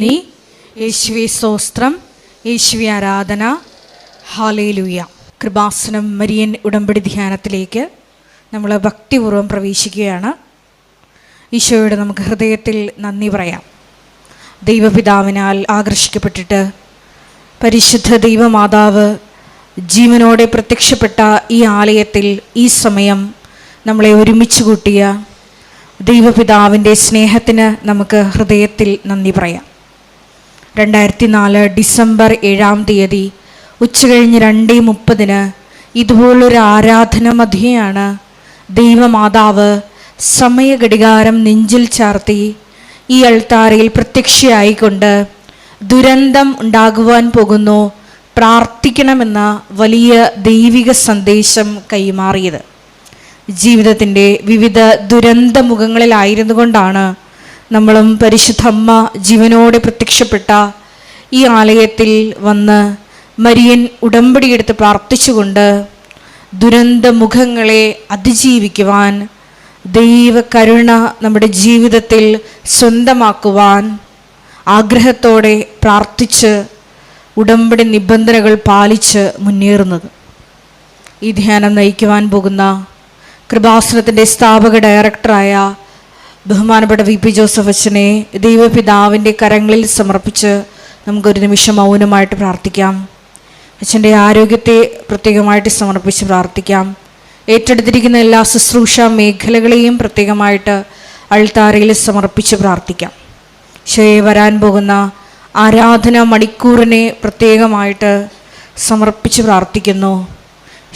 നീ യേശുവേ സ്തോത്രം, യേശുവേ ആരാധന, ഹല്ലേലൂയ. കൃപാസനം മരിയൻ ഉടമ്പടി ധ്യാനത്തിലേക്ക് നമ്മൾ ഭക്തിപൂർവ്വം പ്രവേശിക്കുകയാണ്. ഈശോയോട് നമുക്ക് ഹൃദയത്തിൽ നന്ദി പറയാം. ദൈവപിതാവിനാൽ ആകർഷിക്കപ്പെട്ടിട്ട് പരിശുദ്ധ ദൈവമാതാവ് ജീവനോടെ പ്രത്യക്ഷപ്പെട്ട ഈ ആലയത്തിൽ ഈ സമയം നമ്മളെ ഒരുമിച്ച് കൂട്ടിയ ദൈവപിതാവിൻ്റെ സ്നേഹത്തിന് നമുക്ക് ഹൃദയത്തിൽ നന്ദി പറയാം. 2004 ഡിസംബർ 7-ാം തീയതി ഉച്ചകഴിഞ്ഞ് 2:30 ഇതുപോലൊരു ആരാധന മധ്യയാണ് ദൈവമാതാവ് സമയഘടികാരം നെഞ്ചിൽ ചാർത്തി ഈ അൾത്താരയിൽ പ്രത്യക്ഷയായിക്കൊണ്ട് ദുരന്തം ഉണ്ടാകുവാൻ പോകുന്നു, പ്രാർത്ഥിക്കണമെന്ന വലിയ ദൈവിക സന്ദേശം കൈമാറിയത്. ജീവിതത്തിൻ്റെ വിവിധ ദുരന്ത മുഖങ്ങളിലായിരുന്നു കൊണ്ടാണ് നമ്മളും പരിശുദ്ധ അമ്മ ജീവനോടെ പ്രത്യക്ഷപ്പെട്ട ഈ ആലയത്തിൽ വന്ന് മരിയൻ ഉടമ്പടിയെടുത്ത് പ്രാർത്ഥിച്ചുകൊണ്ട് ദുരന്ത മുഖങ്ങളെ അതിജീവിക്കുവാൻ, ദൈവകരുണ നമ്മുടെ ജീവിതത്തിൽ സ്വന്തമാക്കുവാൻ ആഗ്രഹത്തോടെ പ്രാർത്ഥിച്ച് ഉടമ്പടി നിബന്ധനകൾ പാലിച്ച് മുന്നേറുന്നത്. ഈ ധ്യാനം നയിക്കുവാൻ പോകുന്ന കൃപാസനത്തിൻ്റെ സ്ഥാപക ഡയറക്ടറായ ബഹുമാനപ്പെട്ട VP ജോസഫ് അച്ഛനെ ദൈവപിതാവിൻ്റെ കരങ്ങളിൽ സമർപ്പിച്ച് നമുക്കൊരു നിമിഷം മൗനമായിട്ട് പ്രാർത്ഥിക്കാം. അച്ഛൻ്റെ ആരോഗ്യത്തെ പ്രത്യേകമായിട്ട് സമർപ്പിച്ച് പ്രാർത്ഥിക്കാം. ഏറ്റെടുത്തിരിക്കുന്ന എല്ലാ ശുശ്രൂഷ മേഖലകളെയും പ്രത്യേകമായിട്ട് അൾത്താരയിൽ സമർപ്പിച്ച് പ്രാർത്ഥിക്കാം. ഈശോയെ വരാൻ പോകുന്ന ആരാധന മണിക്കൂറിനെ പ്രത്യേകമായിട്ട് സമർപ്പിച്ച് പ്രാർത്ഥിക്കുന്നു.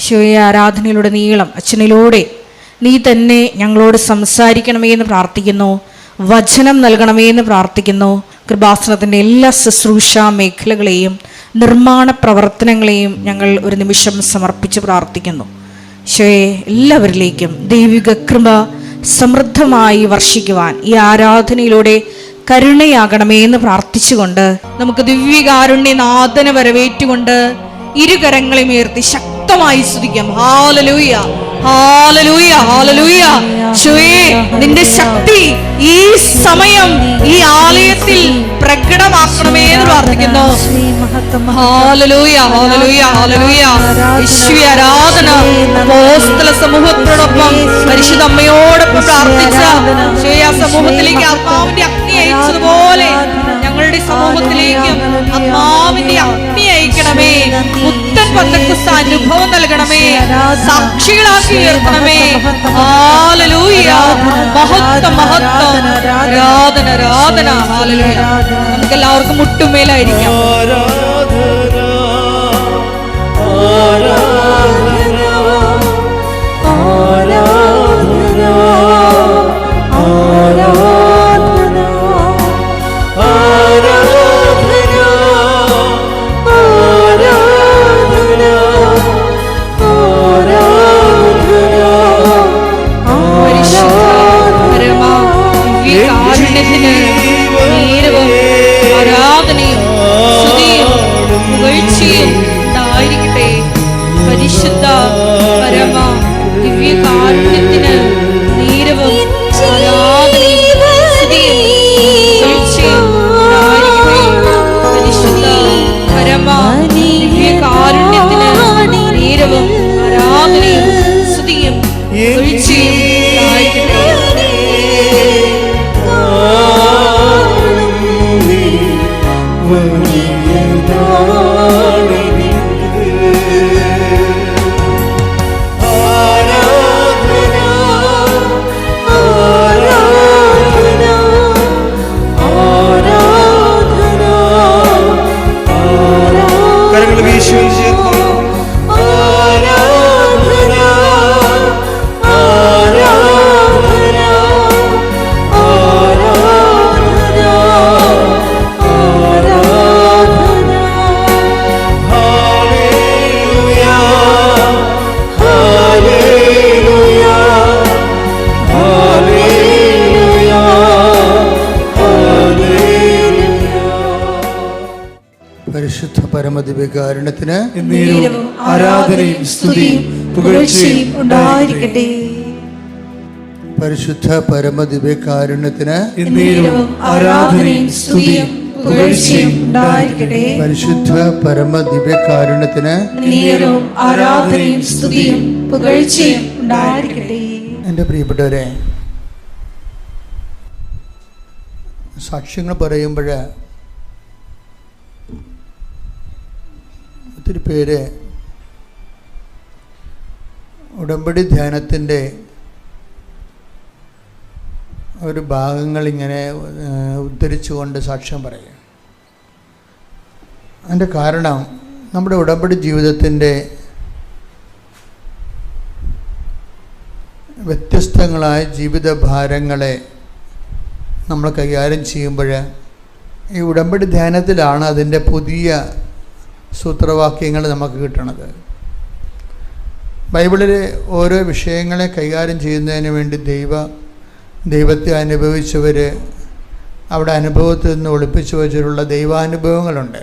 ഈശോയെ ആരാധനയിലൂടെ നീളം അച്ഛനിലൂടെ നീ തന്നെ ഞങ്ങളോട് സംസാരിക്കണമേ എന്ന് പ്രാർത്ഥിക്കുന്നു. വചനം നൽകണമേ എന്ന് പ്രാർത്ഥിക്കുന്നു. കൃപാസനത്തിൻ്റെ എല്ലാ ശുശ്രൂഷ മേഖലകളെയും നിർമ്മാണ പ്രവർത്തനങ്ങളെയും ഞങ്ങൾ ഒരു നിമിഷം സമർപ്പിച്ച് പ്രാർത്ഥിക്കുന്നു. ഈശോയെ എല്ലാവരിലേക്കും ദൈവിക കൃപ സമൃദ്ധമായി വർഷിക്കുവാൻ ഈ ആരാധനയിലൂടെ കരുണയാകണമേ എന്ന് പ്രാർത്ഥിച്ചുകൊണ്ട് നമുക്ക് ദിവ്യകാരുണ്യനാഥന വരവേറ്റുകൊണ്ട് ഇരുകരങ്ങളെ ഉയർത്തി ശക്തമായി സ്തുതിക്കാം. Hallelujah, hallelujah, hallelujah. ഈശോയേ, നിന്റെ ശക്തി ഈ സമയം ഈ ആലയത്തിൽ പ്രകടമാക്കണമേ എന്ന് പ്രാർത്ഥിക്കുന്നു. Hallelujah, hallelujah, hallelujah. ഈശോയെ ആരാധന. അപ്പോസ്തല സമൂഹത്തോടൊപ്പം പരിശുദ്ധ അമ്മയോടൊപ്പം പ്രാർത്ഥിച്ച ഈശോയെ ആ സമൂഹത്തിലേക്ക് ആത്മാവിന്റെ അഗ്നി അയച്ചതുപോലെ ഞങ്ങളുടെ സമൂഹത്തിലേക്കും ആത്മാവിന്റെ അഗ്നി അയക്കണമേ. പുത്തൻ പന്തക്കുസ്ത അനുഭവം നൽകണമേ. സാക്ഷികളാക്കി ഉയർത്തണമേ. ഹല്ലേലൂയ, മഹത്വം, മഹത്വം, ആരാധന, ആരാധന. ഹല്ലേലൂയ. നമുക്ക് എല്ലാവർക്കും മുട്ടുമേലായിരിക്കാം. പരിശുദ്ധ പരമ ദിവ്യകാരുണ്യത്തിന് നീരവും ആരാധനയും സ്തുതിയും പുകഴ്ചയും ഉണ്ടായിരിക്കട്ടെ. പരിശുദ്ധ പരമ ദിവ്യകാരുണ്യത്തിന് നീരവും ആരാധനയും സ്തുതിയും പുകഴ്ചയും ഉണ്ടായിരിക്കട്ടെ. പരിശുദ്ധ പരമദിവ്യകാരുണ്യത്തിന് ആരാധനയും സ്തുതിയും പുകഴ്ചയും ഉണ്ടായിരിക്കട്ടെ. പരിശുദ്ധ പരമദിവ്യകാരുണ്യത്തിന് ആരാധനയും സ്തുതിയും പുകഴ്ചയും ഉണ്ടായിരിക്കട്ടെ. പരിശുദ്ധ പരമ ദിവ്യകാരുണ്യത്തിന് നീരവും ആരാധനയും സ്തുതിയും പുകഴ്ചയും ഉണ്ടായിരിക്കട്ടെ. എൻ്റെ പ്രിയപ്പെട്ടവരെ, സാക്ഷ്യങ്ങൾ പറയുമ്പോൾ ഒത്തിരി പേര് ഉടമ്പടി ധ്യാനത്തിൻ്റെ ഒരു ഭാഗങ്ങൾ ഇങ്ങനെ ഉദ്ധരിച്ചുകൊണ്ട് സാക്ഷ്യം പറയും. അതിൻ്റെ കാരണം നമ്മുടെ ഉടമ്പടി ജീവിതത്തിൻ്റെ വ്യത്യസ്തങ്ങളായ ജീവിത ഭാരങ്ങളെ നമ്മൾ കൈകാര്യം ചെയ്യുമ്പോൾ ഈ ഉടമ്പടി ധ്യാനത്തിലാണ് അതിൻ്റെ പുതിയ സൂത്രവാക്യങ്ങൾ നമുക്ക് കിട്ടണത്. ബൈബിളിൽ ഓരോ വിഷയങ്ങളെ കൈകാര്യം ചെയ്യുന്നതിന് വേണ്ടി ദൈവത്തെ അനുഭവിച്ചവർ അവിടെ അനുഭവത്തിൽ നിന്ന് ഒളിപ്പിച്ചു വച്ചിട്ടുള്ള ദൈവാനുഭവങ്ങളുണ്ട്.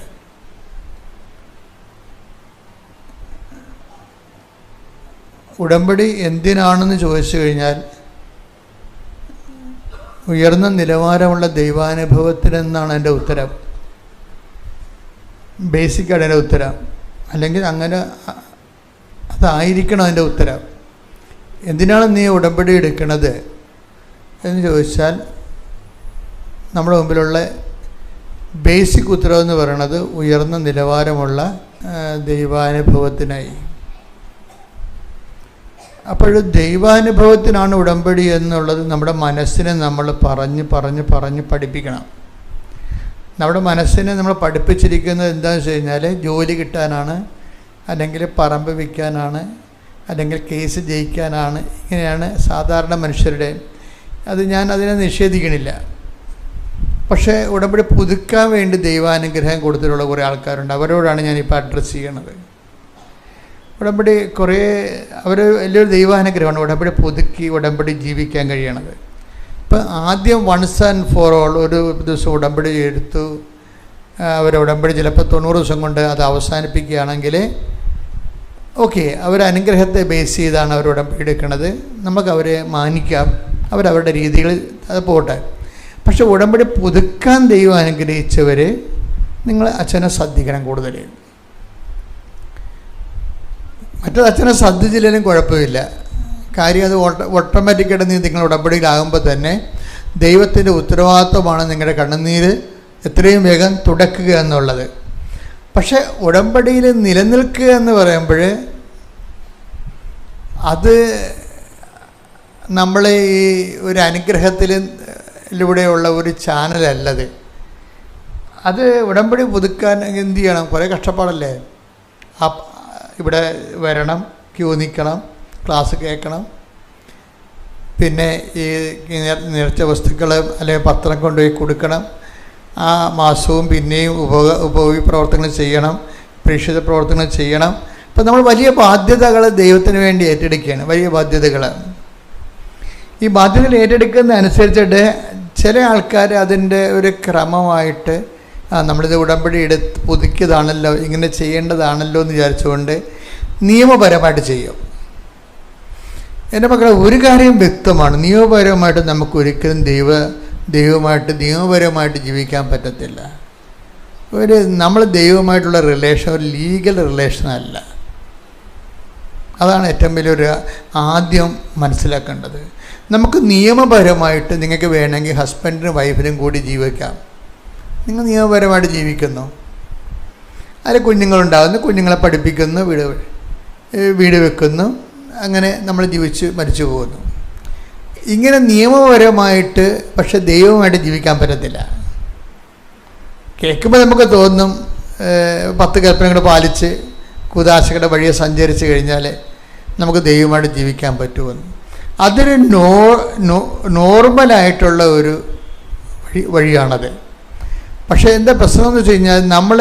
ഉടമ്പടി എന്തിനാണെന്ന് ചോദിച്ചു കഴിഞ്ഞാൽ ഉയർന്ന നിലവാരമുള്ള ദൈവാനുഭവത്തിനെന്നാണ് എൻ്റെ ഉത്തരം. ബേസിക്കാണ് എൻ്റെ ഉത്തരം. അല്ലെങ്കിൽ അങ്ങനെ അതായിരിക്കണം എൻ്റെ ഉത്തരം. എന്തിനാണ് നീ ഉടമ്പടി എടുക്കുന്നത് എന്ന് ചോദിച്ചാൽ നമ്മുടെ മുമ്പിലുള്ള ബേസിക് ഉത്തരവ് എന്ന് പറയുന്നത് ഉയർന്ന നിലവാരമുള്ള ദൈവാനുഭവത്തിനായി. അപ്പോൾ ദൈവാനുഭവത്തിനാണ് ഉടമ്പടി എന്നുള്ളത് നമ്മുടെ മനസ്സിനെ നമ്മൾ പറഞ്ഞ് പഠിപ്പിക്കണം. നമ്മുടെ മനസ്സിനെ നമ്മൾ പഠിപ്പിച്ചിരിക്കുന്നത് എന്താണെന്ന് വെച്ച് കഴിഞ്ഞാൽ ജോലി കിട്ടാനാണ്, അല്ലെങ്കിൽ പറമ്പ് വിൽക്കാനാണ്, അല്ലെങ്കിൽ കേസ് ജയിക്കാനാണ്. ഇങ്ങനെയാണ് സാധാരണ മനുഷ്യരുടെ. അത് ഞാൻ അതിനെ നിഷേധിക്കണില്ല. പക്ഷേ ഉടമ്പടി പുതുക്കാൻ വേണ്ടി ദൈവാനുഗ്രഹം കൊടുത്തിട്ടുള്ള കുറേ ആൾക്കാരുണ്ട്. അവരോടാണ് ഞാനിപ്പോൾ അഡ്രസ്സ് ചെയ്യണത്. ഉടമ്പടി കുറേ അവർ വലിയൊരു ദൈവാനുഗ്രഹമാണ് ഉടമ്പടി പുതുക്കി ഉടമ്പടി ജീവിക്കാൻ കഴിയണത്. ഇപ്പം ആദ്യം വൺസ് ആൻഡ് ഫോർ ഓൾ ഒരു ദിവസം ഉടമ്പടി എടുത്തു, അവർ ഉടമ്പടി ചിലപ്പോൾ 90 ദിവസം കൊണ്ട് അത് അവസാനിപ്പിക്കുകയാണെങ്കിൽ ഓക്കെ, അവരനുഗ്രഹത്തെ ബേസ് ചെയ്താണ് അവർ ഉടമ്പടി എടുക്കുന്നത്. നമുക്ക് അവരെ മാനിക്കാം, അവരവരുടെ രീതികൾ അത് പോട്ടെ. പക്ഷെ ഉടമ്പടി പുതുക്കാൻ ദൈവം അനുഗ്രഹിച്ചവർ നിങ്ങൾ അച്ഛനെ ശ്രദ്ധിക്കണം കൂടുതൽ. മറ്റത് അച്ഛനെ ശ്രദ്ധിച്ചില്ലെങ്കിലും കുഴപ്പമില്ല. കാര്യം അത് ഓട്ടോമാറ്റിക്കായിട്ട് നിങ്ങൾ ഉടമ്പടിയിലാകുമ്പോൾ തന്നെ ദൈവത്തിൻ്റെ ഉത്തരവാദിത്വമാണ് നിങ്ങളുടെ കണ്ണുനീര് എത്രയും വേഗം തുടക്കുക എന്നുള്ളത്. പക്ഷെ ഉടമ്പടിയിൽ നിലനിൽക്കുക എന്ന് പറയുമ്പോൾ അത് നമ്മളെ ഈ ഒരു അനുഗ്രഹത്തിലൂടെയുള്ള ഒരു ചാനലല്ലത്. അത് ഉടമ്പടി പുതുക്കാൻ എന്ത് ചെയ്യണം? കുറേ കഷ്ടപ്പാടല്ലേ. ഇവിടെ വരണം, ക്യൂ നിൽക്കണം, ക്ലാസ് കേൾക്കണം, പിന്നെ ഈ നേർച്ച വസ്തുക്കൾ അല്ലെങ്കിൽ പത്രം കൊണ്ടുപോയി കൊടുക്കണം, ആ മാസവും പിന്നെയും ഉപയോഗി പ്രവർത്തനങ്ങൾ ചെയ്യണം, പ്രേക്ഷിത പ്രവർത്തനങ്ങൾ ചെയ്യണം. ഇപ്പം നമ്മൾ വലിയ ബാധ്യതകൾ ദൈവത്തിന് വേണ്ടി ഏറ്റെടുക്കുകയാണ്. വലിയ ബാധ്യതകൾ. ഈ ബാധ്യതകൾ ഏറ്റെടുക്കുന്നതനുസരിച്ചിട്ട് ചില ആൾക്കാർ അതിൻ്റെ ഒരു ക്രമമായിട്ട് നമ്മളിത് ഉടമ്പടി പുതുക്കിയതാണല്ലോ, ഇങ്ങനെ ചെയ്യേണ്ടതാണല്ലോ എന്ന് വിചാരിച്ചുകൊണ്ട് നിയമപരമായിട്ട് ചെയ്യും. എൻ്റെ മക്കളെ, ഒരു കാര്യം വ്യക്തമാണ്, നിയമപരമായിട്ട് നമുക്കൊരിക്കലും ദൈവമായിട്ട് നിയമപരമായിട്ട് ജീവിക്കാൻ പറ്റത്തില്ല. നമ്മൾ ദൈവമായിട്ടുള്ള റിലേഷൻ ഒരു ലീഗൽ റിലേഷനല്ല. അതാണ് ഏറ്റവും വലിയൊരു ആദ്യം മനസ്സിലാക്കേണ്ടത്. നമുക്ക് നിയമപരമായിട്ട് നിങ്ങൾക്ക് വേണമെങ്കിൽ ഹസ്ബൻഡിനും വൈഫിനും കൂടി ജീവിക്കാം. നിങ്ങൾ നിയമപരമായിട്ട് ജീവിക്കുന്നു, അതിൽ കുഞ്ഞുങ്ങളുണ്ടാകുന്നു, കുഞ്ഞുങ്ങളെ പഠിപ്പിക്കുന്നു, വീട് വെക്കുന്നു, അങ്ങനെ നമ്മൾ ജീവിച്ച് മരിച്ചു പോകുന്നു. ഇങ്ങനെ നിയമപരമായിട്ട് പക്ഷെ ദൈവമായിട്ട് ജീവിക്കാൻ പറ്റത്തില്ല. കേൾക്കുമ്പോൾ നമുക്ക് തോന്നും 10 കൽപ്പനകൾ പാലിച്ച് കുദാശകളുടെ വഴിയെ സഞ്ചരിച്ച് കഴിഞ്ഞാൽ നമുക്ക് ദൈവമായിട്ട് ജീവിക്കാൻ പറ്റുമെന്ന്. അതൊരു നോർമലായിട്ടുള്ള ഒരു വഴിയാണത്. പക്ഷേ എന്താ പ്രശ്നമെന്ന് വെച്ച് കഴിഞ്ഞാൽ നമ്മൾ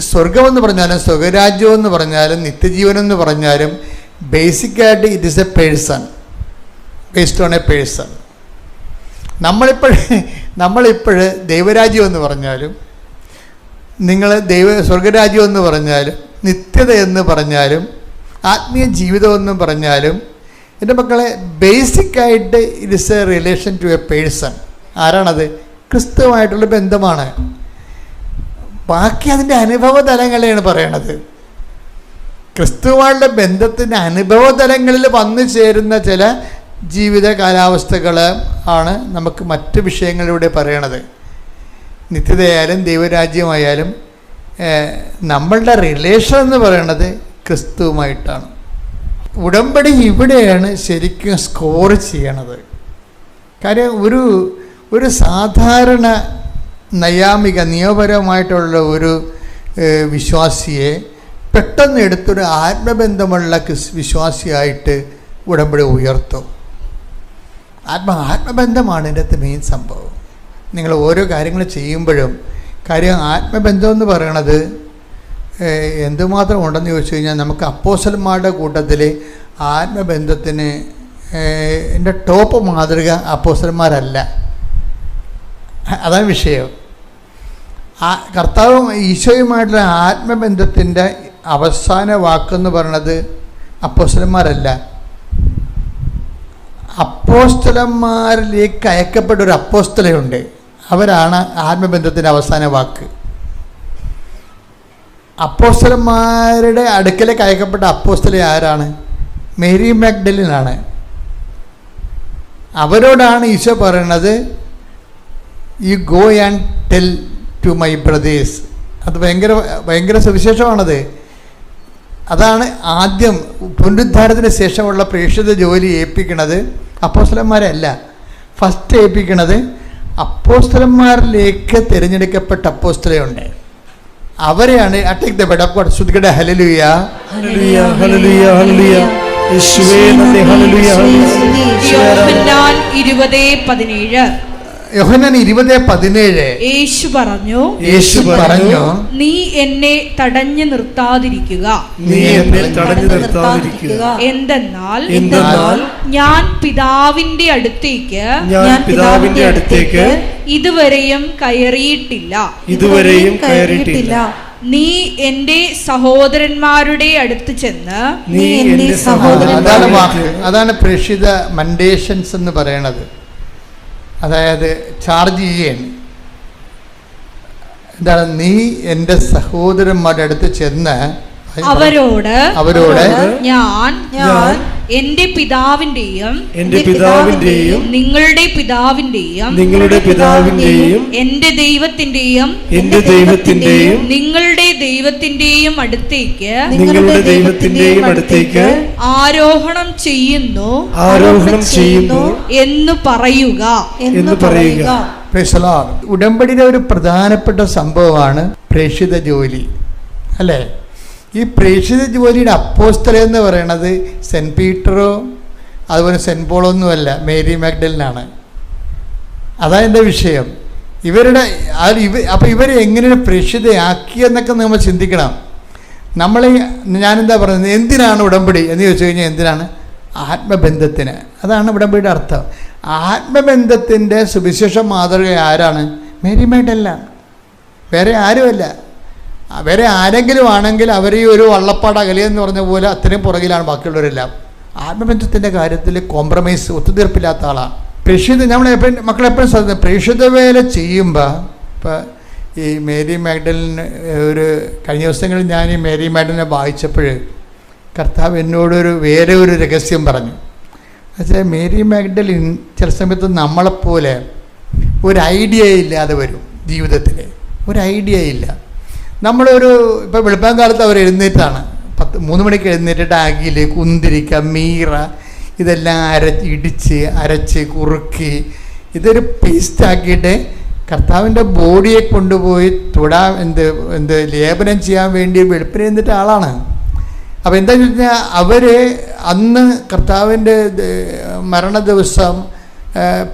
സ്വർഗമെന്ന് പറഞ്ഞാലും സ്വർഗരാജ്യമെന്ന് പറഞ്ഞാലും നിത്യജീവനെന്ന് പറഞ്ഞാലും ബേസിക്കായിട്ട് it is A person, based on A person. നമ്മളിപ്പോൾ ദൈവരാജ്യം എന്ന് പറഞ്ഞാലും നിങ്ങൾ സ്വർഗരാജ്യം എന്ന് പറഞ്ഞാലും നിത്യത എന്ന് പറഞ്ഞാലും ആത്മീയ ജീവിതമെന്നും പറഞ്ഞാലും എൻ്റെ മക്കളെ ബേസിക്കായിട്ട് it is a relation to a person. ആരാണത്? ക്രിസ്തുവായിട്ടുള്ള ബന്ധമാണ്. ബാക്കി അതിൻ്റെ അനുഭവ തലങ്ങളെയാണ് പറയണത്. ക്രിസ്തുവായുള്ള ബന്ധത്തിൻ്റെ അനുഭവ തലങ്ങളിൽ വന്നു ചേരുന്ന ചില ജീവിത കാലാവസ്ഥകൾ ആണ് നമുക്ക് മറ്റ് വിഷയങ്ങളിലൂടെ പറയണത്. നിത്യതയായാലും ദൈവരാജ്യമായാലും നമ്മളുടെ റിലേഷൻ എന്ന് പറയണത് ക്രിസ്തുവുമായിട്ടാണ്. ഉടമ്പടി ഇവിടെയാണ് ശരിക്കും സ്കോർ ചെയ്യണത്. കാര്യം ഒരു സാധാരണ നൈയാമിക നിയമപരമായിട്ടുള്ള ഒരു വിശ്വാസിയെ പെട്ടെന്ന് എടുത്തൊരു ആത്മബന്ധമുള്ള വിശ്വാസിയായിട്ട് ഉടമ്പടി ഉയർത്തും. ആത്മബന്ധമാണ് ഇതിൻ്റെ മെയിൻ സംഭവം. നിങ്ങൾ ഓരോ കാര്യങ്ങൾ ചെയ്യുമ്പോഴും കാര്യം ആത്മബന്ധം എന്ന് പറയണത് എന്തുമാത്രം ഉണ്ടെന്ന് ചോദിച്ചു കഴിഞ്ഞാൽ നമുക്ക് അപ്പോസ്തലന്മാരുടെ കൂട്ടത്തിൽ ആത്മബന്ധത്തിന് എൻ്റെ ടോപ്പ് മാതൃക അപ്പോസ്തലന്മാരല്ല. അതാണ് വിഷയം. കർത്താവും ഈശോയുമായിട്ടുള്ള ആത്മബന്ധത്തിൻ്റെ അവസാന വാക്കെന്ന് പറയണത് അപ്പോസ്തലന്മാരല്ല. അപ്പോസ്തലന്മാരിലേക്ക് അയക്കപ്പെട്ട ഒരു അപ്പോസ്തലയുണ്ട്. അവരാണ് ആത്മബന്ധത്തിൻ്റെ അവസാന വാക്ക്. അപ്പോസ്തലന്മാരുടെ അടുക്കലേക്ക് അയക്കപ്പെട്ട അപ്പോസ്തല ആരാണ്? മേരി മാഗ്ഡലിനാണ്. അവരോടാണ് ഈശോ പറയണത്, you go and tell to my brothers. അത് ഭയങ്കര സുവിശേഷമാണത്. അതാണ് ആദ്യം പുനരുദ്ധാരത്തിന് ശേഷമുള്ള പ്രേക്ഷിത ജോലി ഏൽപ്പിക്കണത് അപ്പോസ്തലന്മാരല്ല. ഫസ്റ്റ് ഏൽപ്പിക്കണത് അപ്പോസ്തലന്മാരിലേക്ക് തിരഞ്ഞെടുക്കപ്പെട്ട അപ്പോസ്തലയുണ്ട്. അവരെയാണ് take the word of God. ശ്രുതികടെ ഹല്ലേലൂയ ഹല്ലേലൂയ ഹല്ലേലൂയ ഹല്ലേലൂയ. യേശുവേ നന്ദി. ഹല്ലേലൂയ യോഹന്നാൻ 20:17. യോഹന്നാൻ 20:17. യേശു പറഞ്ഞു, നീ എന്നെ തടഞ്ഞു നിർത്താതിരിക്കുക. എന്തെന്നാൽ ഞാൻ പിതാവിന്റെ അടുത്തേക്ക് ഇതുവരെയും കയറിയിട്ടില്ല. നീ എന്റെ സഹോദരന്മാരുടെ അടുത്ത് ചെന്ന് അതാണ് പ്രേക്ഷിത മൻഡേഷൻസ് എന്ന് പറയണത്. അതായത് ചാർജ് ചെയ്യാണ്. എന്താണ്? നീ എൻ്റെ സഹോദരന്മാരുടെ അടുത്ത് ചെന്ന് അവരോട് ഞാൻ എന്റെ പിതാവിന്റെയും നിങ്ങളുടെ പിതാവിന്റെയും എന്റെ ദൈവത്തിന്റെയും നിങ്ങളുടെ ദൈവത്തിന്റെയും അടുത്തേക്ക് ആരോഹണം ചെയ്യുന്നു എന്ന് പറയുക. ഉടമ്പടിയുടെ ഒരു പ്രധാനപ്പെട്ട സംഭവമാണ് പ്രേക്ഷിത ജോലി, അല്ലേ? ഈ പ്രേക്ഷിത ജോലിയുടെ അപ്പോസ്തല എന്ന് പറയുന്നത് സെൻറ്റ് പീറ്ററോ അതുപോലെ സെൻറ്റ് പോളോ ഒന്നുമല്ല, മേരി മാഗ്ഡലിനാണ്. അതാണ് എൻ്റെ വിഷയം. അപ്പോൾ ഇവരെ എങ്ങനെയാണ് പ്രേക്ഷിതയാക്കിയെന്നൊക്കെ നമ്മൾ ചിന്തിക്കണം. ഞാനെന്താ പറയുന്നത്, എന്തിനാണ് ഉടമ്പടി എന്ന് ചോദിച്ചു കഴിഞ്ഞാൽ എന്തിനാണ്? ആത്മബന്ധത്തിന്. അതാണ് ഉടമ്പടിയുടെ അർത്ഥം. ആത്മബന്ധത്തിൻ്റെ സുവിശേഷ മാതൃക ആരാണ്? മേരി മാഗ്ഡലിനാണ്, വേറെ ആരുമല്ല. വേറെ ആരെങ്കിലും ആണെങ്കിൽ അവർ ഈ ഒരു വള്ളപ്പാട് അകലെയെന്ന് പറഞ്ഞ പോലെ അത്രയും പുറകിലാണ് ബാക്കിയുള്ളവരെല്ലാം. ആത്മബന്ധത്തിൻ്റെ കാര്യത്തിൽ കോംപ്രമൈസ്, ഒത്തുതീർപ്പില്ലാത്ത ആളാണ്. മക്കളെപ്പോഴും ശ്രദ്ധിക്കും, പ്രേക്ഷിത വേല ചെയ്യുമ്പോൾ ഇപ്പോൾ ഈ മേരി മാഗ്ഡലിന് കഴിഞ്ഞ ദിവസങ്ങളിൽ ഞാൻ ഈ മേരി മാഗ്ഡലിനെ വായിച്ചപ്പോൾ കർത്താവ് എന്നോടൊരു വേറെ ഒരു രഹസ്യം പറഞ്ഞു. എന്നുവെച്ചാൽ മേരി മാഗ്ഡലിൻ ചില സമയത്ത് നമ്മളെപ്പോലെ ഒരു ഐഡിയ ഇല്ലാതെ വരും ജീവിതത്തിൽ. ഒരു ഐഡിയ ഇല്ല. ഇപ്പോൾ വെളുപ്പാങ്കാലത്ത് അവർ എഴുന്നേറ്റാണ്, 3 മണിക്ക് എഴുന്നേറ്റിട്ട് അകിൽ, കുന്തിരിക്ക, മീറ ഇതെല്ലാം ഇടിച്ച് അരച്ച് കുറുക്കി ഇതൊരു പേസ്റ്റാക്കിയിട്ട് കർത്താവിൻ്റെ ബോഡിയെ കൊണ്ടുപോയി ലേപനം ചെയ്യാൻ വേണ്ടി വെളുപ്പിന് എഴുന്നേറ്റ ആളാണ്. അപ്പോൾ എന്താണെന്ന് വെച്ച് കഴിഞ്ഞാൽ അവർ അന്ന് കർത്താവിൻ്റെ മരണ ദിവസം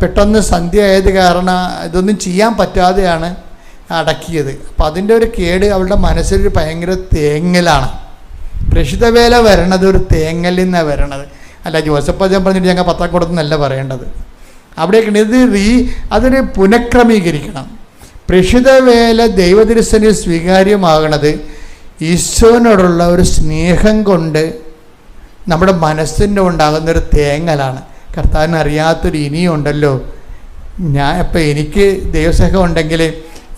പെട്ടെന്ന് സന്ധ്യ ആയത് കാരണം ഇതൊന്നും ചെയ്യാൻ പറ്റാതെയാണ് അടക്കിയത്. അപ്പോൾ അതിൻ്റെ ഒരു കേട് അവളുടെ മനസ്സിലൊരു ഭയങ്കര തേങ്ങലാണ്. പ്രേക്ഷിത വേല വരണത് ഒരു തേങ്ങലിൽ നിന്നാണ് വരണത്. അല്ല ജോസഫ് അച്ഛൻ പറഞ്ഞിട്ട് ഞങ്ങൾ പത്താക്കോടത്തുനിന്നല്ല പറയേണ്ടത്. അവിടേക്ക് അതൊരു പുനഃക്രമീകരിക്കണം. പ്രേക്ഷിത വേല ദൈവതിരുസന്നിൽ സ്വീകാര്യമാകണത് ഈശോനോടുള്ള ഒരു സ്നേഹം കൊണ്ട് നമ്മുടെ മനസ്സിൻ്റെ ഉണ്ടാകുന്നൊരു തേങ്ങലാണ്. കർത്താവിന് അറിയാത്തൊരു ഇനിയുണ്ടല്ലോ, ഇപ്പം എനിക്ക് ദൈവസ്നേഹം ഉണ്ടെങ്കിൽ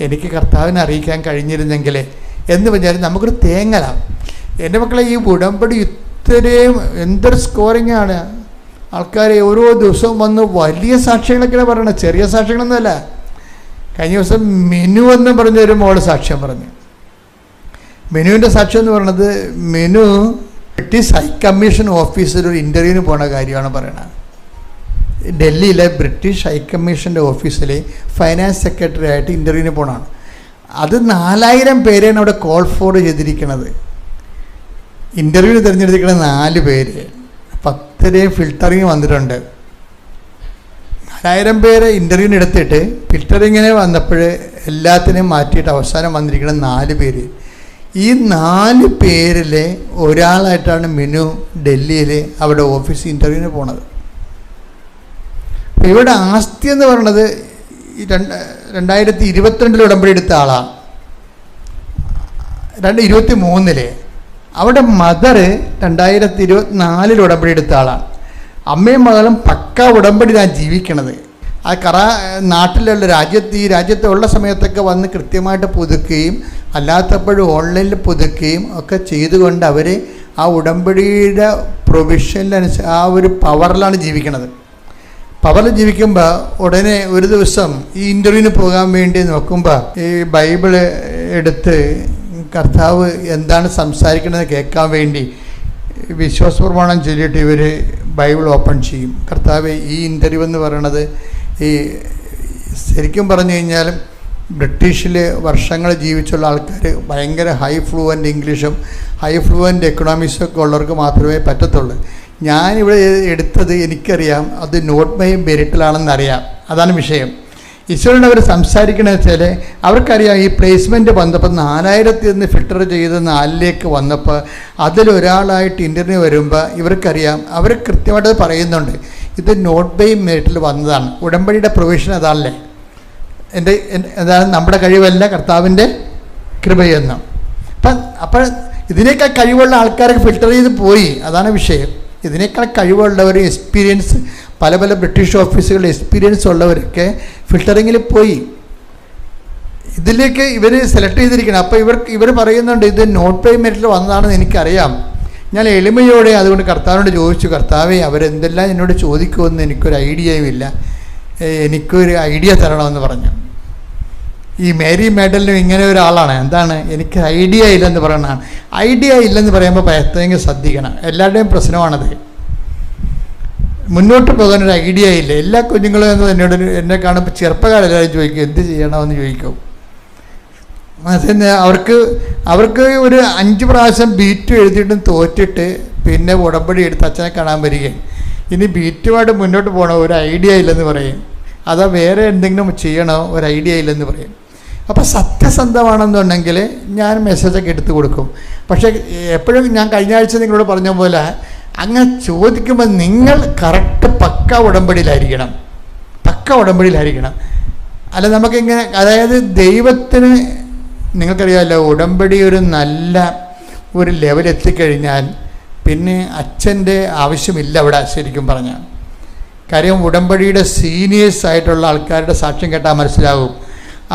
എനിക്ക് കർത്താവിനെ അറിയിക്കാൻ കഴിഞ്ഞിരുന്നെങ്കിൽ എന്ന് പറഞ്ഞാൽ നമുക്കൊരു തേങ്ങലാണ്. എൻ്റെ മക്കളെ, ഈ ഉടമ്പടി ഇത്രയും എന്തൊരു സ്കോറിങ്ങാണ്. ആൾക്കാർ ഓരോ ദിവസവും വന്ന് വലിയ സാക്ഷ്യങ്ങളൊക്കെയാണ് പറയണത്, ചെറിയ സാക്ഷ്യങ്ങളൊന്നുമല്ല. കഴിഞ്ഞ ദിവസം മിനു എന്ന് പറഞ്ഞൊരു മോള് സാക്ഷ്യം പറഞ്ഞു. മിനുവിൻ്റെ സാക്ഷ്യം എന്ന് പറയുന്നത്, മിനു ബ്രിട്ടീഷ് ഹൈ കമ്മീഷൻ ഓഫീസിൽ ഒരു ഇൻ്റർവ്യൂവിന് പോണ കാര്യമാണ് പറയണത്. ഡൽഹിയിലെ ബ്രിട്ടീഷ് ഹൈ കമ്മീഷൻ്റെ ഓഫീസിൽ ഫൈനാൻസ് സെക്രട്ടറി ആയിട്ട് ഇൻ്റർവ്യൂവിന് പോകണതാണ്. അത് 4000 പേരെയാണ് അവിടെ കോൾ ഫോർവേഡ് ചെയ്തിരിക്കുന്നത്. ഇൻ്റർവ്യൂവിന് തിരഞ്ഞെടുത്തിരിക്കുന്ന 4 പേര്. 10 ഫിൽട്ടറിങ് വന്നിട്ടുണ്ട്. 4000 പേര് ഇൻ്റർവ്യൂവിന് എടുത്തിട്ട് ഫിൽട്ടറിങ്ങിന് വന്നപ്പോൾ എല്ലാത്തിനെയും മാറ്റിയിട്ട് അവസാനം വന്നിരിക്കുന്ന 4 പേര്. ഈ 4 പേരിൽ ഒരാളായിട്ടാണ് മിനു ഡൽഹിയിൽ അവിടെ ഓഫീസ് ഇൻ്റർവ്യൂവിന് പോണത്. അപ്പോൾ ഇവിടെ ആസ്തി എന്ന് പറയുന്നത് 2022 ഉടമ്പടി എടുത്ത ആളാണ്. 2023 അവിടെ മദർ 2024 ഉടമ്പടി എടുത്ത ആളാണ്. അമ്മയും മകളും പക്ക ഉടമ്പടിയിലാണ് ജീവിക്കണത്. ആ നാട്ടിലുള്ള ഈ രാജ്യത്തുള്ള സമയത്തൊക്കെ വന്ന് കൃത്യമായിട്ട് പുതുക്കുകയും അല്ലാത്തപ്പോഴും ഓൺലൈനിൽ പുതുക്കുകയും ഒക്കെ ചെയ്തുകൊണ്ട് അവർ ആ ഉടമ്പടിയുടെ പ്രൊവിഷനിലനുസരിച്ച് ആ ഒരു പവറിലാണ് ജീവിക്കണത്. പവറിൽ ജീവിക്കുമ്പോൾ ഉടനെ ഒരു ദിവസം ഈ ഇൻ്റർവ്യൂവിന് പോകാൻ വേണ്ടി നോക്കുമ്പോൾ ഈ ബൈബിള് എടുത്ത് കർത്താവ് എന്താണ് സംസാരിക്കണമെന്ന് കേൾക്കാൻ വേണ്ടി വിശ്വാസപ്രമാണം ചൊല്ലിയിട്ട് ഇവർ ബൈബിൾ ഓപ്പൺ ചെയ്യും. കർത്താവ് ഈ ഇൻ്റർവ്യൂ എന്ന് പറയണത് ഈ ശരിക്കും പറഞ്ഞു കഴിഞ്ഞാൽ ബ്രിട്ടീഷിൽ വർഷങ്ങൾ ജീവിച്ചുള്ള ആൾക്കാർ ഭയങ്കര ഹൈ ഫ്ലുവൻ്റ് ഇംഗ്ലീഷും ഹൈ ഫ്ലുവൻ്റ് എക്കണോമിക്സും ഒക്കെ ഉള്ളവർക്ക് മാത്രമേ പറ്റത്തുള്ളൂ. ഞാനിവിടെ എടുത്തത് എനിക്കറിയാം, അത് നോട്ട് ബൈ മെറിറ്റിലാണെന്നറിയാം. അതാണ് വിഷയം. ഈശ്വരനോട് അവർ സംസാരിക്കണമെന്ന് വെച്ചാൽ അവർക്കറിയാം ഈ പ്ലേസ്മെൻറ്റ് വന്നപ്പോൾ 4000 നിന്ന് ഫിൽട്ടർ ചെയ്ത് 4ലേക്ക് വന്നപ്പോൾ അതിലൊരാളായിട്ട് ഇൻ്റർവ്യൂ വരുമ്പോൾ ഇവർക്കറിയാം, അവർ കൃത്യമായിട്ട് പറയുന്നുണ്ട്, ഇത് നോട്ട് ബൈ മെറിറ്റിൽ വന്നതാണ്. ഉടമ്പടിയുടെ പ്രൊവിഷൻ അതാണല്ലേ, എന്താണ് നമ്മുടെ കഴിവല്ല കർത്താവിൻ്റെ കൃപയെന്നും. അപ്പോൾ ഇതിനേക്കാൾ കഴിവുള്ള ആൾക്കാരൊക്കെ ഫിൽട്ടർ ചെയ്ത് പോയി. അതാണ് വിഷയം. ഇതിനേക്കാൾ കഴിവുള്ളവർ എക്സ്പീരിയൻസ് പല ബ്രിട്ടീഷ് ഓഫീസുകളിൽ എക്സ്പീരിയൻസ് ഉള്ളവരൊക്കെ ഫിൽട്ടറിങ്ങിൽ പോയി. ഇതിലേക്ക് ഇവർ സെലക്ട് ചെയ്തിരിക്കണം. അപ്പോൾ ഇവർ പറയുന്നുണ്ട്, ഇത് നോട്ട് ബൈ മെറിറ്റിൽ വന്നതാണെന്ന് എനിക്കറിയാം. ഞാൻ എളിമയോടെ അതുകൊണ്ട് കർത്താവിനോട് ചോദിച്ചു, കർത്താവേ അവരെന്തെല്ലാം എന്നോട് ചോദിക്കുമെന്ന് എനിക്കൊരു ഐഡിയയും ഇല്ല, എനിക്കൊരു ഐഡിയ തരണമെന്ന് പറഞ്ഞു. ഈ മേരി മേഡലിനും ഇങ്ങനെ ഒരാളാണ്, എന്താണ് എനിക്ക് ഐഡിയ ഇല്ലെന്ന് പറയണതാണ്. ഐഡിയ ഇല്ലെന്ന് പറയുമ്പോൾ പ്രത്യേകം ശ്രദ്ധിക്കണം. എല്ലാവരുടെയും പ്രശ്നമാണത്. മുന്നോട്ട് പോകാനൊരു ഐഡിയ ഇല്ല. എല്ലാ കുഞ്ഞുങ്ങളും എന്നോട് എന്നെ കാണുമ്പോൾ ചെറുപ്പക്കാരെല്ലാവരും ചോദിക്കും, എന്ത് ചെയ്യണമെന്ന് ചോദിക്കും. അതന്നെ അവർക്ക് ഒരു 5 പ്രാവശ്യം ബീറ്റ് എഴുതിയിട്ടും തോറ്റിട്ട് പിന്നെ ഉടമ്പടി എടുത്ത് അച്ഛനെ കാണാൻ വരികയും ഇനി ബീറ്റുമായിട്ട് മുന്നോട്ട് പോകണോ, ഒരു ഐഡിയ ഇല്ലെന്ന് പറയും. അതാ വേറെ എന്തെങ്കിലും ചെയ്യണോ, ഒരു ഐഡിയ ഇല്ലെന്ന് പറയും. അപ്പോൾ സത്യസന്ധമാണെന്നുണ്ടെങ്കിൽ ഞാൻ മെസ്സേജൊക്കെ എടുത്തു കൊടുക്കും. പക്ഷേ എപ്പോഴും ഞാൻ കഴിഞ്ഞ ആഴ്ച നിങ്ങളോട് പറഞ്ഞ പോലെ അങ്ങനെ ചോദിക്കുമ്പോൾ നിങ്ങൾ കറക്റ്റ് പക്ക ഉടമ്പടിയിലായിരിക്കണം. അല്ല നമുക്കിങ്ങനെ, അതായത് ദൈവത്തിന് നിങ്ങൾക്കറിയാമല്ലോ, ഉടമ്പടി ഒരു നല്ല ഒരു ലെവലെത്തിക്കഴിഞ്ഞാൽ പിന്നെ അച്ഛൻ്റെ ആവശ്യമില്ല അവിടെ. ശരിക്കും പറഞ്ഞാൽ കാര്യം ഉടമ്പടിയുടെ സീനിയേഴ്സ് ആയിട്ടുള്ള ആൾക്കാരുടെ സാക്ഷ്യം കേട്ടാൽ മനസ്സിലാകും.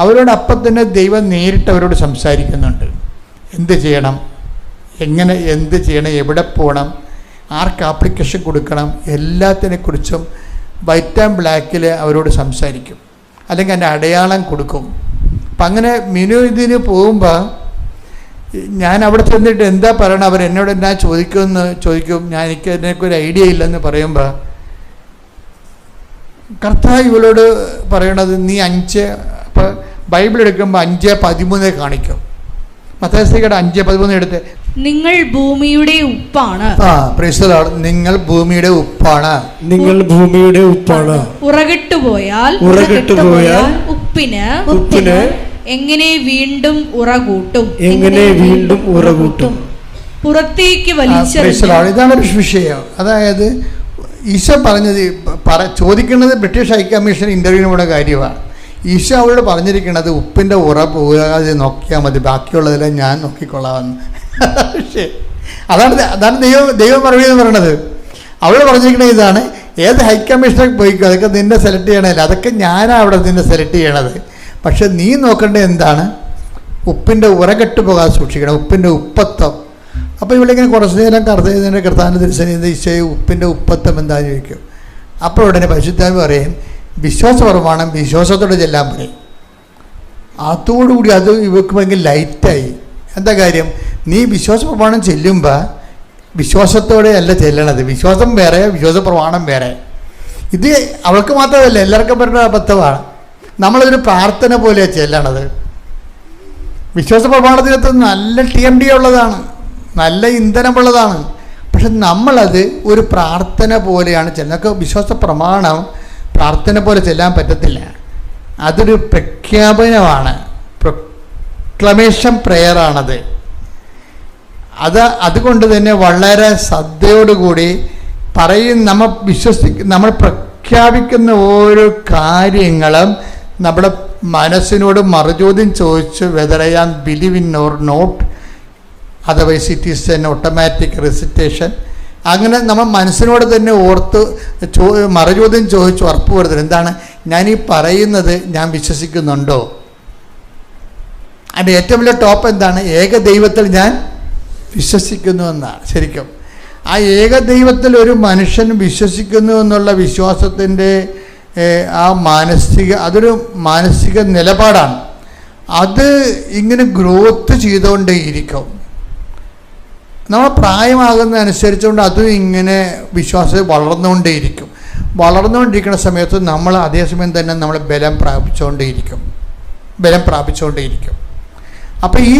അവരോടപ്പം തന്നെ ദൈവം നേരിട്ട് അവരോട് സംസാരിക്കുന്നുണ്ട്. എന്ത് ചെയ്യണം, എങ്ങനെ എന്ത് ചെയ്യണം, എവിടെ പോകണം, ആർക്ക് ആപ്ലിക്കേഷൻ കൊടുക്കണം, എല്ലാത്തിനെക്കുറിച്ചും വൈറ്റ് ആൻഡ് ബ്ലാക്കിൽ അവരോട് സംസാരിക്കും. അല്ലെങ്കിൽ അതിൻ്റെ അടയാളം കൊടുക്കും. അപ്പം അങ്ങനെ മിനു ഇതിന് പോകുമ്പോൾ ഞാൻ അവിടെ ചെന്നിട്ട് എന്താ പറയണം, അവരെന്നോട് എന്നാ ചോദിക്കും. എനിക്ക് അതിനൊക്കെ ഐഡിയ ഇല്ലെന്ന് പറയുമ്പോൾ കർത്താവ് ഇവളോട് പറയണത്, നീ 5 ഇപ്പോൾ ബൈബിൾ എടുക്കുമ്പോൾ 5:13 കാണിക്കും. മത്തായിയുടെ 5:13 എടുത്ത്, നിങ്ങൾ ഭൂമിയുടെ ഉപ്പാണ്. നിങ്ങൾ ഭൂമിയുടെ ഉപ്പാണ്. നിങ്ങൾ ഭൂമിയുടെ ഉപ്പാണ്. ഉറകിട്ടുപോയാൽ ഉപ്പിന് എങ്ങനെ വീണ്ടും ഉറകൂട്ടും. പുറത്തേക്ക് വലിച്ചെറിഞ്ഞ്. ഇതാണ് ഒരു വിഷയം. അതായത് ഈശോ പറഞ്ഞത് ചോദിക്കുന്നത് ബ്രിട്ടീഷ് ഹൈ കമ്മീഷൻ ഇൻ്റർവ്യൂവിനുള്ള കാര്യമാണ്. ഈശോ അവളോട് പറഞ്ഞിരിക്കുന്നത് ഉപ്പിൻ്റെ ഉറ പോകാതെ നോക്കിയാൽ മതി, ബാക്കിയുള്ളതെല്ലാം ഞാൻ നോക്കിക്കൊള്ളാമെന്ന്. അതാണ് ദൈവം മറുപടി എന്ന് പറയണത്. അവൾ പറഞ്ഞിരിക്കുന്നത് ഇതാണ്, ഏത് ഹൈക്കമ്മീഷനൊക്കെ പോയിക്കോ, അതൊക്കെ നിന്നെ സെലക്ട് ചെയ്യണമല്ലോ, അതൊക്കെ ഞാനാണ് അവിടെ നിന്നെ സെലക്ട് ചെയ്യണത്. പക്ഷെ നീ നോക്കേണ്ടത് എന്താണ്? ഉപ്പിൻ്റെ ഉറകെട്ട് പോകാതെ സൂക്ഷിക്കണം, ഉപ്പിൻ്റെ ഉപ്പത്വം. അപ്പോൾ ഇവിടെ ഇങ്ങനെ കുറച്ച് നേരം കർത്താവിൻ്റെ തിരുസന്നിധിയിൽ ഈശോയെ ഉപ്പിൻ്റെ ഉപ്പത്വം എന്താണെന്ന് ചോദിക്കും. അപ്പോൾ ഉടനെ പരിശുദ്ധാത്മ പറയും വിശ്വാസപ്രമാണം വിശ്വാസത്തോടെ ചെല്ലാൻ പറയും. അതോടുകൂടി അത് ഇവർക്ക് ഭയങ്കര ലൈറ്റായി. എന്താ കാര്യം? നീ വിശ്വാസപ്രമാണം ചെല്ലുമ്പോൾ വിശ്വാസത്തോടെ അല്ല ചെല്ലണത്. വിശ്വാസം വേറെ, വിശ്വാസപ്രമാണം വേറെ. ഇത് അവൾക്ക് മാത്രമല്ല, എല്ലാവർക്കും പറയുന്ന അബദ്ധമാണ്. നമ്മളൊരു പ്രാർത്ഥന പോലെയാണ് ചെല്ലണത്. വിശ്വാസപ്രമാണത്തിനകത്ത് നല്ല TMD ഉള്ളതാണ്, നല്ല ഇന്ധനമുള്ളതാണ്. പക്ഷെ നമ്മളത് ഒരു പ്രാർത്ഥന പോലെയാണ് ചെല്ലുന്നത്. വിശ്വാസപ്രമാണം പ്രാർത്ഥന പോലെ ചെല്ലാൻ പറ്റത്തില്ല. അതൊരു പ്രഖ്യാപനമാണ്, പ്രൊക്ലമേഷൻ പ്രെയറാണത്. അതുകൊണ്ട് തന്നെ വളരെ ശ്രദ്ധയോടുകൂടി നമ്മൾ പ്രഖ്യാപിക്കുന്ന ഓരോ കാര്യങ്ങളും നമ്മുടെ മനസ്സിനോട് മറുചോദ്യം ചോദിച്ച് whether I am believe in or not, otherwise it is an automatic recitation. അങ്ങനെ നമ്മൾ മനസ്സിനോട് തന്നെ ഓർത്ത് മറുചോദ്യം ചോദിച്ച് ഉറപ്പ് വരുത്തരുത്. എന്താണ് ഞാനീ പറയുന്നത്, ഞാൻ വിശ്വസിക്കുന്നുണ്ടോ? അതിൻ്റെ ഏറ്റവും വലിയ ടോപ്പ് എന്താണ്? ഏകദൈവത്തിൽ ഞാൻ വിശ്വസിക്കുന്നു എന്നാണ്. ശരിക്കും ആ ഏകദൈവത്തിൽ ഒരു മനുഷ്യൻ വിശ്വസിക്കുന്നു എന്നുള്ള വിശ്വാസത്തിൻ്റെ അതൊരു മാനസിക നിലപാടാണ്. അത് ഇങ്ങനെ ഗ്രോത്ത് ചെയ്തുകൊണ്ടേയിരിക്കും. നമ്മൾ പ്രായമാകുന്നതനുസരിച്ചുകൊണ്ട് അതും ഇങ്ങനെ വിശ്വാസം വളർന്നുകൊണ്ടേയിരിക്കും. വളർന്നുകൊണ്ടിരിക്കുന്ന സമയത്ത് നമ്മൾ അതേസമയം തന്നെ നമ്മൾ ബലം പ്രാപിച്ചുകൊണ്ടേയിരിക്കും. അപ്പോൾ ഈ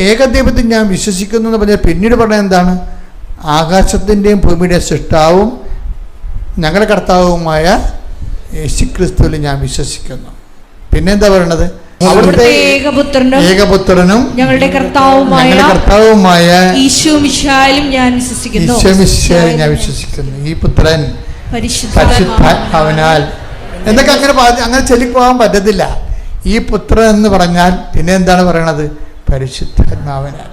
ഏകദൈവത്തിൽ ഞാൻ വിശ്വസിക്കുന്നു എന്ന് പറഞ്ഞാൽ പിന്നീട് പറഞ്ഞാൽ എന്താണ്? ആകാശത്തിൻ്റെയും ഭൂമിയുടെയും സൃഷ്ടാവും ഞങ്ങളുടെ കർത്താവുമായ യേശുക്രിസ്തുവിൽ ഞാൻ വിശ്വസിക്കുന്നു. പിന്നെന്താ പറയണത്? അവിടുത്തെ ഏകപുത്രനും ഞങ്ങളുടെ കർത്താവുമായ ഈശോമിശിഹായിലും ഞാൻ വിശ്വസിക്കുന്നു. ഈ പുത്രൻ പരിശുദ്ധാത്മാവിനാൽ എന്നൊക്കെ അങ്ങനെ ചൊല്ലിപ്പോകാൻ പറ്റത്തില്ല. ഈ പുത്രൻ എന്ന് പറഞ്ഞാൽ പിന്നെ എന്താണ് പറയണത്? പരിശുദ്ധാത്മാവിനാൽ.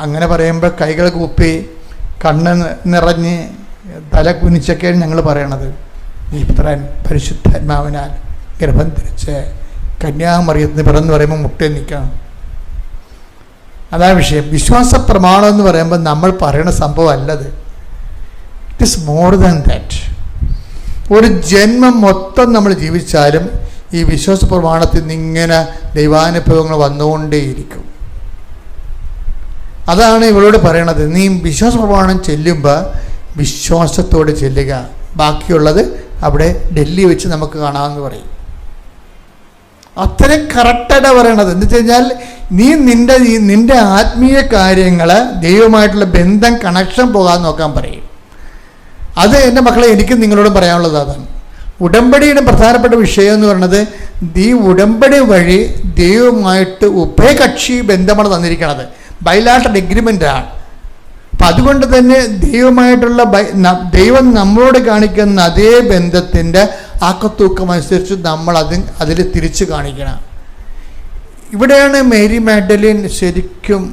അങ്ങനെ പറയുമ്പോൾ കൈകൾ കൂപ്പി കണ്ണ് നിറഞ്ഞ് തല കുനിച്ചൊക്കെയാണ് ഞങ്ങൾ പറയണത്. ഈ പുത്രൻ പരിശുദ്ധാത്മാവിനാൽ ഗർഭം ധരിച്ച് കന്യാമറിയത്തിന് പിറന്ന് പറയുമ്പോൾ മുട്ടേ നിൽക്കണം. അതാണ് വിഷയം. വിശ്വാസ പ്രമാണം എന്ന് പറയുമ്പോൾ നമ്മൾ പറയുന്ന സംഭവം അല്ലത്. It is more than that. ഒരു ജന്മം മൊത്തം നമ്മൾ ജീവിച്ചാലും ഈ വിശ്വാസ പ്രമാണത്തിൽ നിന്ന് ഇങ്ങനെ ദൈവാനുഭവങ്ങൾ വന്നുകൊണ്ടേയിരിക്കും. അതാണ് ഇവളോട് പറയണത്. നീ വിശ്വാസ പ്രമാണം ചെല്ലുമ്പോൾ വിശ്വാസത്തോടെ ചെല്ലുക, ബാക്കിയുള്ളത് അവിടെ ഡൽഹി വെച്ച് നമുക്ക് കാണാമെന്ന് പറയും. അത്രയും കറക്റ്റായിട്ടാണ് പറയണത്. എന്ന് വെച്ച് കഴിഞ്ഞാൽ നീ നിൻ്റെ ആത്മീയ കാര്യങ്ങൾ ദൈവമായിട്ടുള്ള ബന്ധം കണക്ഷൻ പോകാൻ നോക്കാൻ പറയും. അത് എൻ്റെ മക്കളെ എനിക്കും നിങ്ങളോടും പറയാനുള്ളത് അതാണ്. ഉടമ്പടിയുടെ പ്രധാനപ്പെട്ട വിഷയം എന്ന് പറയുന്നത് ഈ ഉടമ്പടി വഴി ദൈവവുമായിട്ട് ഉഭയകക്ഷി ബന്ധമാണ് തന്നിരിക്കുന്നത്. ബൈലാറ്ററൽ എഗ്രിമെൻ്റാണ്. അപ്പം അതുകൊണ്ട് തന്നെ ദൈവം നമ്മളോട് കാണിക്കുന്ന അതേ ബന്ധത്തിൻ്റെ ആക്കത്തൂക്കം അനുസരിച്ച് നമ്മൾ അതിൽ തിരിച്ച് കാണിക്കണം. ഇവിടെയാണ് മേരി മാഗ്ഡലിൻ ശരിക്കും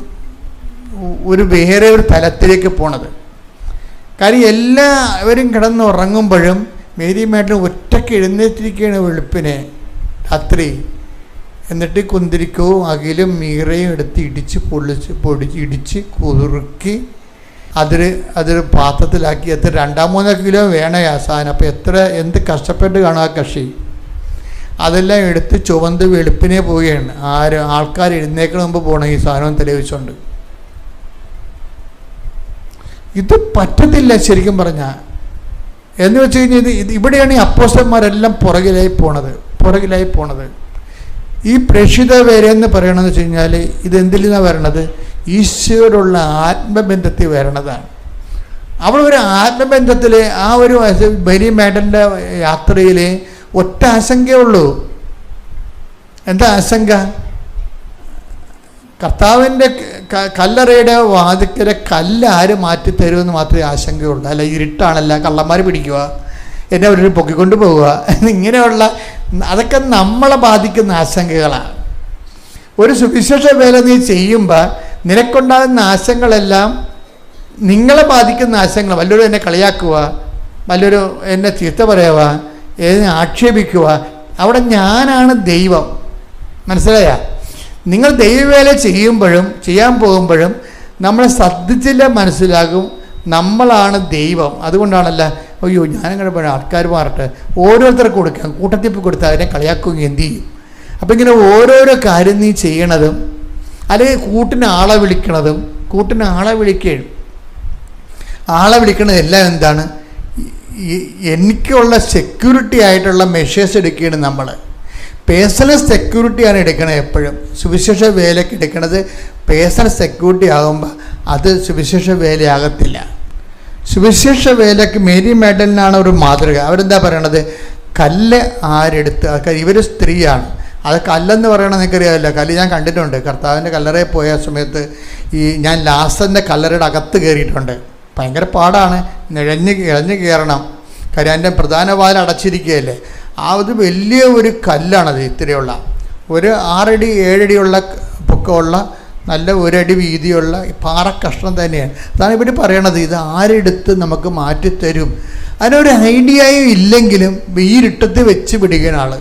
വേറെ ഒരു തലത്തിലേക്ക് പോണത്. കാര്യം എല്ലാവരും കിടന്നുറങ്ങുമ്പോഴും മേരി മാഗ്ഡലിൻ ഒറ്റയ്ക്ക് എഴുന്നേറ്റിരിക്കുകയാണ് വെളുപ്പിനെ രാത്രി. എന്നിട്ട് കുന്തിരിക്കവും അകിലും മീറയും എടുത്ത് ഇടിച്ച് കുറുക്കി അതൊരു പാത്രത്തിലാക്കി. എത്ര 2-3 കിലോ വേണം ആ സാധനം. അപ്പോൾ എന്ത് കഷ്ടപ്പെട്ട് കാണും ആ കക്ഷി. അതെല്ലാം എടുത്ത് ചുവന്ന് വെളുപ്പിനെ പോവുകയാണ്. ആൾക്കാർ എഴുന്നേക്കണ മുമ്പ് പോകണം ഈ സാധനം തെളിവിച്ചുകൊണ്ട്. ഇത് പറ്റത്തില്ല ശരിക്കും പറഞ്ഞാൽ. എന്ന് വെച്ച് കഴിഞ്ഞാൽ ഇവിടെയാണ് ഈ അപ്പോസ്തലന്മാരെല്ലാം പുറകിലായി പോണത്. ഈ പ്രേക്ഷിത വേല എന്ന് പറയണമെന്ന് വെച്ച് കഴിഞ്ഞാൽ ഇതെന്തിൽ നിന്നാണ് വരണത്? ഈശോയോടുള്ള ആത്മബന്ധത്തിൽ വരണതാണ്. അവിടെ ഒരു ആത്മബന്ധത്തിൽ ആ ഒരു മേരി മാഗ്ഡലിൻ്റെ യാത്രയിൽ ഒറ്റ ആശങ്കയുള്ളൂ. എന്താ ആശങ്ക? കർത്താവിൻ്റെ കല്ലറയുടെ വാതിക്കലെ കല്ല് ആര് മാറ്റിത്തരുമെന്ന് മാത്രമേ ആശങ്കയുള്ളൂ. അല്ല ഇരുട്ടാണല്ല, കള്ളന്മാർ പിടിക്കുക, എന്നെ അവരൊരു പൊക്കിക്കൊണ്ട് പോവുക, ഇങ്ങനെയുള്ള അതൊക്കെ നമ്മളെ ബാധിക്കുന്ന ആശങ്കകളാണ്. ഒരു സുവിശേഷ വേല നീ ചെയ്യുമ്പോൾ നിനക്കുണ്ടാകുന്ന ആശങ്കകളെല്ലാം നിങ്ങളെ ബാധിക്കുന്ന ആശങ്കകൾ. വല്ലവരും എന്നെ കളിയാക്കുക, വല്ലൊരു എന്നെ ചീത്ത പറയുക, എന്നെ ആക്ഷേപിക്കുക, അവിടെ ഞാനാണ് ദൈവം. മനസ്സിലായ? നിങ്ങൾ ദൈവവേല ചെയ്യുമ്പോഴും ചെയ്യാൻ പോകുമ്പോഴും നമ്മൾ ശ്രദ്ധിച്ചില്ല മനസ്സിലാകും നമ്മളാണ് ദൈവം. അതുകൊണ്ടാണല്ല, അയ്യോ ഞാനങ്ങനെ പറയാം, ആൾക്കാർ മാറട്ടെ, ഓരോരുത്തർക്ക് കൊടുക്കാം, കൂട്ടത്തിപ്പ് കൊടുത്താൽ അതിനെ കളിയാക്കുകയും എന്ത് ചെയ്യും. അപ്പം ഇങ്ങനെ ഓരോരോ കാര്യം നീ ചെയ്യണതും, അല്ലെങ്കിൽ കൂട്ടിന് ആളെ വിളിക്കണതും, കൂട്ടിന് ആളെ വിളിക്കണതെല്ലാം എന്താണ്? എനിക്കുള്ള സെക്യൂരിറ്റി ആയിട്ടുള്ള മെഷേഴ്സ് എടുക്കുകയാണ് നമ്മൾ. പേഴ്സണൽ സെക്യൂരിറ്റിയാണ് എടുക്കണത്. എപ്പോഴും സുവിശേഷ വേലയ്ക്ക് എടുക്കണത് പേഴ്സണൽ സെക്യൂരിറ്റി ആകുമ്പോൾ അത് സുവിശേഷ വേലയാകത്തില്ല. സുവിശേഷ വേലയ്ക്ക് മേരി മാഡലിനാണ് ഒരു മാതൃക. അവരെന്താ പറയണത്? കല്ല് ആരെടുത്ത്, ഇവർ സ്ത്രീയാണ്, അത് കല്ലെന്ന് പറയണത് നിനക്കറിയാമല്ലോ. കല്ല് ഞാൻ കണ്ടിട്ടുണ്ട്. കർത്താവിൻ്റെ കല്ലറയിൽ പോയ സമയത്ത് ഞാൻ ലാസറിൻ്റെ കല്ലറയുടെ അകത്ത് കയറിയിട്ടുണ്ട്. ഭയങ്കര പാടാണ്, ഇഴഞ്ഞ് കയറണം. കാര്യം അതിൻ്റെ പ്രധാന വാതിൽ അടച്ചിരിക്കുകയല്ലേ. അത് വലിയ ഒരു കല്ലാണത്. ഇത്രയുള്ള ഒരു 6 അടി 7 അടിയുള്ള പൊക്കമുള്ള നല്ല 1 അടി വീതിയുള്ള പാറക്കഷ്ണം തന്നെയാണ്. അതാണ് ഇവർ പറയണത്, ഇത് ആരെടുത്ത് നമുക്ക് മാറ്റിത്തരും. അതിനൊരു ഐഡിയയും ഇല്ലെങ്കിലും വീരിട്ടത്ത് വെച്ച് പിടിക്കുന്ന ആൾ.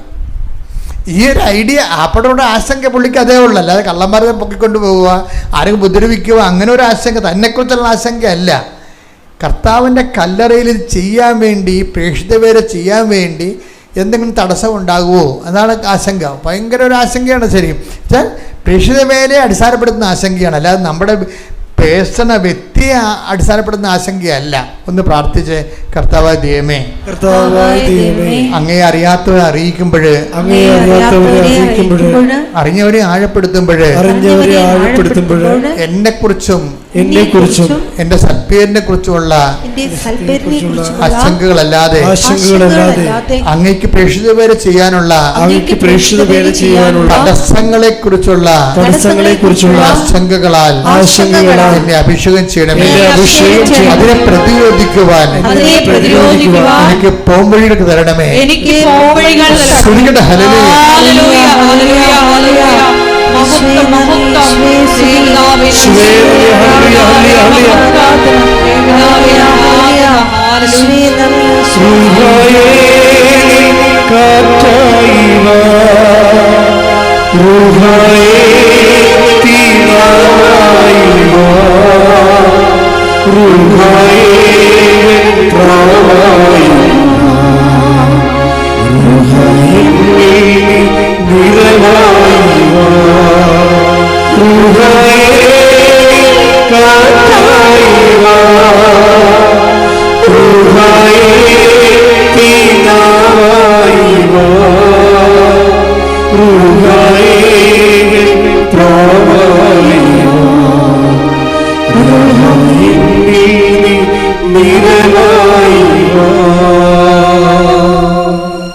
ഈ ഒരു ഐഡിയ അപ്പോഴോട് ആശങ്ക പുള്ളിക്ക് അതേ ഉള്ളൂ. അല്ലാതെ കള്ളന്മാരെ പൊക്കിക്കൊണ്ട് പോവുക, ആരെങ്കിലും ഉപദ്രവിക്കുക, അങ്ങനെ ഒരു ആശങ്ക, തന്നെക്കുറിച്ചുള്ള ആശങ്കയല്ല. കർത്താവിൻ്റെ കല്ലറയിൽ ചെയ്യാൻ വേണ്ടി, പ്രേക്ഷിത വേല ചെയ്യാൻ വേണ്ടി എന്തെങ്കിലും തടസ്സം ഉണ്ടാകുമോ? അതാണ് ആശങ്ക. ഭയങ്കര ഒരു ആശങ്കയാണ്. ശരി, വെച്ചാൽ പ്രേക്ഷിത വേലയെ അടിസ്ഥാനപ്പെടുത്തുന്ന ആശങ്കയാണ്, അല്ലാതെ നമ്മുടെ പേഴ്സണൽ വ്യക്തിയെ അടിസ്ഥാനപ്പെടുന്ന ആശങ്കയല്ല. ഒന്ന് പ്രാർത്ഥിച്ച്, കർത്താവായ ദൈവമേ, അങ്ങയെ അറിയാത്തവരെ അറിയിക്കുമ്പോൾ, അറിഞ്ഞവരെ ആഴപ്പെടുത്തുമ്പോൾ, എന്നെക്കുറിച്ചും എന്റെ സൽപ്പേരിനെ കുറിച്ചുമുള്ള ആശങ്കകളല്ലാതെ അങ്ങയ്ക്ക് പ്രേക്ഷിത വേല ചെയ്യാനുള്ള തടസ്സങ്ങളെ കുറിച്ചുള്ള ആശങ്കകളാൽ എന്നെ അഭിഷേകം ചെയ്യണമേ. അതിനെ പ്രതിരോധിക്കുവാൻ എനിക്ക് പോംവഴികൾ തരണമേ.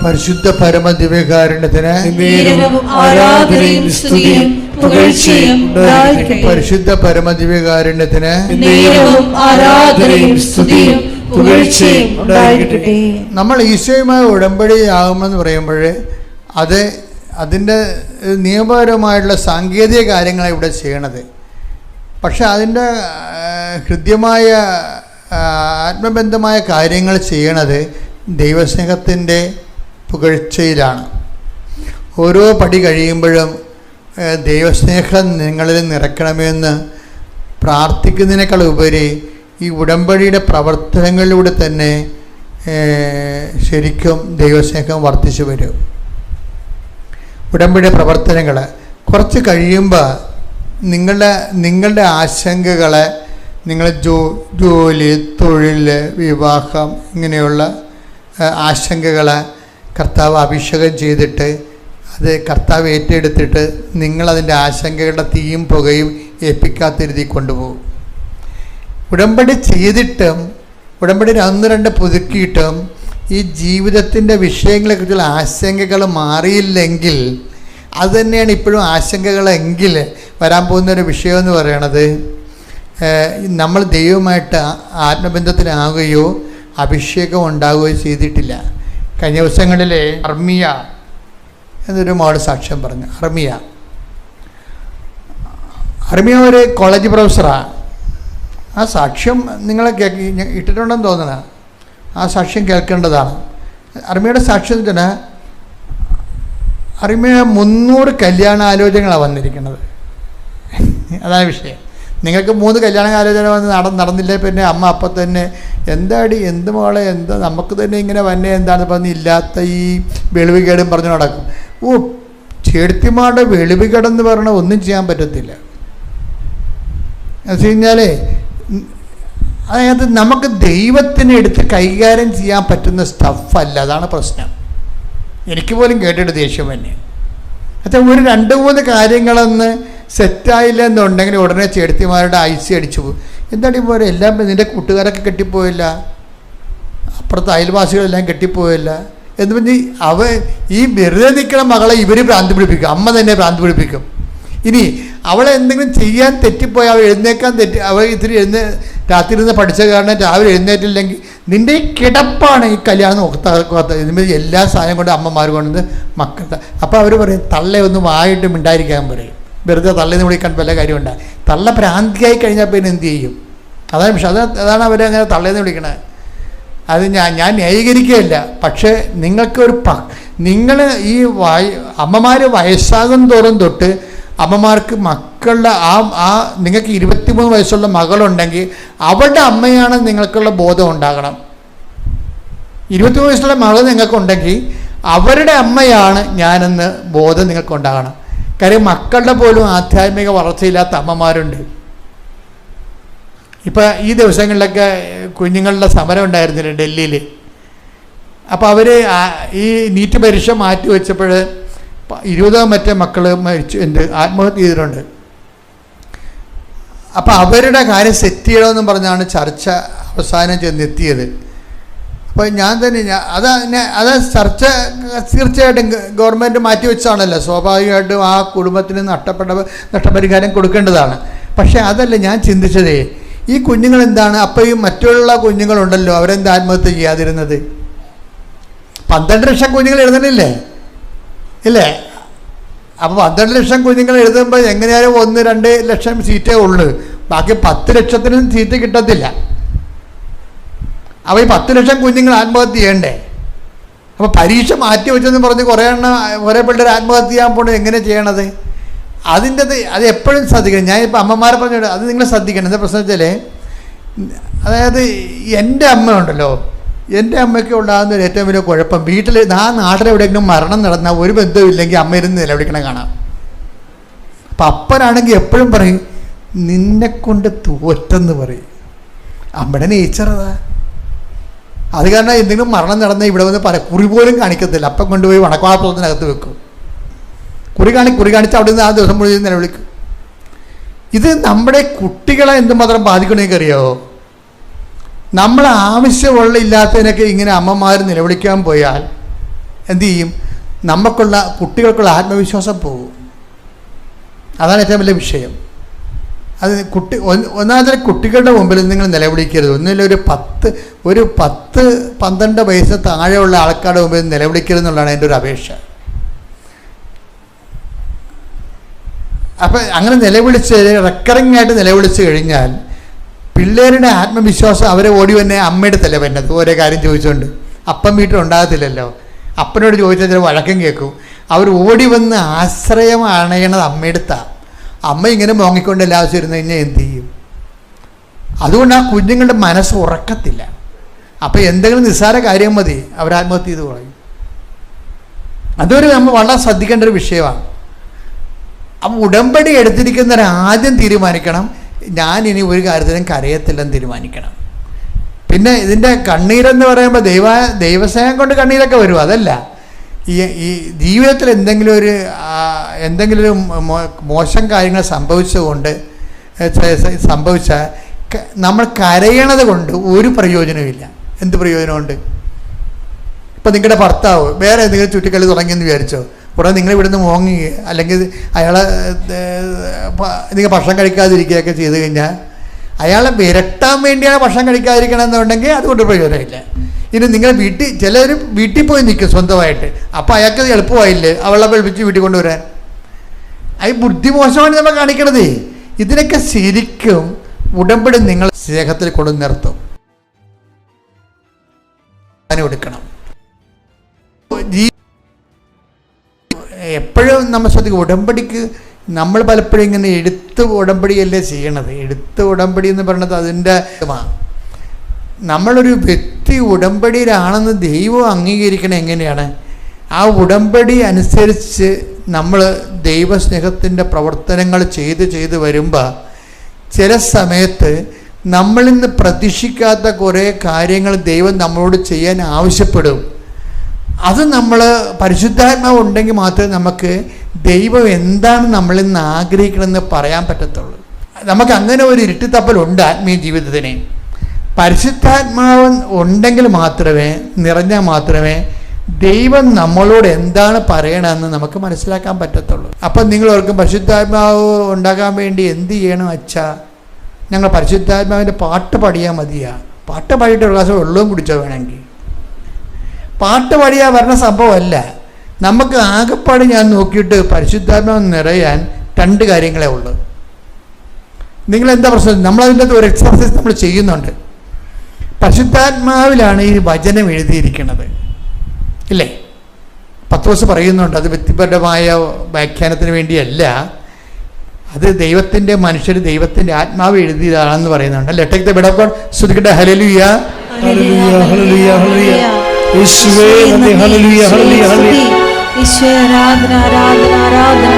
പരിശുദ്ധ പരമദിവ്യകാരുണ്യത്തിന് ആരാധനയും സ്തുതിയും പുകഴ്ചയും ഉണ്ടായിരിക്കട്ടെ. പരിശുദ്ധ പരമദിവ്യകാരുണ്യത്തിന് ആരാധനയും സ്തുതിയും പുകഴ്ചയും ഉണ്ടായിരിക്കട്ടെ. നമ്മൾ ഈശോയുമായി ഉടമ്പടി ആകുമെന്ന് പറയുമ്പോൾ അതിൻ്റെ നിയമപരമായിട്ടുള്ള സാങ്കേതിക കാര്യങ്ങളാണ് ഇവിടെ ചെയ്യണത്. പക്ഷെ അതിൻ്റെ ഹൃദ്യമായ ആത്മബന്ധമായ കാര്യങ്ങൾ ചെയ്യണത് ദൈവസ്നേഹത്തിൻ്റെ പുകഴ്ചയിലാണ്. ഓരോ പടി കഴിയുമ്പോഴും ദൈവസ്നേഹം നിങ്ങളിൽ നിറയ്ക്കണമെന്ന് പ്രാർത്ഥിക്കുന്നതിനേക്കാൾ ഉപരി ഈ ഉടമ്പടിയുടെ പ്രവർത്തനങ്ങളിലൂടെ തന്നെ ശരിക്കും ദൈവസ്നേഹം വർദ്ധിച്ചു വരും. ഉടമ്പടിയുടെ പ്രവർത്തനങ്ങൾ കുറച്ച് കഴിയുമ്പോൾ നിങ്ങളുടെ ആശങ്കകളെ, നിങ്ങൾ ജോലി, തൊഴിൽ, വിവാഹം, ഇങ്ങനെയുള്ള ആശങ്കകളെ കർത്താവ് അഭിഷേകം ചെയ്തിട്ട് അത് കർത്താവ് ഏറ്റെടുത്തിട്ട് നിങ്ങളതിൻ്റെ ആശങ്കകളുടെ തീയും പുകയും ഏൽപ്പിക്കാത്തിരുതി കൊണ്ടുപോകും. ഉടമ്പടി ചെയ്തിട്ടും ഉടമ്പടി 1-2 പുതുക്കിയിട്ടും ഈ ജീവിതത്തിൻ്റെ വിഷയങ്ങളെക്കുറിച്ചുള്ള ആശങ്കകൾ മാറിയില്ലെങ്കിൽ, അത് തന്നെയാണ് ഇപ്പോഴും ആശങ്കകളെങ്കിൽ വരാൻ പോകുന്നൊരു വിഷയമെന്ന് പറയണത്, നമ്മൾ ദൈവമായിട്ട് ആത്മബന്ധത്തിലാകുകയോ അഭിഷേകം ഉണ്ടാവുകയോ ചെയ്തിട്ടില്ല. കഴിഞ്ഞ ദിവസങ്ങളിൽ അർമിയ എന്നൊരു മോൾ സാക്ഷ്യം പറഞ്ഞു. അർമിയ ഒരു കോളേജ് പ്രൊഫസറാണ്. ആ സാക്ഷ്യം നിങ്ങളെ ഇട്ടിട്ടുണ്ടെന്ന് തോന്നണ. ആ സാക്ഷ്യം കേൾക്കേണ്ടതാണ്. അർമ്മയുടെ സാക്ഷ്യം തന്നെ അർമ്മ 300 കല്യാണാലോചനകളാണ് വന്നിരിക്കുന്നത്. അതാണ് വിഷയം. നിങ്ങൾക്ക് 3 കല്യാണാലോചന വന്ന് നടന്നില്ലേ പിന്നെ അമ്മ അപ്പം തന്നെ എന്താടി എന്ത് മോളെ എന്താ നമുക്ക് തന്നെ ഇങ്ങനെ വന്നെ എന്താണെന്ന് പറഞ്ഞ് ഇല്ലാത്ത ഈ വെളിവുകേടും പറഞ്ഞു നടക്കും. ചേടത്തിമാരുടെ വെളിവുകേടെന്ന് പറഞ്ഞാൽ ഒന്നും ചെയ്യാൻ പറ്റത്തില്ല. എന്ന് വെച്ച് കഴിഞ്ഞാൽ അതായത് നമുക്ക് ദൈവത്തിനെ എടുത്ത് കൈകാര്യം ചെയ്യാൻ പറ്റുന്ന സ്റ്റഫല്ല. അതാണ് പ്രശ്നം. എനിക്ക് പോലും കേട്ടിട്ട് ദേഷ്യം തന്നെ. അച്ഛാ ഒരു 2-3 കാര്യങ്ങളൊന്ന് സെറ്റായില്ല എന്നുണ്ടെങ്കിൽ ഉടനെ ചേടത്തിമാരുടെ ഐസി അടിച്ചു പോകും. എന്താണ് പോലെ എല്ലാം നിൻ്റെ കൂട്ടുകാരൊക്കെ കെട്ടിപ്പോയില്ല, അപ്പുറത്തെ അയൽവാസികളെല്ലാം കെട്ടിപ്പോയില്ല എന്ന് പറഞ്ഞ് ഈ വെറുതെ നിൽക്കുന്ന മകളെ ഇവർ ഭ്രാന്ത് പിടിപ്പിക്കും, അമ്മ തന്നെ ഭ്രാന്ത് പിടിപ്പിക്കും. ഇനി അവളെ എന്തെങ്കിലും ചെയ്യാൻ തെറ്റിപ്പോയി അവൾ എഴുന്നേക്കാൻ അവൾ ഇത്തിരി രാത്രി ഇരുന്ന് പഠിച്ച കാരണം രാവിലെ എഴുന്നേറ്റില്ലെങ്കിൽ നിൻ്റെ ഈ കിടപ്പാണ് ഈ കല്യാണം നോക്കാത്ത. ഇതിന്മേൽ എല്ലാ സാധനം കൊണ്ട് അമ്മമാർ കൊണ്ടുവന്ന് മക്കൾ. അപ്പോൾ അവർ പറയും തള്ളെ ഒന്നും വായിട്ട് മിണ്ടായിരിക്കാൻ പറയും. വെറുതെ തള്ളേന്ന് വിളിക്കാൻ വല്ല കാര്യമുണ്ടാകും. തള്ള ഭ്രാന്തിയായി കഴിഞ്ഞാൽ പിന്നെ എന്ത് ചെയ്യും? അതാണ് പക്ഷെ അതാണ് അവരങ്ങനെ തള്ളേന്ന് വിളിക്കണത്. അത് ഞാൻ ന്യായീകരിക്കുകയല്ല. പക്ഷേ നിങ്ങൾ ഈ അമ്മമാർ വയസ്സാകും തോറും തൊട്ട് അമ്മമാർക്ക് മക്കളുടെ നിങ്ങൾക്ക് 23 വയസ്സുള്ള മകളുണ്ടെങ്കിൽ അവളുടെ അമ്മയാണ് നിങ്ങൾക്കുള്ള ബോധം ഉണ്ടാകണം. 23 വയസ്സുള്ള മകൾ നിങ്ങൾക്കുണ്ടെങ്കിൽ അവരുടെ അമ്മയാണ് ഞാനെന്ന് ബോധം നിങ്ങൾക്കുണ്ടാകണം. കാര്യം മക്കളുടെ പോലും ആധ്യാത്മിക വളർച്ചയില്ലാത്ത അമ്മമാരുണ്ട്. ഇപ്പം ഈ ദിവസങ്ങളിലൊക്കെ കുഞ്ഞുങ്ങളുടെ സമരം ഉണ്ടായിരുന്നില്ല ഡൽഹിയിൽ. അപ്പോൾ അവർ ഈ നീറ്റ് പരീക്ഷ മാറ്റി വെച്ചപ്പോൾ 20 മറ്റേ മക്കൾ ആത്മഹത്യ ചെയ്തിട്ടുണ്ട്. അപ്പോൾ അവരുടെ കാര്യം സെറ്റ് ചെയ്യണമെന്നും പറഞ്ഞാണ് ചർച്ച അവസാനം ചെന്നെത്തിയത്. അപ്പോൾ ഞാൻ തന്നെ അത് ചർച്ച തീർച്ചയായിട്ടും ഗവൺമെൻറ് മാറ്റിവെച്ചാണല്ലോ. സ്വാഭാവികമായിട്ടും ആ കുടുംബത്തിന് നഷ്ടപരിഹാരം കൊടുക്കേണ്ടതാണ്. പക്ഷേ അതല്ല ഞാൻ ചിന്തിച്ചതേ, ഈ കുഞ്ഞുങ്ങൾ എന്താണ് അപ്പോൾ ഈ മറ്റുള്ള കുഞ്ഞുങ്ങളുണ്ടല്ലോ അവരെന്താ ആത്മഹത്യ ചെയ്യാതിരുന്നത്? 12 ലക്ഷം കുഞ്ഞുങ്ങൾ എഴുതണില്ലേ ഇല്ലേ? അപ്പോൾ 12 ലക്ഷം കുഞ്ഞുങ്ങൾ എഴുതുമ്പോൾ എങ്ങനെയാലും 1-2 ലക്ഷം സീറ്റേ ഉള്ളൂ. ബാക്കി 10 ലക്ഷത്തിനും സീറ്റ് കിട്ടത്തില്ല. അപ്പോൾ ഈ 10 ലക്ഷം കുഞ്ഞുങ്ങൾ ആത്മഹത്യ ചെയ്യണ്ടേ? അപ്പോൾ പരീക്ഷ മാറ്റി വെച്ചെന്ന് പറഞ്ഞ് കുറേ പിള്ളേർ ആത്മഹത്യ ചെയ്യാൻ പോകണത് എങ്ങനെ ചെയ്യണത്? അത് എപ്പോഴും ശ്രദ്ധിക്കണം. ഞാനിപ്പോൾ അമ്മമാരെ പറഞ്ഞു അത് നിങ്ങൾ ശ്രദ്ധിക്കണം. എന്താ പ്രശ്നം വെച്ചാൽ അതായത് എൻ്റെ അമ്മ ഉണ്ടല്ലോ, എൻ്റെ അമ്മയ്ക്ക് ഉണ്ടാകുന്ന ഒരു ഏറ്റവും വലിയ കുഴപ്പം വീട്ടിൽ നാട്ടിലെവിടെയെങ്കിലും മരണം നടന്നാൽ ഒരു ബന്ധവും ഇല്ലെങ്കിൽ അമ്മ ഇരുന്ന് നിലവിളിക്കണം കാണാം. അപ്പം അപ്പനാണെങ്കിൽ എപ്പോഴും പറയും നിന്നെക്കൊണ്ട് തോറ്റെന്ന് പറയും. അമ്മയുടെ നേച്ചർ അതാ. അത് കാരണം എന്തെങ്കിലും മരണം നടന്നാൽ ഇവിടെ വന്ന് കുറി പോലും കാണിക്കത്തില്ല. അപ്പം കൊണ്ടുപോയി വണക്കാളപ്പുറത്തിനകത്ത് വെക്കും. കുറി കാണിച്ച് അവിടെ നിന്ന് ആ ദിവസം മുഴുവൻ നിലവിളിക്കും. ഇത് നമ്മുടെ കുട്ടികളെ എന്തുമാത്രം ബാധിക്കണമെങ്കിൽ അറിയാമോ? നമ്മൾ ആവശ്യമുള്ള ഇല്ലാത്തതിനൊക്കെ ഇങ്ങനെ അമ്മമാർ നിലവിളിക്കാൻ പോയാൽ എന്തു ചെയ്യും? കുട്ടികൾക്കുള്ള ആത്മവിശ്വാസം പോകും. അതാണ് ഏറ്റവും വലിയ വിഷയം. അത് ഒന്നാമത്തെ കുട്ടികളുടെ മുമ്പിൽ നിങ്ങൾ നിലവിളിക്കരുത്. ഒന്നുമില്ല ഒരു 10-12 വയസ്സ് താഴെയുള്ള ആൾക്കാരുടെ മുമ്പിൽ നിലവിളിക്കരുത് എന്നുള്ളതാണ് എൻ്റെ ഒരു അപേക്ഷ. അപ്പം അങ്ങനെ റെക്കറിങ് ആയിട്ട് നിലവിളിച്ച് കഴിഞ്ഞാൽ പിള്ളേരുടെ ആത്മവിശ്വാസം അവരെ ഓടി വന്നെ അമ്മയുടെ തല വന്നത് ഓരോ കാര്യം ചോദിച്ചുകൊണ്ട്. അപ്പം വീട്ടിലുണ്ടാകത്തില്ലല്ലോ. അപ്പനോട് ചോദിച്ചാൽ ചില വഴക്കം കേൾക്കും. അവർ ഓടി വന്ന് ആശ്രയം അണയണത് അമ്മയെടുത്താണ്. അമ്മ ഇങ്ങനെ മോങ്ങിക്കൊണ്ട് എല്ലാ ദിവസവും ഇരുന്ന് കഴിഞ്ഞാൽ എന്ത് ചെയ്യും? അതുകൊണ്ട് ആ കുഞ്ഞുങ്ങളുടെ മനസ്സ് ഉറക്കത്തില്ല. അപ്പോൾ എന്തെങ്കിലും നിസ്സാര കാര്യം മതി അവർ ആത്മഹത്യ ചെയ്ത് കളയും. അതൊരു നമ്മൾ വളരെ ശ്രദ്ധിക്കേണ്ട ഒരു വിഷയമാണ്. അപ്പം ഉടമ്പടി എടുത്തിരിക്കുന്നവർ ആദ്യം തീരുമാനിക്കണം ഞാനിനി ഒരു കാര്യത്തിലും കരയത്തില്ലെന്ന് തീരുമാനിക്കണം. പിന്നെ ഇതിൻ്റെ കണ്ണീരെന്ന് പറയുമ്പോൾ ദൈവസ്നേഹം കൊണ്ട് കണ്ണീരൊക്കെ വരും. അതല്ല, ഈ ജീവിതത്തിൽ എന്തെങ്കിലും ഒരു മോശം കാര്യങ്ങൾ സംഭവിച്ചാൽ നമ്മൾ കരയണത് കൊണ്ട് ഒരു പ്രയോജനമില്ല. എന്ത് പ്രയോജനമുണ്ട്? ഇപ്പം നിങ്ങളുടെ ഭർത്താവ് വേറെ എന്തെങ്കിലും ചുറ്റിക്കളി തുടങ്ങിയെന്ന് വിചാരിച്ചോ, ഉടനെ നിങ്ങൾ ഇവിടുന്ന് മോങ്ങി അല്ലെങ്കിൽ അയാളെ നിങ്ങൾ ഭക്ഷണം കഴിക്കാതിരിക്കുകയൊക്കെ ചെയ്ത് കഴിഞ്ഞാൽ അയാളെ വിരട്ടാൻ വേണ്ടിയാണ് ഭക്ഷണം കഴിക്കാതിരിക്കണമെന്നുണ്ടെങ്കിൽ അതുകൊണ്ട് പ്രയോജനമില്ല. ഇനി നിങ്ങൾ ചിലർ വീട്ടിൽ പോയി നിൽക്കും സ്വന്തമായിട്ട്. അപ്പോൾ അയാൾക്ക് എളുപ്പമായില്ലേ അവളെ വെളുപ്പിച്ച് വീട്ടിൽ കൊണ്ടുവരാൻ? അത് ബുദ്ധിമോശമാണ് നമ്മൾ കാണിക്കണത്. ഇതിനൊക്കെ ശരിക്കും ഉടമ്പടി നിങ്ങൾ സ്നേഹത്തിൽ കൊണ്ടു നിർത്തും. എടുക്കണം. എപ്പോഴും നമ്മൾ ശ്രദ്ധിക്കും, ഉടമ്പടിക്ക് നമ്മൾ പലപ്പോഴും ഇങ്ങനെ എടുത്ത് ഉടമ്പടിയല്ലേ ചെയ്യണത്. എടുത്ത് ഉടമ്പടി എന്ന് പറയുന്നത് അതിൻ്റെ നമ്മളൊരു വ്യക്തി ഉടമ്പടിയിലാണെന്ന് ദൈവം അംഗീകരിക്കണം. എങ്ങനെയാണ്? ആ ഉടമ്പടി അനുസരിച്ച് നമ്മൾ ദൈവസ്നേഹത്തിൻ്റെ പ്രവർത്തനങ്ങൾ ചെയ്ത് വരുമ്പോൾ ചില സമയത്ത് നമ്മളിൽ നിന്ന് പ്രതീക്ഷിക്കാത്ത കുറേ കാര്യങ്ങൾ ദൈവം നമ്മളോട് ചെയ്യാൻ ആവശ്യപ്പെടും. അത് നമ്മൾ പരിശുദ്ധാത്മാവ് ഉണ്ടെങ്കിൽ മാത്രമേ നമുക്ക് ദൈവം എന്താണ് നമ്മളിൽ നിന്ന് ആഗ്രഹിക്കണമെന്ന് പറയാൻ പറ്റത്തുള്ളൂ. നമുക്ക് അങ്ങനെ ഒരു ഇരുട്ടിത്തപ്പലുണ്ട് ആത്മീയ ജീവിതത്തിന്. പരിശുദ്ധാത്മാവ് ഉണ്ടെങ്കിൽ മാത്രമേ, നിറഞ്ഞാൽ മാത്രമേ ദൈവം നമ്മളോട് എന്താണ് പറയണമെന്ന് നമുക്ക് മനസ്സിലാക്കാൻ പറ്റത്തുള്ളൂ. അപ്പം നിങ്ങൾ ഓർക്കും, പരിശുദ്ധാത്മാവ് ഉണ്ടാകാൻ വേണ്ടി എന്ത് ചെയ്യണം അച്ഛാ? ഞങ്ങൾ പരിശുദ്ധാത്മാവിൻ്റെ പാട്ട് പാടിയാൽ മതിയാ? പാട്ട് പാടിയിട്ട് ഒരു ഗ്ലാസ് വെള്ളവും കുടിച്ചോ വേണമെങ്കിൽ. പാട്ട് പാടിയാൽ വരണ സംഭവമല്ല. നമുക്ക് ആകെപ്പാട് ഞാൻ നോക്കിയിട്ട് പരിശുദ്ധാത്മാവ് നിറയാൻ 2 കാര്യങ്ങളേ ഉള്ളൂ. നിങ്ങളെന്താ പ്രശ്നം? നമ്മളതിൻ്റെ അകത്ത് ഒരു എക്സർസൈസ് നമ്മൾ ചെയ്യുന്നുണ്ട്. പരിശുദ്ധാത്മാവിലാണ് ഈ വചനം എഴുതിയിരിക്കുന്നത്, ഇല്ലേ? പത്രോസ് പറയുന്നുണ്ട്, അത് വ്യക്തിപരമായ വ്യാഖ്യാനത്തിന് വേണ്ടിയല്ല, അത് ദൈവത്തിൻ്റെ മനുഷ്യർ ദൈവത്തിൻ്റെ ആത്മാവ് എഴുതിയതാണെന്ന് പറയുന്നുണ്ട്, അല്ലേ? Take the word of God. സ്തുതിക്കട്ടെ. Hallelujah, hallelujah, hallelujah, hallelujah. യേശുവേ നന്ദി. Hallelujah, hallelujah, hallelujah. യേശുവേ ആരാധന, ആരാധന, ആരാധന.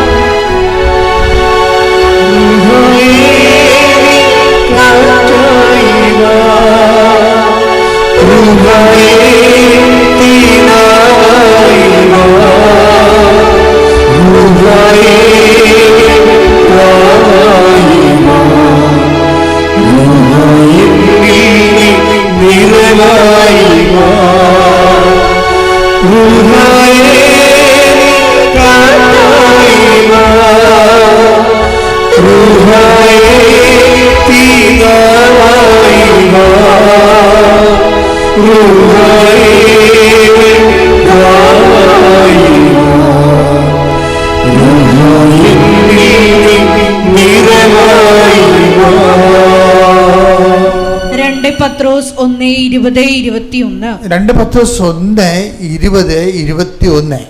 പത്രോസ് 1:20-21. 2 പത്രോസ് 1:20-21.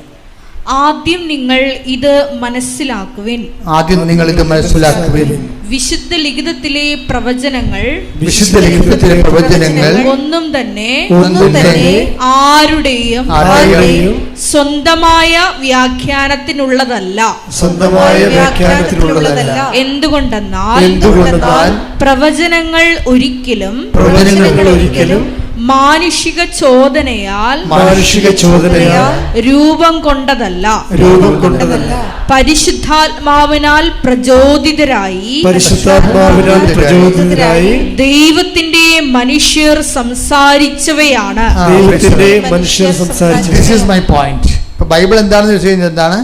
ആദ്യം നിങ്ങൾ ഇത് മനസ്സിലാക്കുവിൻ. വിശുദ്ധ ലിഖിതത്തിലെ പ്രവചനങ്ങൾ ഒന്നും തന്നെ ആരുടെയും സ്വന്തമായ വ്യാഖ്യാനത്തിനുള്ളതല്ല. എന്തുകൊണ്ടെന്നാൽ പ്രവചനങ്ങൾ ഒരിക്കലും മാനുഷിക ചോദനയാൽ രൂപം കൊണ്ടതല്ല, പരിശുദ്ധാത്മാവിനാൽ പ്രചോദിതരായി ദൈവത്തിന്റെ മനുഷ്യർ സംസാരിച്ചവയാണ്. ബൈബിൾ എന്താണെന്ന് വെച്ച് കഴിഞ്ഞാൽ എന്താണ്?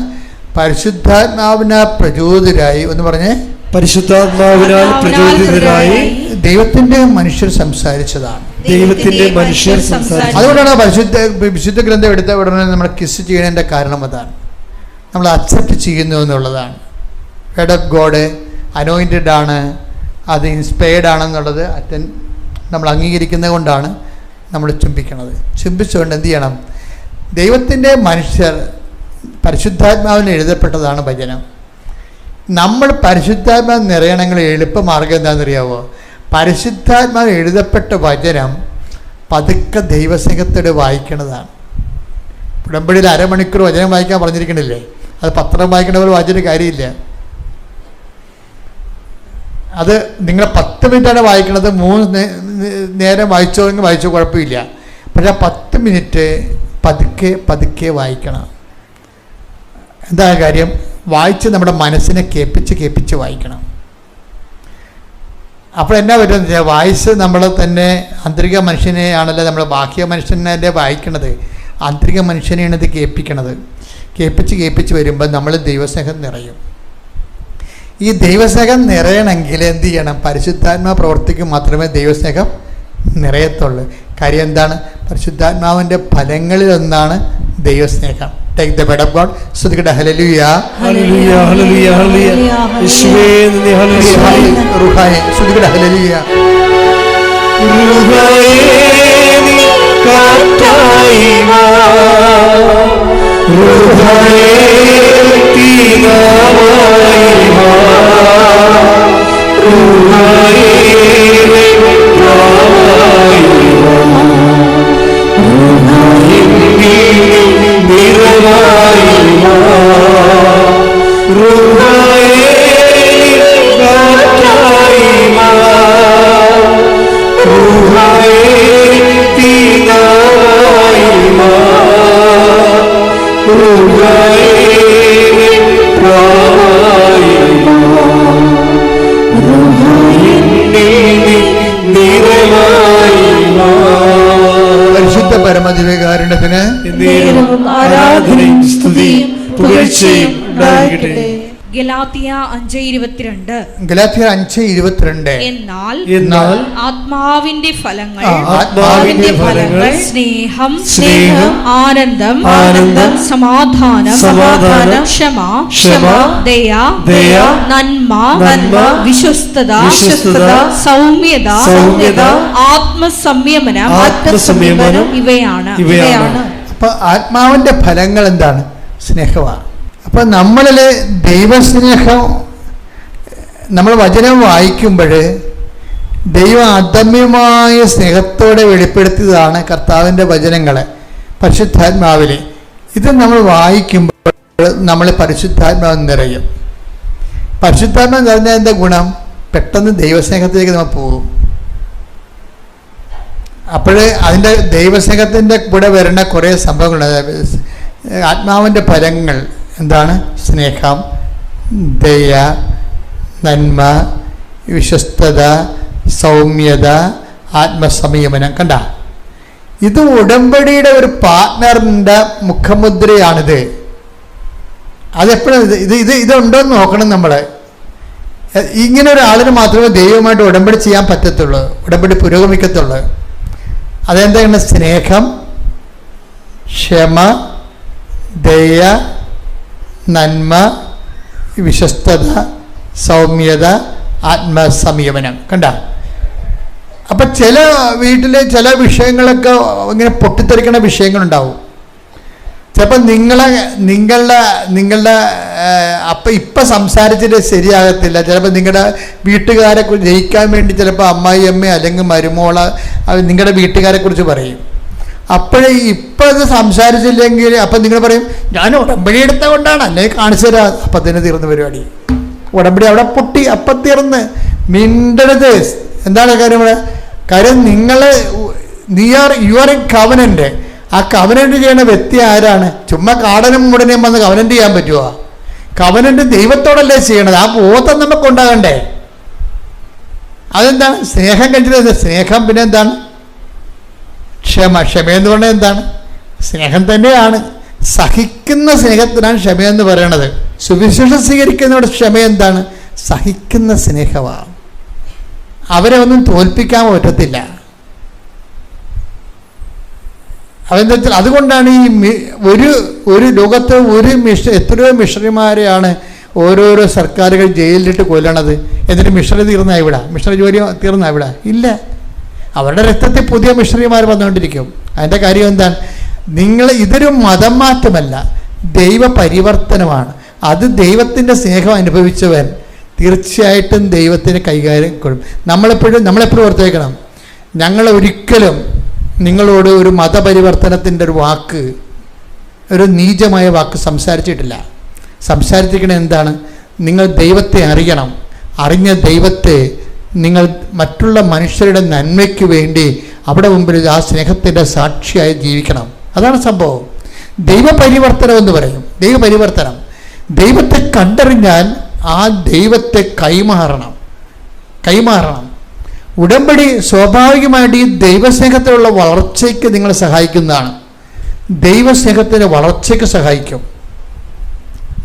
പരിശുദ്ധാത്മാവിനാൽ പ്രചോദിതരായി എന്ന് പറഞ്ഞ്, പരിശുദ്ധാത്മാവിനാൽ പ്രചോദിതരായി ദൈവത്തിന്റെ മനുഷ്യർ സംസാരിച്ചതാണ്. അതുകൊണ്ടാണ് വിശുദ്ധ ഗ്രന്ഥം എടുത്ത ഉടനെ നമ്മൾ കിസ് ചെയ്യുന്നതിൻ്റെ കാരണം അതാണ്. നമ്മൾ അക്സെപ്റ്റ് ചെയ്യുന്നു എന്നുള്ളതാണ്. വേർഡ് ഓഫ് ഗോഡ് അനോയിൻറ്റഡ് ആണ്, അത് ഇൻസ്പയർഡ് ആണെന്നുള്ളത് നമ്മൾ അംഗീകരിക്കുന്നത് കൊണ്ടാണ് നമ്മൾ ചുംബിക്കുന്നത്. ചുംബിച്ചുകൊണ്ട് എന്ത് ചെയ്യണം? ദൈവത്തിൻ്റെ മനുഷ്യർ പരിശുദ്ധാത്മാവിന് എഴുതപ്പെട്ടതാണ് വചനം. നമ്മൾ പരിശുദ്ധാത്മാവ് നിറയണമെങ്കിൽ എളുപ്പമാർഗം എന്താണെന്നറിയാവോ? പരിശുദ്ധാത്മാവ് എഴുതപ്പെട്ട വചനം പതുക്കെ ദൈവസ്നേഹത്തോടെ വായിക്കണതാണ്. ഉടമ്പടിയിൽ 1/2 മണിക്കൂർ വചനം വായിക്കാൻ പറഞ്ഞിരിക്കണില്ലേ? അത് പത്രം വായിക്കണ പോലെ വായിച്ചിട്ട് കാര്യമില്ല. അത് നിങ്ങൾ 10 മിനിറ്റാണ് വായിക്കണത്, 3 നേരം വായിച്ചോയെങ്കിൽ വായിച്ചോ, കുഴപ്പമില്ല. പക്ഷെ ആ 10 മിനിറ്റ് പതുക്കെ പതുക്കെ വായിക്കണം. എന്താ കാര്യം? വായിച്ച് നമ്മുടെ മനസ്സിനെ കേൾപ്പിച്ച് വായിക്കണം. അപ്പോൾ എന്നാ പറ്റുമെന്ന് വെച്ചാൽ, വായിച്ച് നമ്മൾ തന്നെ ആന്തരിക മനുഷ്യനെ ആണല്ലോ നമ്മൾ ബാഹ്യ മനുഷ്യനെ വായിക്കണത്, ആന്തരിക മനുഷ്യനെയാണ് ഇത് കേൾപ്പിക്കണത്. കേൾപ്പിച്ച് വരുമ്പോൾ നമ്മൾ ദൈവസ്നേഹം നിറയും. ഈ ദൈവസ്നേഹം നിറയണമെങ്കിൽ എന്ത് ചെയ്യണം? പരിശുദ്ധാത്മാ പ്രവർത്തിക്കും മാത്രമേ ദൈവസ്നേഹം നിറയത്തുള്ളൂ. കാര്യം എന്താണ്? പരിശുദ്ധാത്മാവിൻ്റെ ഫലങ്ങളിലൊന്നാണ് ദൈവസ്നേഹം. Take the word of God. സ്തുതിക്കട്ടെ. Hallelujah, hallelujah, hallelujah, hallelujah. യേശുവേ നന്ദി. ഹല്ലേലൂയ, റുഹായേ സ്തുതിക്കട്ടെ. ഹല്ലേലൂയ. റുഹായേ കാറ്റായി വാ, റൂഹായേ തീനാവായി വാ, റൂഹായേ വെപ്രാവായി വാ, റൂഹായേ നിറവായി വാ, റൂഹായേ കാറ്റായി വാ, റൂഹായേ തീനാവായി വാ, റൂഹായേ വെപ്രാവായി വാ, റൂഹായേ നിറവായി വാ. പരിശുദ്ധ പരമദിവ്യകാരുണ്യത്തിന് നേരവും ആരാധനയും സ്തുതിയും പുകഴ്ചയും ഉണ്ടായിരിക്കട്ടെ. ഗലാത്യ 5:22. ഗലാത്യർ 5:22. എന്നാൽ ആത്മാവിന്റെ ഫലങ്ങൾ ആത്മാവിന്റെ ഫലങ്ങൾ സ്നേഹം, ആനന്ദം, സമാധാനം, ക്ഷമ, ദയ, നന്മ, വിശ്വസ്തത, സൗമ്യത, ആത്മസംയമനം ഇവയാണ്. അപ്പൊ ആത്മാവിന്റെ ഫലങ്ങൾ എന്താണ്? സ്നേഹമാണ്. അപ്പൊ നമ്മളില് ദൈവസ്നേഹം, നമ്മൾ വചനം വായിക്കുമ്പോൾ ദൈവം അദമ്യമായ സ്നേഹത്തോടെ വെളിപ്പെടുത്തിയതാണ് കർത്താവിൻ്റെ വചനങ്ങളെ പരിശുദ്ധാത്മാവിൽ. ഇത് നമ്മൾ വായിക്കുമ്പോൾ നമ്മൾ പരിശുദ്ധാത്മാവ് നിറയും. പരിശുദ്ധാത്മാവ് നിറഞ്ഞാൽ എന്താ ഗുണം? പെട്ടെന്ന് ദൈവസ്നേഹത്തിലേക്ക് നമ്മൾ പോകും. അപ്പോൾ അതിൻ്റെ ദൈവസ്നേഹത്തിൻ്റെ കൂടെ വരുന്ന കുറേ സംഭവങ്ങളുണ്ട്. ആത്മാവിൻ്റെ ഫലങ്ങൾ എന്താണ്? സ്നേഹം, ദയ, നന്മ, വിശ്വസ്തത, സൗമ്യത, ആത്മസംയമനം. കണ്ട, ഇത് ഉടമ്പടിയുടെ ഒരു പാർട്ട്ണറിൻ്റെ മുഖമുദ്രയാണിത്. അതെപ്പോഴും ഇതുണ്ടോയെന്ന് നോക്കണം നമ്മൾ. ഇങ്ങനെ ഒരാളിന് മാത്രമേ ദൈവമായിട്ട് ഉടമ്പടി ചെയ്യാൻ പറ്റത്തുള്ളൂ, ഉടമ്പടി പുരോഗമിക്കത്തുള്ളൂ. അതെന്താണ്? സ്നേഹം, ക്ഷമ, ദയ, നന്മ, വിശ്വസ്തത, സൗമ്യത, ആത്മസംയമനം. കണ്ട, അപ്പം ചില വീട്ടിലെ ചില വിഷയങ്ങളൊക്കെ ഇങ്ങനെ പൊട്ടിത്തെറിക്കുന്ന വിഷയങ്ങളുണ്ടാവും. ചിലപ്പോൾ നിങ്ങളുടെ ഇപ്പം സംസാരിച്ചിട്ട് ശരിയാകത്തില്ല. ചിലപ്പോൾ നിങ്ങളുടെ വീട്ടുകാരെ കുറിച്ച് ജയിക്കാൻ വേണ്ടി ചിലപ്പോൾ അമ്മായിയമ്മ അല്ലെങ്കിൽ മരുമോള നിങ്ങളുടെ വീട്ടുകാരെ കുറിച്ച് പറയും. അപ്പോഴേ ഇപ്പം ഇത് സംസാരിച്ചില്ലെങ്കിൽ അപ്പം നിങ്ങൾ പറയും ഞാൻ ഉടമ്പടി എടുത്ത കൊണ്ടാണ്, അല്ലെങ്കിൽ കാണിച്ചു തരാം. അപ്പം തന്നെ തീർന്ന പരിപാടി. ഉടമ്പടി അവിടെ പൊട്ടി, അപ്പം തീർന്ന്. മിണ്ടരുത്. എന്താണ് കാര്യം? കാര്യം യു ആർ എ കവനന്റ്. ആ കവനന്റ് ചെയ്യുന്ന വ്യക്തി ആരാണ്? ചുമ്മാ കാടനും മുടനെയും വന്ന് കവനന്റ് ചെയ്യാൻ പറ്റുമോ? കവനന്റ് ദൈവത്തോടല്ലേ ചെയ്യണത്. ആ ബോധം നമുക്കുണ്ടാകണ്ടേ. അതെന്താണ്? സ്നേഹം കഴിഞ്ഞത് സ്നേഹം. പിന്നെ എന്താണ്? ക്ഷമയെന്ന് പറഞ്ഞാൽ എന്താണ്? സ്നേഹം തന്നെയാണ്. സഹിക്കുന്ന സ്നേഹത്തിനാണ് ക്ഷമയെന്ന് പറയണത്. സുവിശേഷം സ്വീകരിക്കുന്നവരുടെ ക്ഷമ എന്താണ്? സഹിക്കുന്ന സ്നേഹമാണ്. അവരെ ഒന്നും തോൽപ്പിക്കാൻ പറ്റത്തില്ല. അതെന്താ വെച്ചാൽ അതുകൊണ്ടാണ് ഈ ഒരു ലോകത്ത് എത്രയോ മിഷണറിമാരെയാണ് ഓരോരോ സർക്കാരുകൾ ജയിലിലിട്ട് കൊല്ലണത്. എന്നിട്ട് മിഷണറി തീർന്നാ ഇവിടെ? മിഷണറി ജോലി തീർന്നാ ഇവിടെ? ഇല്ല. അവരുടെ രക്തത്തിൽ പുതിയ മിഷണറിമാർ വന്നുകൊണ്ടിരിക്കും. അതിൻ്റെ കാര്യം എന്താണ്? ഇതൊരു മതം മാറ്റമല്ല, ദൈവ പരിവർത്തനമാണ്. അത് ദൈവത്തിൻ്റെ സ്നേഹം അനുഭവിച്ചവൻ തീർച്ചയായിട്ടും ദൈവത്തിന് കൈകാര്യം കൊടുക്കും. നമ്മളെപ്പോഴും ഓർത്തേക്കണം, ഞങ്ങളൊരിക്കലും നിങ്ങളോട് ഒരു മതപരിവർത്തനത്തിൻ്റെ ഒരു വാക്ക്, ഒരു നീചമായ വാക്ക് സംസാരിച്ചിട്ടില്ല. സംസാരിച്ചിരിക്കുന്നത് എന്താണ്? നിങ്ങൾ ദൈവത്തെ അറിയണം. അറിഞ്ഞ ദൈവത്തെ നിങ്ങൾ മറ്റുള്ള മനുഷ്യരുടെ നന്മയ്ക്ക് വേണ്ടി അവിടെ മുമ്പിൽ ആ സ്നേഹത്തിൻ്റെ സാക്ഷിയായി ജീവിക്കണം. അതാണ് സംഭവം. ദൈവപരിവർത്തനം എന്ന് പറയും. ദൈവപരിവർത്തനം. ദൈവത്തെ കണ്ടറിഞ്ഞാൽ ആ ദൈവത്തെ കൈമാറണം. ഉടമ്പടി സ്വാഭാവികമായിട്ട് ഈ ദൈവസ്നേഹത്തിലുള്ള വളർച്ചയ്ക്ക് നിങ്ങളെ സഹായിക്കുന്നതാണ്. ദൈവസ്നേഹത്തിൻ്റെ വളർച്ചയ്ക്ക് സഹായിക്കും.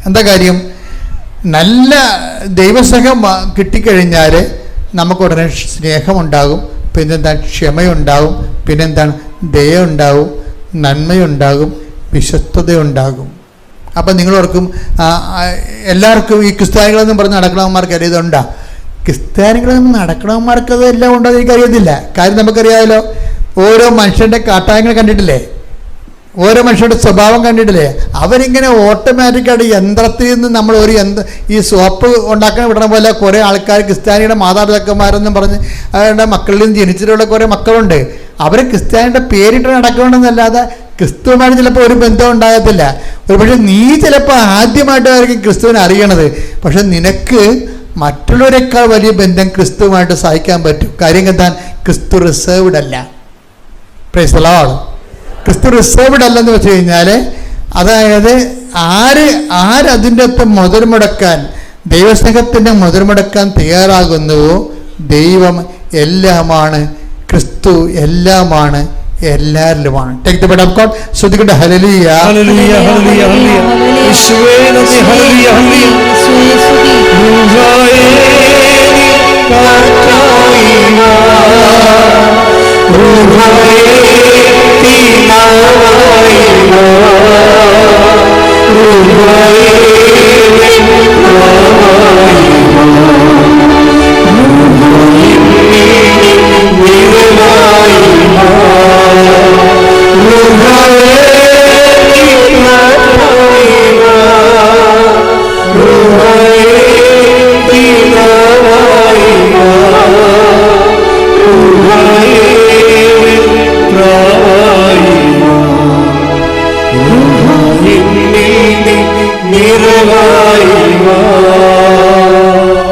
എന്താ കാര്യം? നല്ല ദൈവസ്നേഹം കിട്ടിക്കഴിഞ്ഞാൽ നമുക്കുടനെ സ്നേഹമുണ്ടാകും. പിന്നെന്താണ്? ക്ഷമയുണ്ടാകും. പിന്നെന്താണ്? ദയ ഉണ്ടാകും, നന്മയുണ്ടാകും, വിശ്വസ്തതയുണ്ടാകും. അപ്പം നിങ്ങളോർക്കും എല്ലാവർക്കും ഈ ക്രിസ്ത്യാനികളെന്നും പറഞ്ഞ് നടക്കണവന്മാർക്ക് അറിയതുണ്ടാ? ക്രിസ്ത്യാനികളെന്നും നടക്കണവന്മാർക്ക് അത് എല്ലാം ഉണ്ടോ എന്ന് എനിക്കറിയത്തില്ല. കാര്യം നമുക്കറിയാമല്ലോ, ഓരോ മനുഷ്യൻ്റെ കാട്ടായങ്ങൾ കണ്ടിട്ടില്ലേ? ഓരോ മനുഷ്യരുടെ സ്വഭാവം കണ്ടിട്ടില്ലേ? അവരിങ്ങനെ ഓട്ടോമാറ്റിക്കായിട്ട് യന്ത്രത്തിൽ നിന്ന് നമ്മൾ ഈ സോപ്പ് ഉണ്ടാക്കാൻ വിടണ പോലെ കുറേ ആൾക്കാർ ക്രിസ്ത്യാനിയുടെ മാതാപിതാക്കന്മാരെന്നും പറഞ്ഞ് അവരുടെ മക്കളിൽ നിന്ന് ജനിച്ചിട്ടുള്ള കുറേ മക്കളുണ്ട്. അവർ ക്രിസ്ത്യാനിയുടെ പേരിട്ട് നടക്കണമെന്നല്ലാതെ ക്രിസ്തുവുമായിട്ട് ചിലപ്പോൾ ഒരു ബന്ധം ഉണ്ടാകത്തില്ല. ഒരുപക്ഷെ നീ ചിലപ്പോൾ ആദ്യമായിട്ടായിരിക്കും ക്രിസ്തുവിനെ അറിയണത്. പക്ഷെ നിനക്ക് മറ്റുള്ളവരെക്കാൾ വലിയ ബന്ധം ക്രിസ്തുവുമായിട്ട് സഹിക്കാൻ പറ്റും. കാര്യം എന്താ? ക്രിസ്തു റിസർവ്ഡ് അല്ല. Praise the Lord. ക്രിസ്തു റിസർവ്ഡ് അല്ലെന്ന് വെച്ച് കഴിഞ്ഞാൽ, അതായത് ആരതിൻ്റെ അകത്ത് മുതൽ മുടക്കാൻ, ദൈവസ്നേഹത്തിൻ്റെ മുതൽ മുടക്കാൻ തയ്യാറാകുന്നുവോ, ദൈവം എല്ലാമാണ്, ക്രിസ്തു എല്ലാമാണ്, എല്ലാവരിലുമാണ്. Take the word of God. ശ്രദ്ധിക്കട്ടെ. Hallelujah, hallelujah, hallelujah, hallelujah. യേശുവേ നന്ദി. Hallelujah, hallelujah. റുഹായേ കാറ്റായിവാ, റുഹായേ തീനായിവാ, റുഹായേ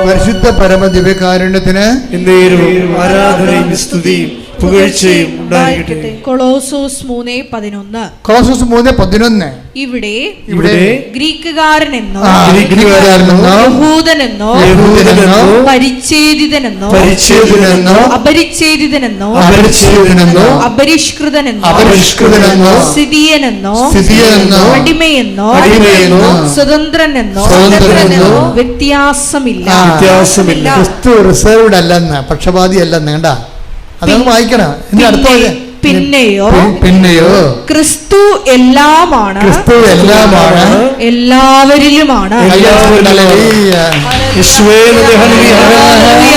പരിശുദ്ധ പരമദിവ്യകാരുണ്യത്തിന് ആരാധനയും സ്തുതിയും പുകഴ്ചയും ഉണ്ടായിരിക്കട്ടെ. കൊളോസോസ് 3:11. കൊളോസോസ് 3:11. ഇവിടെ ഇവിടെ ഗ്രീക്കുകാരനെന്നോ ഗ്രീക്കുകാരനെന്നോ യഹൂദനെന്നോ യഹൂദനെന്നോ പരിച്ഛേദിതനെന്നോ പരിച്ഛേദിതനെന്നോ അപരിച്ഛേദിതനെന്നോ അപരിച്ഛേദിതനെന്നോ അപരിഷ്കൃതനെന്നോ അപരിഷ്കൃതനെന്നോ സ്ഥിതിയനെന്നോ സ്ഥിതിയെന്നോ അടിമയെന്നോ അടിമയെന്നോ സ്വതന്ത്രനെന്നോ സ്വതന്ത്രനെന്നോ വ്യത്യാസമില്ല. ക്രിസ്തു റിസർവ്ഡ് അല്ലെന്ന്, പക്ഷപാതി അല്ലെന്ന്. കണ്ട, അതൊന്ന് വായിക്കണം. ഇനി അടുത്ത പിന്നെയോ ക്രിസ്തു എല്ലാമാണ്, ക്രിസ്തു എല്ലാമാണ്, എല്ലാവരിലുമാണ്. യേശുവേ നന്ദി. ഹല്ലേലൂയ,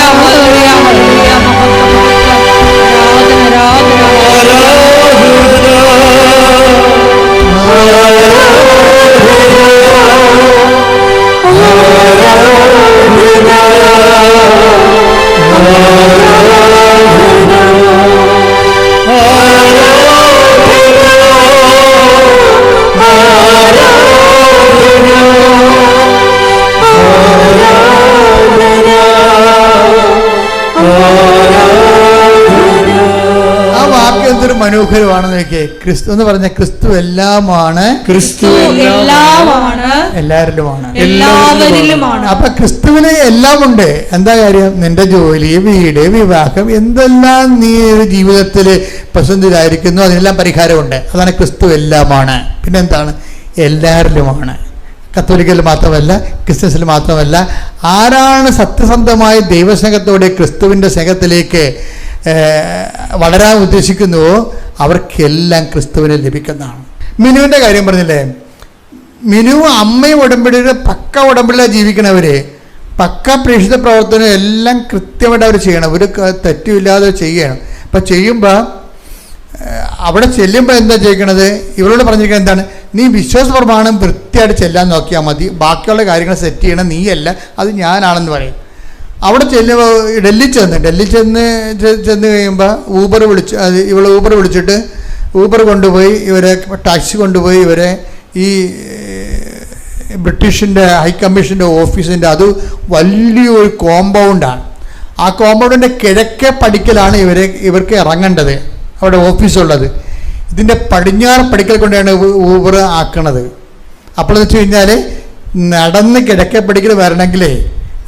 മനോഹരമാണെന്ന് നോക്കിയേ. ക്രിസ്തു എന്ന് പറഞ്ഞ ക്രിസ്തു എല്ലാമാണ്, ക്രിസ്തു എല്ലാമാണ്, എല്ലാവരിലുമാണ്, എല്ലാവരിലുമാണ്. അപ്പൊ ക്രിസ്തുവിന് എല്ലാം ഉണ്ട്. എന്താ കാര്യം? നിന്റെ ജോലി, വീട്, വിവാഹം, എന്തെല്ലാം നീ ജീവിതത്തിൽ പ്രസന്റിലായിരിക്കുന്നു അതിനെല്ലാം പരിഹാരമുണ്ട്. അതാണ് ക്രിസ്തു എല്ലാമാണ്. പിന്നെന്താണ്? എല്ലാവരിലുമാണ്. കത്തോലിക്കൽ മാത്രമല്ല, ക്രിസ്ത്യൻസിൽ മാത്രമല്ല, ആരാണ് സത്യസന്ധമായ ദൈവസ്നേഹത്തോടെ ക്രിസ്തുവിൻ്റെ സ്നേഹത്തിലേക്ക് വളരാൻ ഉദ്ദേശിക്കുന്നുവോ അവർക്കെല്ലാം ക്രിസ്തുവിനെ ലഭിക്കുന്നതാണ്. മിനുവിൻ്റെ കാര്യം പറഞ്ഞില്ലേ? മിനു അമ്മയും ഉടമ്പടിയുടെ പക്ക ഉടമ്പടിയിലാണ് ജീവിക്കണവർ. പക്ക പ്രേക്ഷിത പ്രവർത്തനം എല്ലാം കൃത്യമായിട്ട് അവർ ചെയ്യണം. ഒരു തെറ്റുമില്ലാതെ ചെയ്യണം. അപ്പം ചെയ്യുമ്പോൾ അവിടെ ചെല്ലുമ്പോൾ എന്താ ചെയ്യിക്കണത്? ഇവരോട് പറഞ്ഞിരിക്കുന്നത് എന്താണ്? നീ വിശ്വാസ പ്രമാണം വൃത്തിയായിട്ട് ചെല്ലാൻ നോക്കിയാൽ മതി, ബാക്കിയുള്ള കാര്യങ്ങൾ സെറ്റ് ചെയ്യണം നീയല്ല, അത് ഞാനാണെന്ന് പറയും. അവിടെ ചെല്ലുമ്പോൾ ഡൽഹി ചെന്ന് കഴിയുമ്പോൾ ഊബർ വിളിച്ചിട്ട് ഊബർ കൊണ്ടുപോയി ഇവരെ, ടാക്സി കൊണ്ടുപോയി ഇവരെ ഈ ബ്രിട്ടീഷിൻ്റെ ഹൈക്കമ്മീഷൻ്റെ ഓഫീസിൻ്റെ, അത് വലിയൊരു കോമ്പൗണ്ടാണ്. ആ കോമ്പൗണ്ടിൻ്റെ കിഴക്കേ പടിക്കലാണ് ഇവർക്ക് ഇറങ്ങേണ്ടത്, അവിടെ ഓഫീസുള്ളത്. ഇതിൻ്റെ പടിഞ്ഞാറ് പടിക്കൽ കൊണ്ടാണ് ഊബർ ആക്കണത്. അപ്പോഴെന്ന് വെച്ച് കഴിഞ്ഞാൽ നടന്ന് കിഴക്കേ പടിക്കൽ വരണമെങ്കിലേ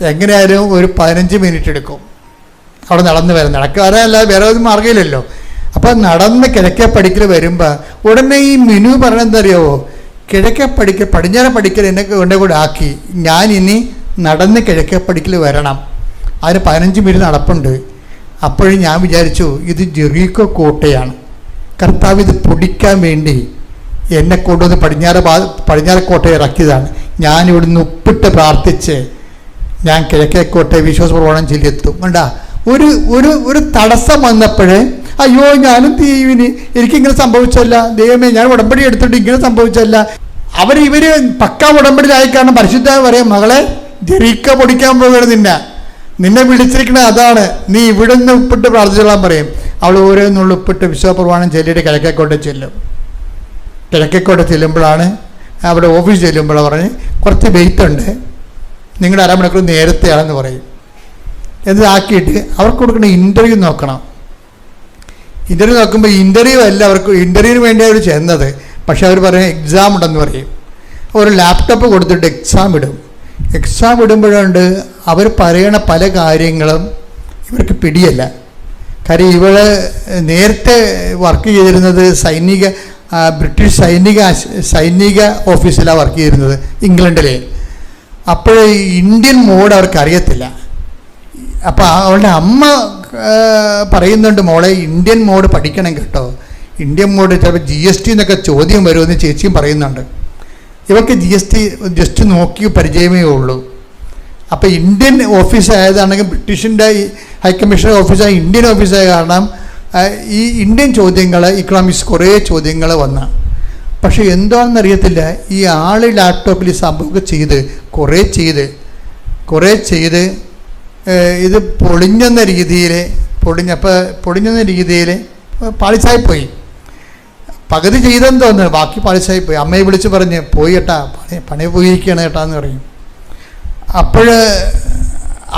എങ്ങനെയായാലും ഒരു 15 മിനിറ്റ് എടുക്കും അവിടെ നടന്ന് നടക്കാറല്ലാതെ വേറെ ഒന്നും മാർഗ്ഗമില്ലല്ലോ. അപ്പോൾ നടന്ന് കിഴക്കേ പടിക്കൽ വരുമ്പോൾ ഉടനെ ഈ മിനു പറയണെന്താ അറിയാവോ? കിഴക്കേ പടിക്കൽ, പടിഞ്ഞാറ് പടിക്കൽ എന്നെ കൂടെ ആക്കി, ഞാനിനി നടന്ന് കിഴക്കേ പടിക്കൽ വരണം. അതിന് 15 മിനിറ്റ് നടപ്പുണ്ട്. അപ്പോഴും ഞാൻ വിചാരിച്ചു ഇത് ജെറീക്കോ കോട്ടയാണ്, കർത്താവ് ഇത് പൊടിക്കാൻ വേണ്ടി എന്നെ കൊണ്ടുവന്ന് പടിഞ്ഞാറ് കോട്ട ഇറക്കിയതാണ്. ഞാനിവിടുന്ന് ഉപ്പിട്ട് പ്രാർത്ഥിച്ച് ഞാൻ കിഴക്കേക്കോട്ടെ വിശ്വാസ പ്രമാണം ചൊല്ലിയെത്തും. കണ്ടാ, ഒരു തടസ്സം വന്നപ്പോൾ അയ്യോ ഞാനും തീവിന് എനിക്കിങ്ങനെ സംഭവിച്ചല്ല, ദൈവമേ ഞാൻ ഉടമ്പടി എടുത്തിട്ട് ഇങ്ങനെ സംഭവിച്ചല്ല. ഇവര് പക്കാ ഉടമ്പടിയിലായി. കാരണം പരിശുദ്ധ പറയാം, മകളെ ജെറിക്ക പൊടിക്കാൻ പോവുകയാണ്, നിന്നെ വിളിച്ചിരിക്കണത് അതാണ്, നീ ഇവിടെ നിന്ന് ഉപ്പിട്ട് പ്രാർത്ഥിച്ചോളാൻ പറയും. അവൾ ഓരോന്നുള്ള ഉപ്പിട്ട് വിശ്വപ്രമാണം ചൊല്ലിയിട്ട് കിഴക്കേക്കോട്ട് ചെല്ലും. കിഴക്കേക്കോട്ട് ചെല്ലുമ്പോഴാണ് അവിടെ ഓഫീസ് ചെല്ലുമ്പോഴാണ് പറഞ്ഞ് കുറച്ച് വെയിറ്റ് ഉണ്ട്, നിങ്ങളുടെ അരമണിക്കൂർ നേരത്തെയാണെന്ന് പറയും. എന്നിട്ടാക്കിയിട്ട് അവർക്ക് കൊടുക്കുന്ന ഇൻ്റർവ്യൂ നോക്കണം. ഇൻ്റർവ്യൂ നോക്കുമ്പോൾ ഇൻ്റർവ്യൂ അല്ല, അവർക്ക് ഇൻ്റർവ്യൂവിന് വേണ്ടി അവർ ചെന്നത്. പക്ഷെ അവർ പറയും എക്സാം ഉണ്ടെന്ന് പറയും. ഒരു ലാപ്ടോപ്പ് കൊടുത്തിട്ട് എക്സാം ഇടും. എക്സാം ഇടുമ്പോഴുണ്ട് അവർ പറയണ പല കാര്യങ്ങളും ഇവർക്ക് പിടിയല്ല. കാര്യം ഇവൾ നേരത്തെ വർക്ക് ചെയ്തിരുന്നത് ബ്രിട്ടീഷ് സൈനിക ഓഫീസിലാണ് വർക്ക് ചെയ്തിരുന്നത് ഇംഗ്ലണ്ടിലെ. അപ്പോൾ ഇന്ത്യൻ മോഡ് അവർക്ക് അറിയത്തില്ല. അപ്പോൾ അവളുടെ അമ്മ പറയുന്നുണ്ട്, മോളെ ഇന്ത്യൻ മോഡ് പഠിക്കണം കേട്ടോ, ഇന്ത്യൻ മോഡ് ചിലപ്പോൾ GST എന്നൊക്കെ ചോദ്യം വരുമെന്ന് ചേച്ചിയും പറയുന്നുണ്ട്. ഇവർക്ക് GST ജസ്റ്റ് നോക്കി പരിചയമേ ഉള്ളൂ. അപ്പോൾ ഇന്ത്യൻ ഓഫീസായതാണെങ്കിൽ ബ്രിട്ടീഷിൻ്റെ ഹൈക്കമ്മീഷൻ ഓഫീസായ ഇന്ത്യൻ ഓഫീസായ കാരണം ഈ ഇന്ത്യൻ ചോദ്യങ്ങൾ, ഇക്കണോമിക്സ് കുറേ ചോദ്യങ്ങൾ വന്ന. പക്ഷെ എന്താണെന്നറിയത്തില്ല, ഈ ആൾ ലാപ്ടോപ്പിൽ ഈ സംഭവമൊക്കെ ചെയ്ത് കുറേ ചെയ്ത് ഇത് പൊളിഞ്ഞെന്ന രീതിയിൽ പാളിച്ചായിപ്പോയി. പകുതി ചെയ്തെന്ന് തോന്നുന്നു, ബാക്കി പാളിച്ചായിപ്പോയി. അമ്മയെ വിളിച്ച് പറഞ്ഞ് പോയി കേട്ടാ, പണി പോയിരിക്കുകയാണ് കേട്ടാന്ന് പറയും. അപ്പോൾ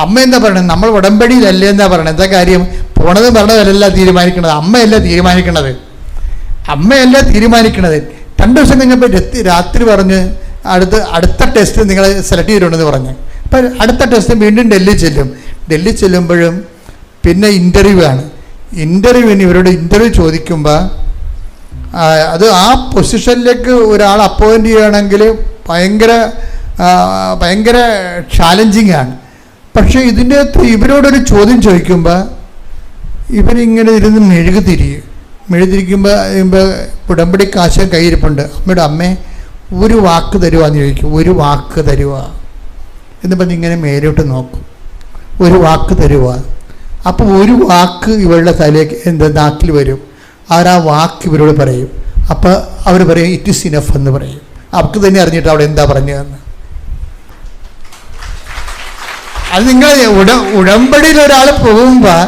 അമ്മ എന്താ പറയണത്, നമ്മൾ ഉടമ്പടിയിലല്ലേ എന്താ പറയണത്, എന്താ കാര്യം, പോണതും പറഞ്ഞതല്ല തീരുമാനിക്കണത്, അമ്മയല്ല തീരുമാനിക്കണത്. 2 ദിവസം കഴിഞ്ഞപ്പോൾ രാത്രി പറഞ്ഞ് അടുത്ത ടെസ്റ്റ് നിങ്ങൾ സെലക്ട് ചെയ്തിട്ടുണ്ടെന്ന് പറഞ്ഞ്. അപ്പം അടുത്ത ടെസ്റ്റ് വീണ്ടും ഡൽഹി ചെല്ലുമ്പോഴും പിന്നെ ഇൻ്റർവ്യൂ ആണ്. ഇവരോട് ഇൻ്റർവ്യൂ ചോദിക്കുമ്പോൾ അത് ആ പൊസിഷനിലേക്ക് ഒരാൾ അപ്പോയിൻ്റ് ചെയ്യുകയാണെങ്കിൽ ഭയങ്കര ചാലഞ്ചിങ് ആണ്. പക്ഷേ ഇതിൻ്റെ അകത്ത് ഇവരോടൊരു ചോദ്യം ചോദിക്കുമ്പോൾ ഇവരിങ്ങനെ ഇരുന്ന് മെഴുകുതിരിക്കുമ്പോൾ ഉടമ്പടി കാശ് കയ്യിരിപ്പുണ്ട്. അമ്മേ ഒരു വാക്ക് തരുവാന്ന് ചോദിക്കും. ഒരു വാക്ക് തരുവാ എന്ന് പറഞ്ഞ് ഇങ്ങനെ മേലോട്ട് നോക്കും. ഒരു വാക്ക് തരുവാ. അപ്പോൾ ഒരു വാക്ക് ഇവളുടെ തലയ്ക്ക് നാക്കിൽ വരും. ആ വാക്ക് ഇവരോട് പറയും. അപ്പോൾ അവർ പറയും ഇറ്റ് ഈസ് ഇനഫ് എന്ന് പറയും. അവർക്ക് തന്നെ അറിഞ്ഞിട്ട് അവിടെ എന്താ പറഞ്ഞതെന്ന്. അത് നിങ്ങൾ ഉടമ്പടിയിൽ ഒരാൾ പോകുമ്പോൾ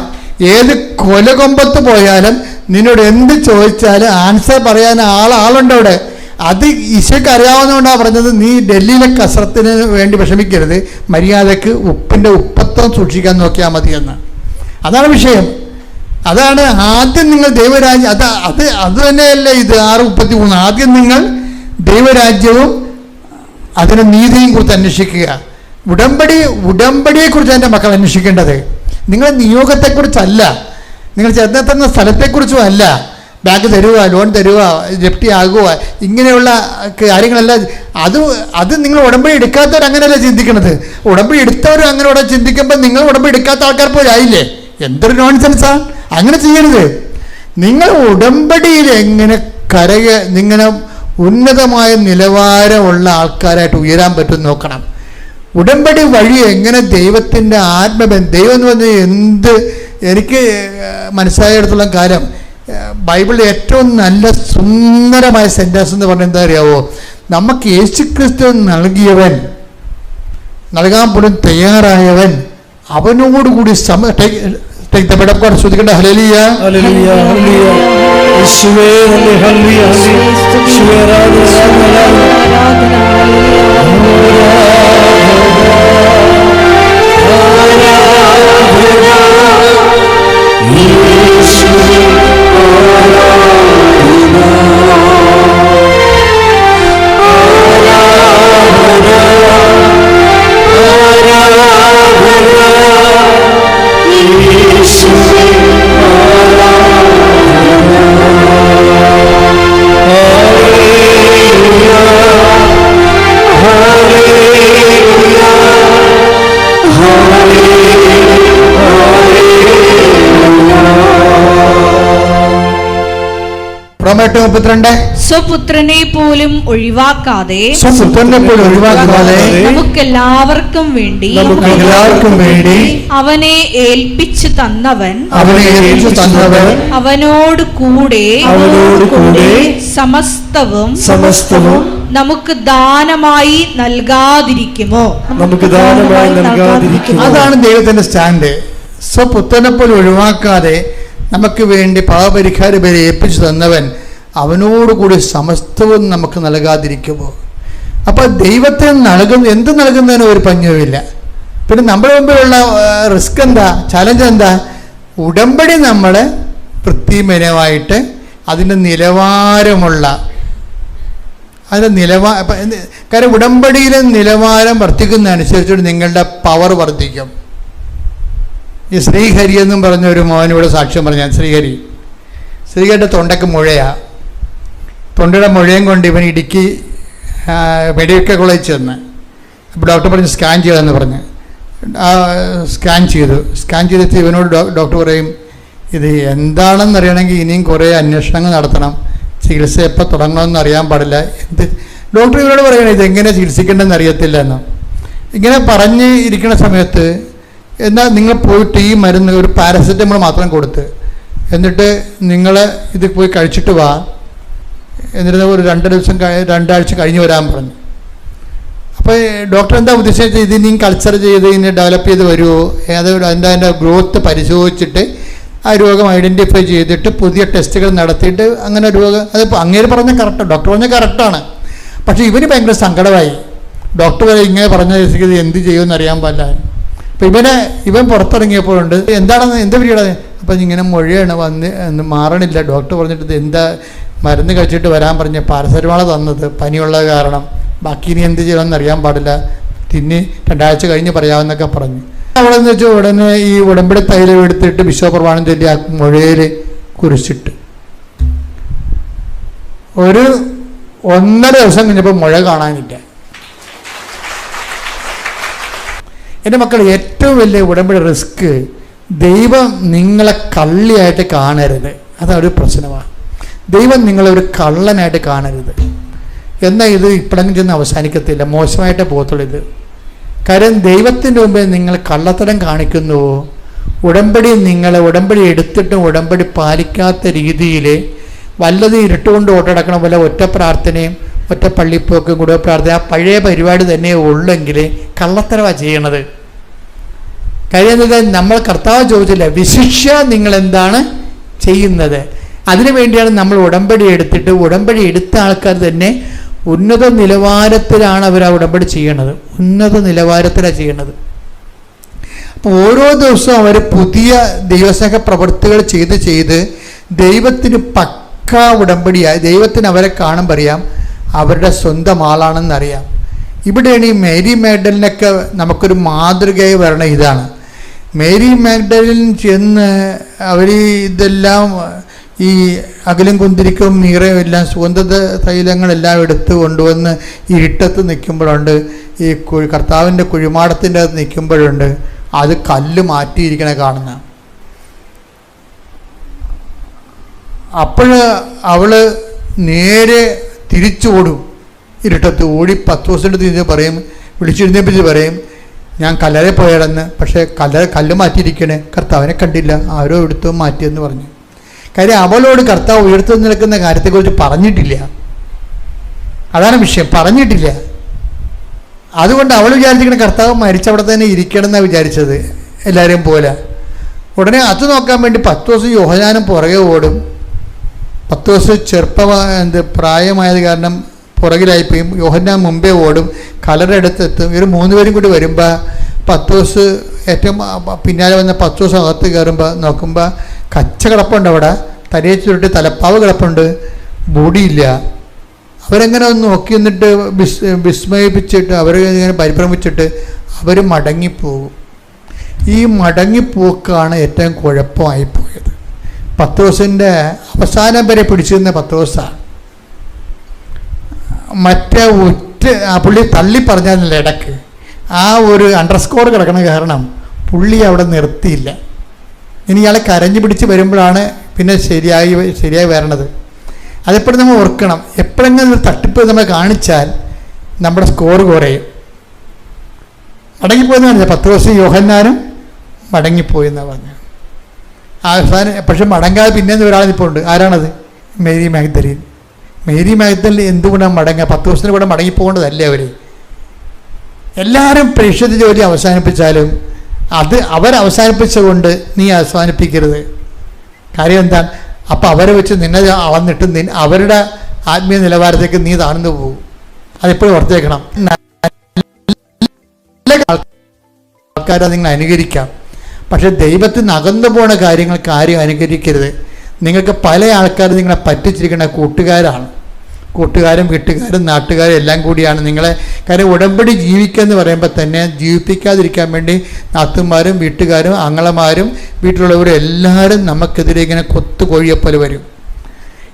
ഏത് കൊലകൊമ്പത്ത് പോയാലും നിന്നോട് എന്ത് ചോദിച്ചാലും ആൻസർ പറയാൻ ആളുണ്ട് അവിടെ. അത് ഈശോയ്ക്ക് അറിയാവുന്നതുകൊണ്ടാണ് പറഞ്ഞത്, നീ ഡൽഹിയിലെ കസറത്തിന് വേണ്ടി വിഷമിക്കരുത്, മര്യാദക്ക് ഉപ്പത്തം സൂക്ഷിക്കാൻ നോക്കിയാൽ മതി എന്ന്. അതാണ് വിഷയം. അതാണ് ആദ്യം നിങ്ങൾ ദൈവരാജ്യം, അത് തന്നെയല്ലേ ഇത് 6:33. ആദ്യം നിങ്ങൾ ദൈവരാജ്യവും അതിന് നീതിയും കുറിച്ച് അന്വേഷിക്കുക. ഉടമ്പടിയെക്കുറിച്ച് എൻ്റെ മക്കൾ അന്വേഷിക്കേണ്ടത്. നിങ്ങളുടെ നിയോഗത്തെക്കുറിച്ചല്ല, നിങ്ങൾ ചെന്നെത്തുന്ന സ്ഥലത്തെക്കുറിച്ചും അല്ല. ബാങ്ക് തരുക, ലോൺ തരുക, ജപ്തി ആകുക, ഇങ്ങനെയുള്ള കാര്യങ്ങളെല്ലാം അത് നിങ്ങൾ ഉടമ്പടി എടുക്കാത്തവർ അങ്ങനെയല്ല ചിന്തിക്കുന്നത്. ഉടമ്പടി എടുത്തവർ അങ്ങനെ ചിന്തിക്കുമ്പോൾ നിങ്ങൾ ഉടമ്പടി എടുക്കാത്ത ആൾക്കാർ പോലായില്ലേ. എന്തൊരു നോൺസെൻസാണ്. അങ്ങനെ ചെയ്യരുത്. നിങ്ങൾ ഉടമ്പടിയിൽ എങ്ങനെ നിങ്ങനെ ഉന്നതമായ നിലവാരമുള്ള ആൾക്കാരായിട്ട് ഉയരാൻ പറ്റും നോക്കണം. ഉടമ്പടി വഴി എങ്ങനെ ദൈവത്തിൻ്റെ ദൈവം എന്ന് പറഞ്ഞാൽ എനിക്ക് മനസ്സിലായിടത്തോളം കാര്യം ബൈബിളിൽ ഏറ്റവും നല്ല സുന്ദരമായ സെൻറ്റൻസ് എന്ന് പറഞ്ഞാൽ എന്താ അറിയാവോ, നമുക്ക് യേശുക്രിസ്തു നൽകാൻ പോലും തയ്യാറായവൻ അവനോടുകൂടി ശ്രദ്ധിക്കേണ്ട. ഹല്ലേലൂയ ഹല്ലേലൂയ ഹല്ലേലൂയ യേശുവേ ഹല്ലേലൂയ യേശുവേ Hallelujah. റോമർ 8:32 സ്വപുത്രനെ പോലും ഒഴിവാക്കാതെ സ്വപുത്രനെ പോലും ഒഴിവാക്കാതെ നമുക്കെല്ലാവർക്കും വേണ്ടി അവനെ ഏൽപ്പിച്ചു തന്നവൻ അവനോട് കൂടെ സമസ്തവും നമുക്ക് ദാനമായി നൽകാതിരിക്കുമോ? അതാണ് ദൈവത്തിന്റെ സ്റ്റാൻഡ്. സ്വപുത്രനെ പോലും ഒഴിവാക്കാതെ നമുക്ക് വേണ്ടി പാപപരിഹാര പേരെ ഏൽപ്പിച്ചു തന്നവൻ അവനോടുകൂടി സമസ്തവും നമുക്ക് നൽകാതിരിക്കുമോ? അപ്പോൾ ദൈവത്തിന് എന്ത് നൽകുന്നതിന് ഒരു പഞ്ഞവുമില്ല. പിന്നെ നമ്മുടെ മുമ്പിലുള്ള റിസ്ക് എന്താ, ചലഞ്ച് എന്താ? ഉടമ്പടി നമ്മൾ വൃത്തിമനമായിട്ട് അതിൻ്റെ നിലവാരമുള്ള കാര്യം ഉടമ്പടിയിലെ നിലവാരം വർദ്ധിക്കുന്നതനുസരിച്ചിട്ട് നിങ്ങളുടെ പവർ വർദ്ധിക്കും. ഈ ശ്രീഹരി എന്നും പറഞ്ഞ ഒരു മോനിവിടെ സാക്ഷ്യം പറഞ്ഞാൽ ശ്രീഹരിയുടെ തൊണ്ടയ്ക്ക് മുഴയാണ്. തൊണ്ടയുടെ മുഴയും കൊണ്ട് ഇവൻ ഇടുക്കി മെഡിക്കൽ കോളേജ് ചെന്ന് അപ്പോൾ ഡോക്ടർ പറഞ്ഞ് സ്കാൻ ചെയ്തെന്ന് പറഞ്ഞ് സ്കാൻ ചെയ്തിട്ട് ഇവനോട് ഡോക്ടർ പറയും, ഇത് എന്താണെന്ന് അറിയണമെങ്കിൽ ഇനിയും കുറേ അന്വേഷണങ്ങൾ നടത്തണം, ചികിത്സ എപ്പോൾ തുടങ്ങണമെന്ന് അറിയാൻ പാടില്ല. ഡോക്ടർ ഇവരോട് പറയണേ ഇതെങ്ങനെ ചികിത്സിക്കേണ്ടതെന്ന് അറിയത്തില്ല എന്ന്. ഇങ്ങനെ പറഞ്ഞ് ഇരിക്കുന്ന സമയത്ത് എന്നാൽ നിങ്ങൾ പോയിട്ട് ഈ മരുന്ന് ഒരു പാരസെറ്റമോൾ മാത്രം കൊടുത്ത് എന്നിട്ട് നിങ്ങൾ ഇത് പോയി കഴിച്ചിട്ട് വാ, എന്നിട്ട് ഒരു 2 ആഴ്ച കഴിഞ്ഞ് വരാൻ പറഞ്ഞു. അപ്പോൾ ഡോക്ടർ എന്താ ഉദ്ദേശിച്ചത്, ഇത് ഇനിയും കൾച്ചർ ചെയ്ത് ഇനി ഡെവലപ്പ് ചെയ്ത് വരുമോ, അതിൻ്റെ ഗ്രോത്ത് പരിശോധിച്ചിട്ട് ആ രോഗം ഐഡൻറ്റിഫൈ ചെയ്തിട്ട് പുതിയ ടെസ്റ്റുകൾ നടത്തിയിട്ട് അങ്ങനെ രോഗം അത് അങ്ങേര് പറഞ്ഞാൽ കറക്റ്റാണ്, ഡോക്ടർ പറഞ്ഞാൽ കറക്റ്റാണ്. പക്ഷേ ഇവന് ഭയങ്കര സങ്കടമായി. ഡോക്ടർ ഇങ്ങനെ പറഞ്ഞ ഇത് എന്ത് ചെയ്യുമെന്ന് അറിയാൻ പാടില്ല. അപ്പം ഇവൻ പുറത്തിറങ്ങിയപ്പോഴുണ്ട് എന്താണെന്ന് എന്ത് പിരീഡാണ്. അപ്പം ഇങ്ങനെ മൊഴിയാണ് മാറണില്ല. ഡോക്ടർ പറഞ്ഞിട്ട് എന്താ മരുന്ന് കഴിച്ചിട്ട് വരാൻ പറഞ്ഞ് പാരസെറ്റമോൾ തന്നത് പനിയുള്ള കാരണം, ബാക്കി ഇനി എന്ത് ചെയ്യണമെന്ന് അറിയാൻ പാടില്ല, 2 ആഴ്ച കഴിഞ്ഞ് പറയാമെന്നൊക്കെ പറഞ്ഞു. അവിടെ നിന്ന് വെച്ചാൽ ഉടനെ ഈ ഉടമ്പടി തൈലം എടുത്തിട്ട് വിശ്വപ്രമാണം ചൊല്ലി ആ മുഴയിൽ കുരിശിട്ട് ഒരു 1.5 ദിവസം കഴിഞ്ഞപ്പോൾ മുഴ കാണാനില്ല. എൻ്റെ മക്കൾ, ഏറ്റവും വലിയ ഉടമ്പടി റിസ്ക് ദൈവം നിങ്ങളെ കള്ളിയായിട്ട് കാണരുത്. അതൊരു പ്രശ്നമാണ്. ദൈവം നിങ്ങളൊരു കള്ളനായിട്ട് കാണരുത്. എന്നാൽ ഇത് ഇപ്പോഴെങ്കിലും ചെന്ന് അവസാനിക്കത്തില്ല, മോശമായിട്ടേ പോകത്തുള്ളൂ ഇത്. കാര്യം ദൈവത്തിൻ്റെ മുമ്പിൽ നിങ്ങൾ കള്ളത്തരം കാണിക്കുന്നുവോ, ഉടമ്പടി എടുത്തിട്ടും ഉടമ്പടി പാലിക്കാത്ത രീതിയിൽ വല്ലതും ഇരുട്ടുകൊണ്ട് ഓട്ടടക്കണ പോലെ ഒറ്റ പ്രാർത്ഥനയും ഒറ്റ പള്ളിപ്പോക്കും കൂടെ പ്രാർത്ഥന ആ പഴയ പരിപാടി തന്നെ ഉള്ളെങ്കിൽ കള്ളത്തരമാണ് ചെയ്യണത്. കാര്യം നമ്മൾ കർത്താവ് ചോദിച്ചില്ല, വിശിഷ്യ നിങ്ങളെന്താണ് ചെയ്യുന്നത്. അതിനു വേണ്ടിയാണ് നമ്മൾ ഉടമ്പടി എടുത്തിട്ട് ഉടമ്പടി എടുത്ത ആൾക്കാർ തന്നെ ഉന്നത നിലവാരത്തിലാണ് അവർ ആ ഉടമ്പടി ചെയ്യണത്, ഉന്നത നിലവാരത്തിലാണ് ചെയ്യണത്. അപ്പോൾ ഓരോ ദിവസവും അവർ പുതിയ ദൈവസ്നേഹ പ്രവൃത്തികൾ ചെയ്ത് ദൈവത്തിന് പക്കാ ഉടമ്പടിയായി. ദൈവത്തിന് അവരെ കാണുമ്പോൾ അറിയാം അവരുടെ സ്വന്തം ആളാണെന്നറിയാം. ഇവിടെയാണ് ഈ മേരി മാഗ്ഡലിനൊക്കെ നമുക്കൊരു മാതൃകയായി വരണ ഇതാണ്. മേരി മാഗ്ഡലിൻ ചെന്ന് അവർ ഇതെല്ലാം ഈ അകലും കുന്തിരിക്കവും നീറയും എല്ലാം സുഗന്ധ തൈലങ്ങളെല്ലാം എടുത്ത് കൊണ്ടുവന്ന് ഇരുട്ടത്ത് നിൽക്കുമ്പോഴുണ്ട്, ഈ കർത്താവിൻ്റെ കുഴിമാടത്തിൻ്റെ അകത്ത് നിൽക്കുമ്പോഴുണ്ട് അത് കല്ല് മാറ്റിയിരിക്കണ കാണുന്ന. അപ്പോൾ അവൾ നേരെ തിരിച്ചോടും, ഇരുട്ടത്ത് ഓടി 10 ദിവസം തിരിച്ച് പറയും, വിളിച്ചെഴുന്നേപ്പിച്ച് പറയും, ഞാൻ കല്ലറെ പോയാലെന്ന്. പക്ഷേ കല്ല് മാറ്റിയിരിക്കണേ, കർത്താവിനെ കണ്ടില്ല, ആരോ എടുത്തോ മാറ്റിയെന്ന് പറഞ്ഞു. കാര്യം അവളോട് കർത്താവ് ഉയർത്തു നിൽക്കുന്ന കാര്യത്തെക്കുറിച്ച് പറഞ്ഞിട്ടില്ല. അതാണ് വിഷയം, പറഞ്ഞിട്ടില്ല. അതുകൊണ്ട് അവൾ വിചാരിച്ചിരിക്കുന്ന കർത്താവ് മരിച്ചവിടെ തന്നെ ഇരിക്കണം എന്നാണ് വിചാരിച്ചത്, എല്ലാവരെയും പോലെ. ഉടനെ അത് നോക്കാൻ വേണ്ടി 10 ദിവസം യോഹന്നാനും പുറകെ ഓടും. 10 ദിവസം പ്രായമായത് കാരണം പുറകിലായിപ്പോയും. യോഹന്നാൻ മുമ്പേ ഓടും, കലറെടുത്തെത്തും. ഇവർ 3 പേരും കൂടി വരുമ്പോൾ 10 ദിവസം ഏറ്റവും പിന്നാലെ വന്ന 10 ദിവസം അകത്ത് കയറുമ്പോൾ നോക്കുമ്പോൾ കച്ച കിടപ്പുണ്ട്, അവിടെ തലയെ ചുരുട്ടി തലപ്പാവ് കിടപ്പുണ്ട്, ബോഡിയില്ല. അവരെങ്ങനെ ഒന്ന് നോക്കി നിന്നിട്ട് വിസ്മയിപ്പിച്ചിട്ട് അവരിങ്ങനെ പരിഭ്രമിച്ചിട്ട് അവർ മടങ്ങിപ്പോകും. ഈ മടങ്ങിപ്പോക്കാണ് ഏറ്റവും കുഴപ്പമായിപ്പോയത്. 10 ദിവസത്തിൻ്റെ അവസാനം വരെ പിടിച്ചിരുന്ന 10 ദിവസമാണ്. മറ്റേ പുള്ളി തള്ളി പറഞ്ഞതില്ല ഇടയ്ക്ക് ആ ഒരു അണ്ടർസ്കോർ കിടക്കണ കാരണം പുള്ളി അവിടെ നിർത്തിയില്ല. ഇനി ഇയാളെ കരഞ്ഞു പിടിച്ച് വരുമ്പോഴാണ് പിന്നെ ശരിയായി വരണത്. അതെപ്പോഴും നമ്മൾ ഓർക്കണം. എപ്പോഴെങ്കിലും ഒരു തട്ടിപ്പ് നമ്മൾ കാണിച്ചാൽ നമ്മുടെ സ്കോർ കുറയും. മടങ്ങിപ്പോയെന്ന് പറഞ്ഞാൽ 10 ദിവസം യോഹന്നാനും മടങ്ങിപ്പോയി എന്നാണ് പറഞ്ഞത്. അവസാനം പക്ഷെ മടങ്ങാതെ പിന്നെന്ന് ഒരാളിപ്പോൾ ഉണ്ട്. ആരാണത്? Mary Magdalene. മേരി മാഗ്ദലിൻ എന്തുകൊണ്ടാണ് മടങ്ങുക? 10 ദിവസത്തിന് കൂടെ മടങ്ങിപ്പോകേണ്ടതല്ലേ അവർ? എല്ലാവരും പ്രേക്ഷിത ജോലി അവസാനിപ്പിച്ചാലും അത് അവരവസാനിപ്പിച്ചുകൊണ്ട് നീ അവസാനിപ്പിക്കരുത്. കാര്യം എന്താണ്? അപ്പം അവരെ വെച്ച് നിന്നെ അളന്നിട്ട് അവരുടെ ആത്മീയ നിലവാരത്തേക്ക് നീ താഴ്ന്നു പോകും. അതെപ്പോഴും ഓർത്തേക്കണം. ആൾക്കാരെ നിങ്ങൾ അനുകരിക്കാം, പക്ഷെ ദൈവത്തിൽ നിന്ന് അകന്നു പോണ കാര്യങ്ങൾക്ക് ആരും അനുകരിക്കരുത്. നിങ്ങൾക്ക് പല ആൾക്കാരും നിങ്ങളെ പറ്റിച്ചിരിക്കുന്ന കൂട്ടുകാരാണ്. കൂട്ടുകാരും വീട്ടുകാരും നാട്ടുകാരും എല്ലാം കൂടിയാണ് നിങ്ങളെ. കാര്യം ഉടമ്പടി ജീവിക്കുക എന്ന് പറയുമ്പോൾ തന്നെ ജീവിപ്പിക്കാതിരിക്കാൻ വേണ്ടി നാത്തുമാരും വീട്ടുകാരും ആങ്ങളമാരും വീട്ടിലുള്ളവരും എല്ലാവരും നമുക്കെതിരെ ഇങ്ങനെ കൊത്തുകോഴിയെപ്പോലെ വരും.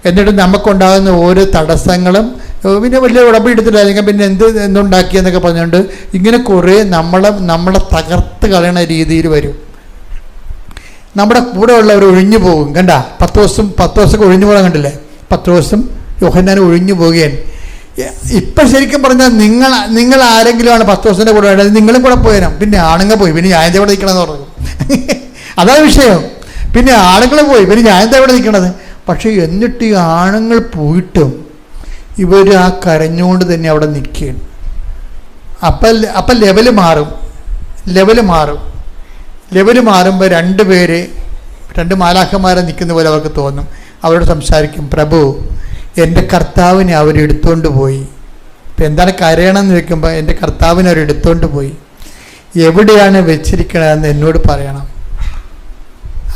എന്നിട്ട് നമുക്കുണ്ടാകുന്ന ഓരോ തടസ്സങ്ങളും പിന്നെ വലിയ ഉടമ്പടി എടുത്തില്ല, അല്ലെങ്കിൽ പിന്നെ എന്തുണ്ടാക്കിയെന്നൊക്കെ പറഞ്ഞുകൊണ്ട് ഇങ്ങനെ കുറേ നമ്മളെ തകർത്ത് കളയണ രീതിയിൽ വരും. നമ്മുടെ കൂടെ ഉള്ളവർ ഒഴിഞ്ഞു പോകും. കണ്ട 10 ദിവസം ഒഴിഞ്ഞു പോകാൻ കണ്ടില്ലേ? 10 ദിവസം യോഹന്നാൻ ഒഴിഞ്ഞു പോവുകയാണ്. ഇപ്പം ശരിക്കും പറഞ്ഞാൽ നിങ്ങൾ ആരെങ്കിലുമാണ് 10 ദിവസത്തിൻ്റെ കൂടെ വേണ്ടത്, നിങ്ങളും കൂടെ പോയനും. പിന്നെ ആണുങ്ങൾ പോയി, പിന്നെ ഞാൻ എവിടെ നിൽക്കണമെന്ന് പറഞ്ഞു. അതാണ് വിഷയം. പിന്നെ ആണുങ്ങൾ പോയി, പിന്നെ ഞാൻ എവിടെ നിൽക്കണത്? പക്ഷേ എന്നിട്ട് ഈ ആണുങ്ങൾ പോയിട്ടും ഇവർ ആ കരഞ്ഞുകൊണ്ട് തന്നെ അവിടെ നിൽക്കുകയാണ്. അപ്പം ലെവല് മാറും. ലെവല് മാറുമ്പോൾ 2 പേര് 2 മാലാഖമാരെ നിൽക്കുന്ന പോലെ അവർക്ക് തോന്നും. അവരോട് സംസാരിക്കും, പ്രഭു എൻ്റെ കർത്താവിനെ അവരെടുത്തുകൊണ്ട് പോയി. ഇപ്പം എന്താണ് കരയണമെന്ന് വെക്കുമ്പോൾ എൻ്റെ കർത്താവിനെ അവരെടുത്തുകൊണ്ട് പോയി. എവിടെയാണ് വെച്ചിരിക്കണതെന്ന് എന്നോട് പറയണം.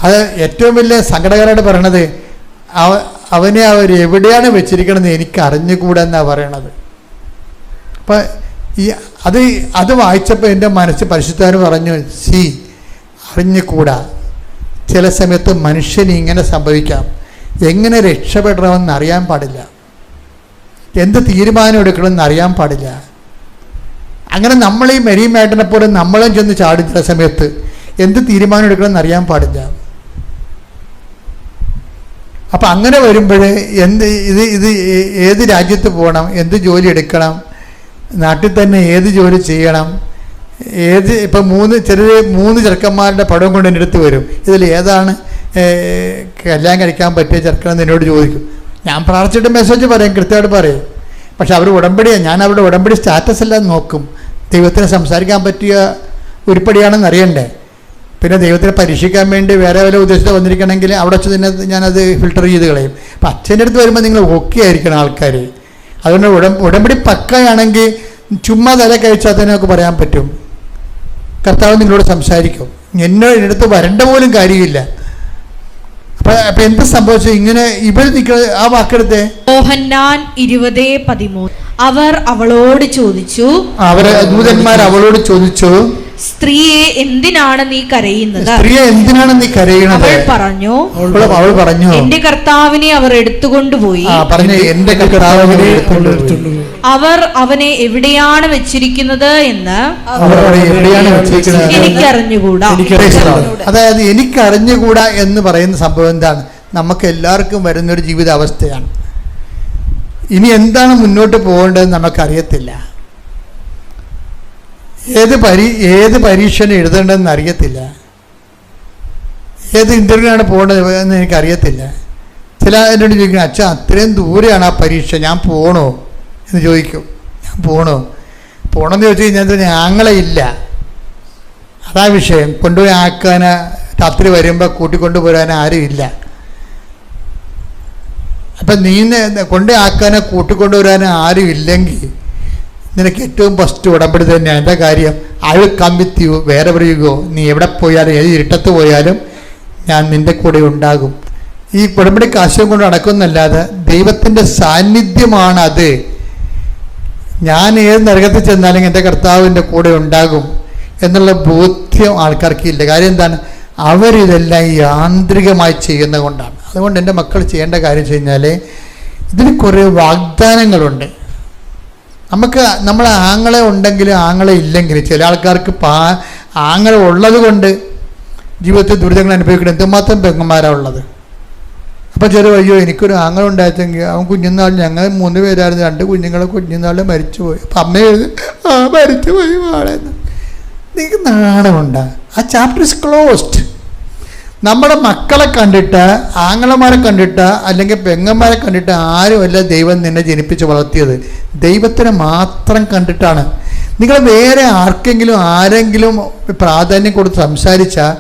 അത് ഏറ്റവും വലിയ സങ്കടകരമായിട്ട് പറയണത്, അവനെ അവരെവിടെയാണ് വെച്ചിരിക്കണമെന്ന് എനിക്ക് അറിഞ്ഞുകൂടെന്നാണ് പറയണത്. അപ്പം അത് വായിച്ചപ്പോൾ എൻ്റെ മനസ്സ് പരിശുദ്ധർ പറഞ്ഞു, അറിഞ്ഞുകൂടാ. ചില സമയത്ത് മനുഷ്യന് ഇങ്ങനെ സംഭവിക്കാം. എങ്ങനെ രക്ഷപ്പെടണമെന്ന് അറിയാൻ പാടില്ല, എന്ത് തീരുമാനം എടുക്കണമെന്ന് അറിയാൻ പാടില്ല. അങ്ങനെ നമ്മൾ ഈ മെരിയുമായിട്ടിനെ പോലെ നമ്മളും ചെന്ന് ചാടും. ചില സമയത്ത് എന്ത് തീരുമാനം എടുക്കണമെന്ന് അറിയാൻ പാടില്ല. അപ്പം അങ്ങനെ വരുമ്പോൾ ഇത് ഏത് രാജ്യത്ത് പോകണം, എന്ത് ജോലി എടുക്കണം, നാട്ടിൽ തന്നെ ഏത് ജോലി ചെയ്യണം, ഇപ്പം 3 ചെറുക്കന്മാരുടെ പടം കൊണ്ട് എൻ്റെ അടുത്ത് വരും. ഇതിൽ ഏതാണ് കല്യാണം കഴിക്കാൻ പറ്റിയ ചെറുക്കനെന്ന് എന്നോട് ചോദിക്കും. ഞാൻ പ്രാർത്ഥിച്ചിട്ട് മെസ്സേജ് പറയും, കൃത്യമായിട്ട് പറയും. പക്ഷെ അവർ ഉടമ്പടിയാണ്. ഞാൻ അവരുടെ ഉടമ്പടി സ്റ്റാറ്റസ് എല്ലാം നോക്കും. ദൈവത്തിന് സംസാരിക്കാൻ പറ്റിയ ഉരുപ്പടിയാണെന്ന് അറിയണ്ടേ. പിന്നെ ദൈവത്തിനെ പരീക്ഷിക്കാൻ വേണ്ടി വേറെ വല്ല ഉദ്ദേശിച്ച് വന്നിരിക്കണമെങ്കിൽ അവിടെ വെച്ച് തന്നെ ഞാനത് ഫിൽട്ടർ ചെയ്ത് കളയും. അപ്പം അച്ഛൻ്റെ അടുത്ത് വരുമ്പോൾ നിങ്ങൾ ഓക്കെ ആയിരിക്കണം ആൾക്കാർ. അതുകൊണ്ട് ഉടമ്പടി പക്കയാണെങ്കിൽ ചുമ്മാ തല കഴിച്ചാൽ തന്നെ നമുക്ക് പറയാൻ പറ്റും, കർത്താവ് നിങ്ങളോട് സംസാരിക്കും. എന്നടുത്ത് വരേണ്ട പോലും കാര്യമില്ല. അപ്പം എന്ത് സംഭവിച്ചു? ഇങ്ങനെ ഇവർ നിൽക്കുന്നത് ആ വാക്കെടുത്തേ. യോഹന്നാൻ 20:13. അവർ അവളോട് ചോദിച്ചു, ദൂതന്മാർ അവളോട് ചോദിച്ചു, സ്ത്രീയെ എന്തിനാണ് നീ കരയുന്നത്? അവൾ പറഞ്ഞു, എന്റെ കർത്താവിനെ അവർ എടുത്തുകൊണ്ടുപോയി. എന്റെ കർത്താവിനെ അവർ അവനെ എവിടെയാണ് വെച്ചിരിക്കുന്നത് എന്ന് എനിക്കറിഞ്ഞുകൂടാ. അതായത് എനിക്കറിഞ്ഞുകൂടാ എന്ന് പറയുന്ന സംഭവം എന്താണ്? നമുക്ക് എല്ലാവർക്കും വരുന്നൊരു ജീവിതാവസ്ഥയാണ്. ഇനി എന്താണ് മുന്നോട്ട് പോകേണ്ടതെന്ന് നമുക്കറിയത്തില്ല. ഏത് പരീക്ഷണം എഴുതേണ്ടതെന്ന് അറിയത്തില്ല. ഏത് ഇൻ്റർവ്യൂ ആണ് പോകേണ്ടത് എന്ന് എനിക്കറിയത്തില്ല. ചില എന്നോട് ചോദിക്കണം, അച്ഛാ അത്രയും ദൂരെയാണ് ആ പരീക്ഷ, ഞാൻ പോകണോ എന്ന് ചോദിക്കും. ഞാൻ പോകണമെന്ന് ചോദിച്ചു കഴിഞ്ഞാൽ ആങ്ങളെ ഇല്ല. അതാ വിഷയം. കൊണ്ടുപോയി ആക്കാൻ രാത്രി വരുമ്പോൾ കൂട്ടിക്കൊണ്ടുപോരാൻ ആരും ഇല്ല. അപ്പം നീ കൊണ്ടുപോയി ആക്കാനോ കൂട്ടിക്കൊണ്ടുവരാനോ ആരും ഇല്ലെങ്കിൽ നിനക്ക് ഏറ്റവും ഫസ്റ്റ് ഉടമ്പടി തന്നെയാണ്. എന്താ കാര്യം? I will come with you wherever you go. നീ എവിടെ പോയാലും ഏത് ഇരുട്ടത്ത് പോയാലും ഞാൻ നിൻ്റെ കൂടെ ഉണ്ടാകും. ഈ ഉടമ്പടി കാശം കൊണ്ട് നടക്കുന്നല്ലാതെ ദൈവത്തിൻ്റെ സാന്നിധ്യമാണ് അത്. ഞാൻ ഏത് നരകത്തിൽ ചെന്നാലും എൻ്റെ കർത്താവിൻ്റെ കൂടെ ഉണ്ടാകും എന്നുള്ള ബോധ്യം ആൾക്കാർക്കില്ല. കാര്യം എന്താണ്? അവരിതെല്ലാം യാന്ത്രികമായി ചെയ്യുന്നത് കൊണ്ടാണ്. അതുകൊണ്ട് എൻ്റെ മക്കൾ ചെയ്യേണ്ട കാര്യം വെച്ച് കഴിഞ്ഞാൽ ഇതിന് കുറേ വാഗ്ദാനങ്ങളുണ്ട്. നമ്മളെ ആങ്ങളെ ഉണ്ടെങ്കിലും ആങ്ങളെ ഇല്ലെങ്കിലും ചില ആൾക്കാർക്ക് ആങ്ങളെ ഉള്ളത് കൊണ്ട് ജീവിതത്തിൽ ദുരിതങ്ങൾ അനുഭവിക്കണം. എന്തുമാത്രം പെങ്ങന്മാരാണ് ഉള്ളത്. അപ്പോൾ ചെറിയ അയ്യോ എനിക്കൊരു ആങ്ങൾ ഉണ്ടായിരുന്നെങ്കിൽ അവൻ കുഞ്ഞുനാൾ ഞങ്ങൾ 3 പേരായിരുന്നു, 2 കുഞ്ഞുങ്ങളെ കുഞ്ഞുനാളിൽ മരിച്ചുപോയി. അപ്പം അമ്മ മരിച്ചുപോയി വാളെന്ന്. നിങ്ങൾക്ക് നാണമുണ്ടാ? ആ ചാപ്റ്റർ ഇസ് ക്ലോസ്ഡ്. നമ്മുടെ മക്കളെ കണ്ടിട്ട്, ആങ്ങളമാരെ കണ്ടിട്ട്, അല്ലെങ്കിൽ പെങ്ങന്മാരെ കണ്ടിട്ട് ആരുമല്ല ദൈവം നിന്നെ ജനിപ്പിച്ച് വളർത്തിയത്. ദൈവത്തിനെ മാത്രം കണ്ടിട്ടാണ്. നിങ്ങൾ വേറെ ആരെങ്കിലും പ്രാധാന്യം കൊടുത്ത് സംസാരിച്ചാൽ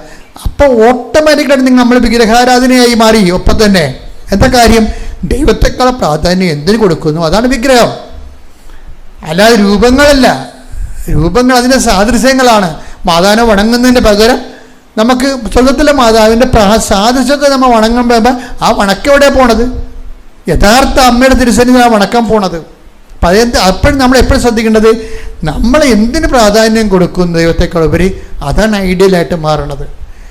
അപ്പോൾ ഓട്ടോമാറ്റിക്കായിട്ട് നമ്മൾ വിഗ്രഹാരാധനയായി മാറി. ഒപ്പം തന്നെ എന്താ കാര്യം? ദൈവത്തെക്കാൾ പ്രാധാന്യം എന്തിനു കൊടുക്കുന്നു? അതാണ് വിഗ്രഹം. അല്ലാതെ രൂപങ്ങളല്ല. രൂപങ്ങൾ അതിൻ്റെ സാദൃശ്യങ്ങളാണ്. മാതാവിനെ വണങ്ങുന്നതിൻ്റെ പകരം നമുക്ക് സ്വർഗത്തിലെ മാതാവിൻ്റെ സാദൃശ്യത്തെ നമ്മൾ വണങ്ങുമ്പോൾ ആ വണക്കെവിടെ പോണത്? യഥാർത്ഥ അമ്മയുടെ തിരുസന്നിധിയാണ് വണക്കം പോണത്. അപ്പം അപ്പോഴും നമ്മൾ എപ്പോഴും ശ്രദ്ധിക്കേണ്ടത്, നമ്മൾ എന്തിന് പ്രാധാന്യം കൊടുക്കുന്നു ദൈവത്തെക്കാൾ ഉപരി, അതാണ് ഐഡിയലായിട്ട് മാറണത്.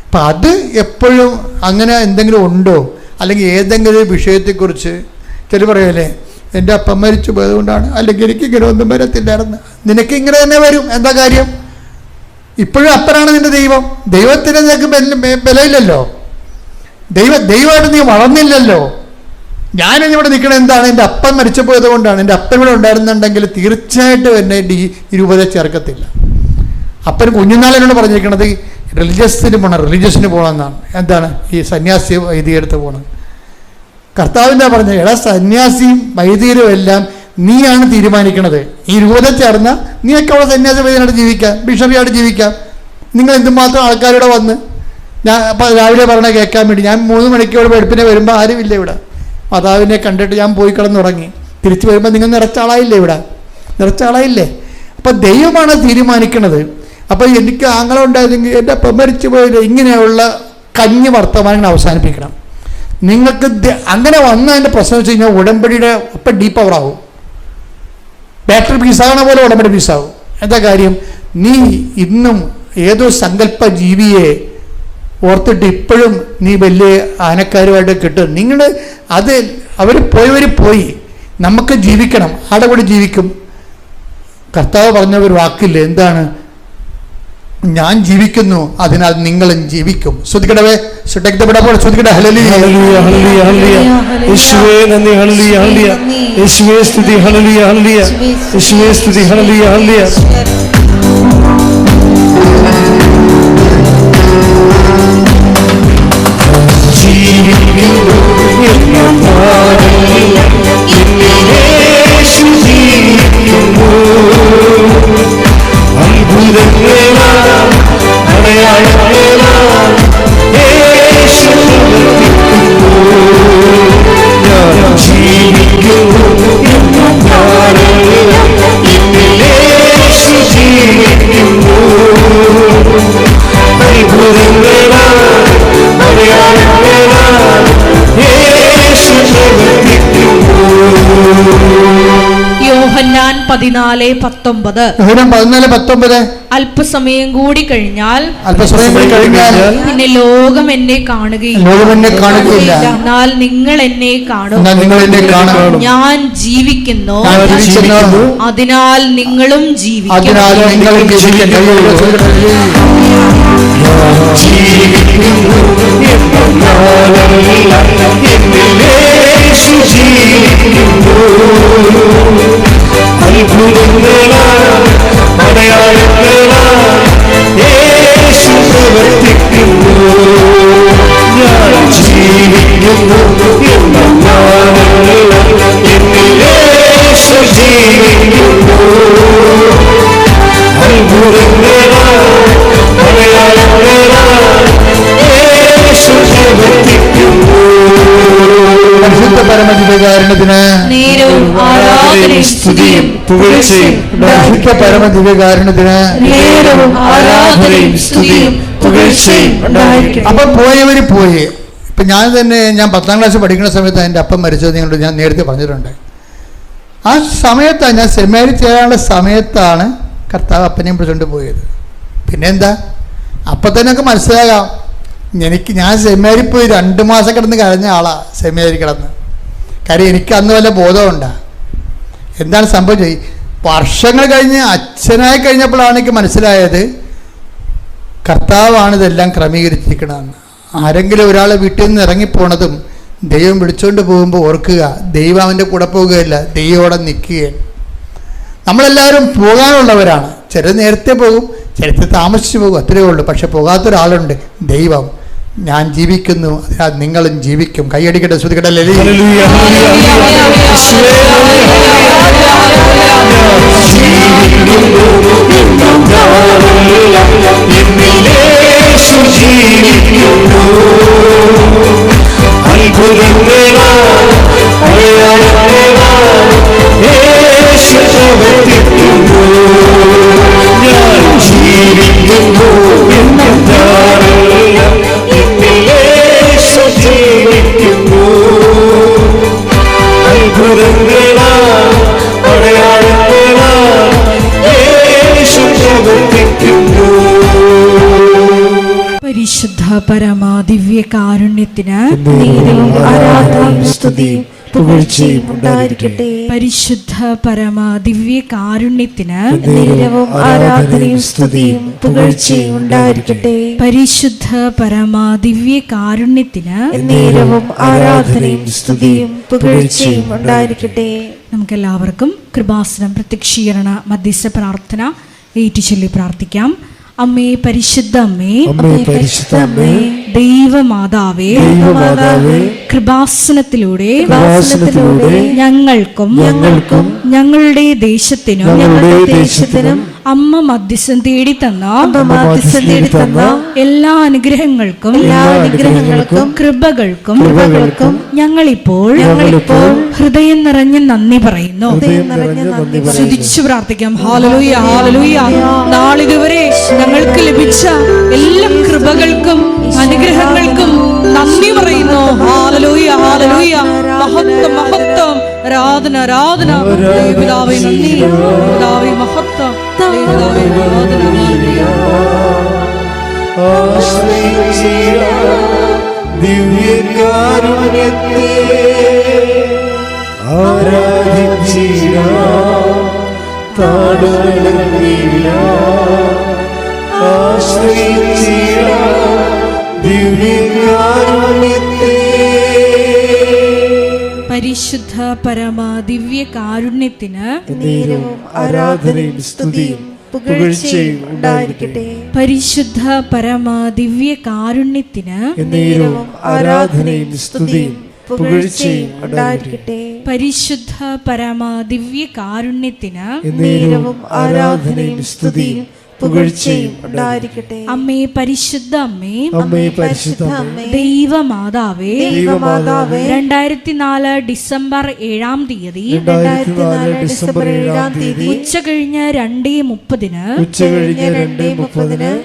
അപ്പം അത് എപ്പോഴും അങ്ങനെ എന്തെങ്കിലും ഉണ്ടോ? അല്ലെങ്കിൽ ഏതെങ്കിലും വിഷയത്തെക്കുറിച്ച് ചില പറയല്ലേ, എൻ്റെ അപ്പം മരിച്ചു പോയതുകൊണ്ടാണ്, അല്ലെങ്കിൽ എനിക്ക് ഇങ്ങനെ ഒന്നും വരത്തില്ലായിരുന്നു. നിനക്ക് ഇങ്ങനെ തന്നെ വരും. എന്താ കാര്യം? ഇപ്പോഴും അപ്പനാണ് നിൻ്റെ ദൈവം. ദൈവത്തിന് നിനക്ക് ബലമില്ലല്ലോ. ദൈവമായിട്ട് നീ വളർന്നില്ലല്ലോ. ഞാനിവിടെ നിൽക്കണത് എന്താണ്? എൻ്റെ അപ്പം മരിച്ചു പോയത് കൊണ്ടാണ്. എൻ്റെ അപ്പൻ ഇവിടെ ഉണ്ടായിരുന്നുണ്ടെങ്കിൽ തീർച്ചയായിട്ടും എന്നെ ഈ രൂപത ചേർക്കത്തില്ല. അപ്പൻ കുഞ്ഞുനാളിനോട് പറഞ്ഞിരിക്കണത് റിലീജിയസിന് പോകണമെന്നാണ്. എന്താണ്? ഈ സന്യാസി വൈദികരെടുത്ത് പോകണം. കർത്താവിൻ്റെ പറഞ്ഞത്, എടാ സന്യാസിയും വൈദികരും എല്ലാം നീയാണ് തീരുമാനിക്കണത്. ഈ രൂപത ചേർന്ന നീയൊക്കെ അവിടെ സന്യാസി വൈദികനായിട്ട് ജീവിക്കാം, ബിഷപ്പിയായിട്ട് ജീവിക്കാം. നിങ്ങൾ എന്തുമാത്രം ആൾക്കാരിവിടെ വന്ന് ഞാൻ അപ്പം രാവിലെ പറഞ്ഞ കേൾക്കാൻ വേണ്ടി ഞാൻ 3 മണിക്കൂർ വെളുപ്പിനെ വരുമ്പോൾ ആരുമില്ല ഇവിടെ. മാതാവിനെ കണ്ടിട്ട് ഞാൻ പോയി കിടന്നുറങ്ങി. തിരിച്ചു വരുമ്പോൾ നിങ്ങൾ നിറച്ച ആളായില്ലേ? ഇവിടെ നിറച്ച ആളായില്ലേ? അപ്പം ദൈവമാണ് തീരുമാനിക്കണത്. അപ്പോൾ എനിക്ക് ആങ്ങളെ ഉണ്ടായിരുന്നെങ്കിൽ എൻ്റെ അപ്പം മരിച്ചു പോയത്, ഇങ്ങനെയുള്ള കഞ്ഞി വർത്തമാനങ്ങൾ അവസാനിപ്പിക്കണം. നിങ്ങൾക്ക് അങ്ങനെ വന്നതിൻ്റെ പ്രശ്നം വെച്ച് കഴിഞ്ഞാൽ ഉടമ്പടിയുടെ ഒപ്പം ഡീപവർ ആവും. ബാറ്ററി പീസാകണ പോലെ ഉടമ്പടി പീസാവും. എന്താ കാര്യം? നീ ഇന്നും ഏതോ സങ്കല്പ ജീവിയെ ഓർത്തിട്ട് ഇപ്പോഴും നീ വലിയ ആനക്കാരുമായിട്ട് കിട്ടും. നിങ്ങൾ അത് അവർ പോയി, നമുക്ക് ജീവിക്കണം. ആടെ കൂടി ജീവിക്കും. കർത്താവ് പറഞ്ഞ ഒരു വാക്കില്ലേ, എന്താണ്? ഞാൻ ജീവിക്കുന്നു, അതിനാൽ നിങ്ങളും ജീവിക്കും. ശ്രദ്ധിക്കണവേ, ശ്രദ്ധിക്കട്ടെ. Hallelujah, hallelujah, hallelujah, hallelujah. യേശുവേ നന്ദി. Hallelujah, hallelujah. യേശുവേ സ്തുതി. Hallelujah, hallelujah. യേശുവേ സ്തുതി. Hallelujah, hallelujah. യോഹന്നാൻ 14:19. അല്പസമയം കൂടി കഴിഞ്ഞാൽ പിന്നെ ലോകം എന്നെ കാണുകയില്ല, എന്നാൽ നിങ്ങൾ എന്നെ കാണും. ഞാൻ ജീവിക്കുന്നു, അതിനാൽ നിങ്ങളും ജീവിക്കും. നേരവും ആരാധനയും സ്തുതിയും പുകഴ്ചയും അപ്പൊ പോയവര് പോയി. ഇപ്പൊ ഞാൻ 10ാം ക്ലാസ് പഠിക്കുന്ന സമയത്ത് എൻ്റെ അപ്പം മരിച്ചത് നിങ്ങളോട് ഞാൻ നേരത്തെ പറഞ്ഞിട്ടുണ്ട്. ആ സമയത്താണ് ഞാൻ സെമിനാരിൽ ചേരാനുള്ള സമയത്താണ് കർത്താവ് അപ്പനെയും പിടിച്ചുകൊണ്ട് പോയത്. പിന്നെന്താ, അപ്പം തന്നെ ഒക്കെ മനസ്സിലാകാം. ഞാൻ സെമിനാരിൽ പോയി 2 മാസം കിടന്ന് കരഞ്ഞ ആളാണ്. സെമിനാരിൽ കിടന്ന് കാര്യം എനിക്ക് അന്ന് വല്ല ബോധമുണ്ടാ എന്താണ് സംഭവിച്ചത്. വർഷങ്ങൾ കഴിഞ്ഞ് അച്ഛനായി കഴിഞ്ഞപ്പോഴാണ് എനിക്ക് മനസ്സിലായത് കർത്താവാണ് ഇതെല്ലാം ക്രമീകരിച്ചിരിക്കണമെന്ന്. ആരെങ്കിലും ഒരാളെ വീട്ടിൽ നിന്ന് ഇറങ്ങിപ്പോണതും ദൈവം വിളിച്ചുകൊണ്ട് പോകുമ്പോൾ ഓർക്കുക, ദൈവം അവൻ്റെ കൂടെ പോകുകയല്ല, ദൈവം അവിടെ നിൽക്കുകയാണ്. നമ്മളെല്ലാവരും പോകാനുള്ളവരാണ്. ചിലർ നേരത്തെ പോകും, ചിലർ താമസിച്ചു പോകും, അത്രയേ ഉള്ളൂ. പക്ഷെ പോകാത്തൊരാളുണ്ട്, ദൈവം. ഞാൻ ജീവിക്കുന്നു, അതിനാൽ നിങ്ങളും ജീവിക്കും. കൈയടിക്കട്ടെ, ശ്രുതിക്കട്ടെ. പരിശുദ്ധ പരമാ ദിവ്യ കാരുണ്യത്തിന് ആരാധനയും സ്തുതിയും പുകഴ്ചയും ഉണ്ടായിരിക്കട്ടെ. പരിശുദ്ധ പരമാ ദിവ്യ കാരുണ്യത്തിന് ആരാധനയും സ്തുതിയും പുകഴ്ചയും ഉണ്ടായിരിക്കട്ടെ. പരിശുദ്ധ പരമാ ദിവ്യ കാരുണ്യത്തിന് നേരവും ആരാധനയും സ്തുതിയും പുകഴ്ചയും ഉണ്ടായിരിക്കട്ടെ. നമുക്കെല്ലാവർക്കും കൃപാസനം പ്രത്യക്ഷീകരണ മധ്യസ്ഥ പ്രാർത്ഥന ഏറ്റുചൊല്ലി പ്രാർത്ഥിക്കാം. അമ്മേ, പരിശുദ്ധ അമ്മേ, പരിശുദ്ധ അമ്മേ, ദൈവമാതാവേ, കൃപാസനത്തിലൂടെ ഞങ്ങൾക്കും ഞങ്ങളുടെ ദേശത്തിനും അമ്മ മധ്യസ്ഥം തേടി തന്ന എല്ലാ അനുഗ്രഹങ്ങൾക്കും കൃപകൾക്കും ഞങ്ങളിപ്പോൾ ഹൃദയം നിറഞ്ഞ നന്ദി പറയുന്നു. സ്തുതിച്ചു പ്രാർത്ഥിക്കാം. Hallelujah, hallelujah. നാളിതുവരെ ഞങ്ങൾക്ക് ലഭിച്ച എല്ലാ കൃപകൾക്കും അനുഗ്രഹങ്ങൾക്കും നന്ദി പറയുന്നു. Hallelujah, hallelujah. മഹത്വം, മഹത്വം, ആരാധന, ആരാധന. പിതാവേ നന്ദി, പിതാവേ മഹത്വം, പിതാവേ ആരാധന. ദിവ്യകാരുണ്യത്തെ പരിശുദ്ധ പരമ ദിവ്യ കാരുണ്യത്തിന് ആരാധനയും സ്തുതിയും പുകഴ്ചയും ഉണ്ടായിരിക്കട്ടെ. പരിശുദ്ധ പരമ ദിവ്യ കാരുണ്യത്തിന് ആരാധനയും സ്തുതിയും പുകഴ്ചയും ഉണ്ടായിരിക്കട്ടെ. പരിശുദ്ധ പരമ ദിവ്യ കാരുണ്യത്തിന് ആരാധനയും സ്തുതിയും പുകഴ്ചയും ഉണ്ടായിരിക്കട്ടെ. അമ്മേ, പരിശുദ്ധ അമ്മേ, പരിശുദ്ധ അമ്മേ, ദൈവമാതാവേ, 2004 ഡിസംബർ 7 തീയതി ഉച്ച കഴിഞ്ഞ് 2:30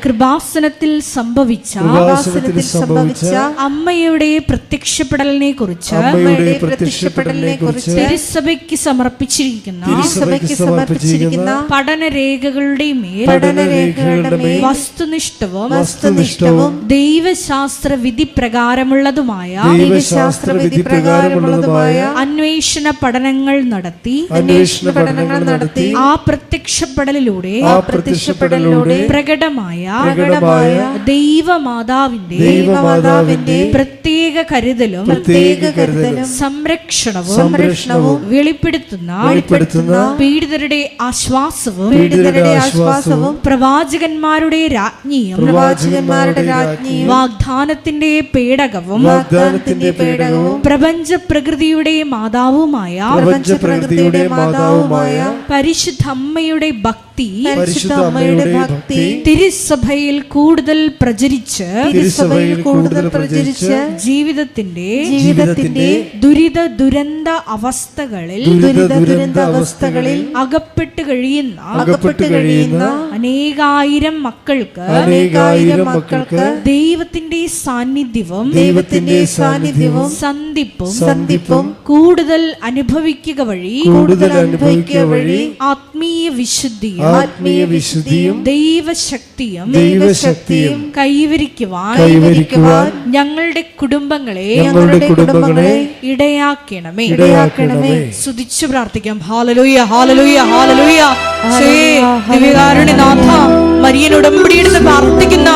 കൃപാസനത്തിൽ സംഭവിച്ച അമ്മയുടെ പ്രത്യക്ഷപ്പെടലിനെ കുറിച്ച് തിരുസഭയ്ക്ക് സമർപ്പിച്ചിരിക്കുന്ന പഠനരേഖകളുടെ മേൽ വസ്തുനിഷ്ഠവും ദൈവശാസ്ത്ര വിധി പ്രകാരമുള്ളതുമായ അന്വേഷണ പഠനങ്ങൾ നടത്തി ആ പ്രത്യക്ഷപ്പെടലിലൂടെ പ്രകടമായ ദൈവമാതാവിന്റെ പ്രത്യേക കരുതലും സംരക്ഷണവും വെളിപ്പെടുത്തുന്ന പീഡിതരുടെ ആശ്വാസവും പ്രവാചകന്മാരുടെ രാജ്ഞിയും വാഗ്ദാനത്തിന്റെ പേടകവും പ്രപഞ്ച പ്രകൃതിയുടെ മാതാവുമായ പരിശുദ്ധമ്മയുടെ ഭക്തി തിരുസഭയിൽ കൂടുതൽ പ്രചരിച്ച് ജീവിതത്തിന്റെ ദുരിത ദുരന്ത അവസ്ഥകളിൽ അകപ്പെട്ട് കഴിയുന്ന അനേകായിരം മക്കൾക്ക് ദൈവത്തിന്റെ സാന്നിധ്യവും സന്ധിപ്പും കൂടുതൽ അനുഭവിക്കുക വഴി ആത്മീയ വിശുദ്ധിയും ദൈവശക്തിയും കൈവരിക്കുവാൻ ഞങ്ങളുടെ കുടുംബങ്ങളെ ഇടയാക്കണമേ. സ്തുതിച്ചു പ്രാർത്ഥിക്കാം. Hallelujah, hallelujah, hallelujah. ദിവ്യകാരുണ്യനാഥ, മരിയൻ ഉടമ്പടിയെടുത്ത് പ്രാർത്ഥിക്കുന്ന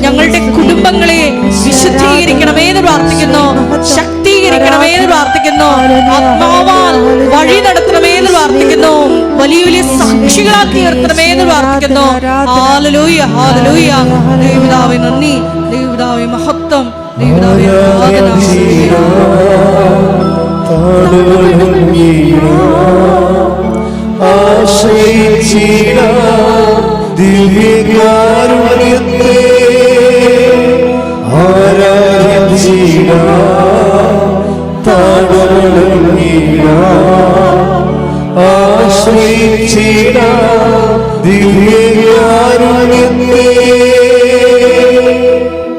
ഞങ്ങളുടെ കുടുംബങ്ങളെ വിശുദ്ധീകരിക്കണമേ എന്ന് പ്രാർത്ഥിക്കുന്നു. ശക്തി ശക്തീകരിക്കണമേ എന്ന് പ്രാർത്ഥിക്കുന്നു. ആത്മാവാൽ വഴി നടത്തണമേ എന്ന് പ്രാർത്ഥിക്കുന്നു. വലിയ വലിയ സാക്ഷികളാക്കി നിർത്തണമേ എന്ന് പ്രാർത്ഥിക്കുന്നു. Hallelujah, hallelujah. ദൈവപിതാവേ നന്ദി, ദൈവപിതാവേ മഹത്വം, ദൈവപിതാവേ ആരാധന. ദിവ്യകാരുണ്യത്തെ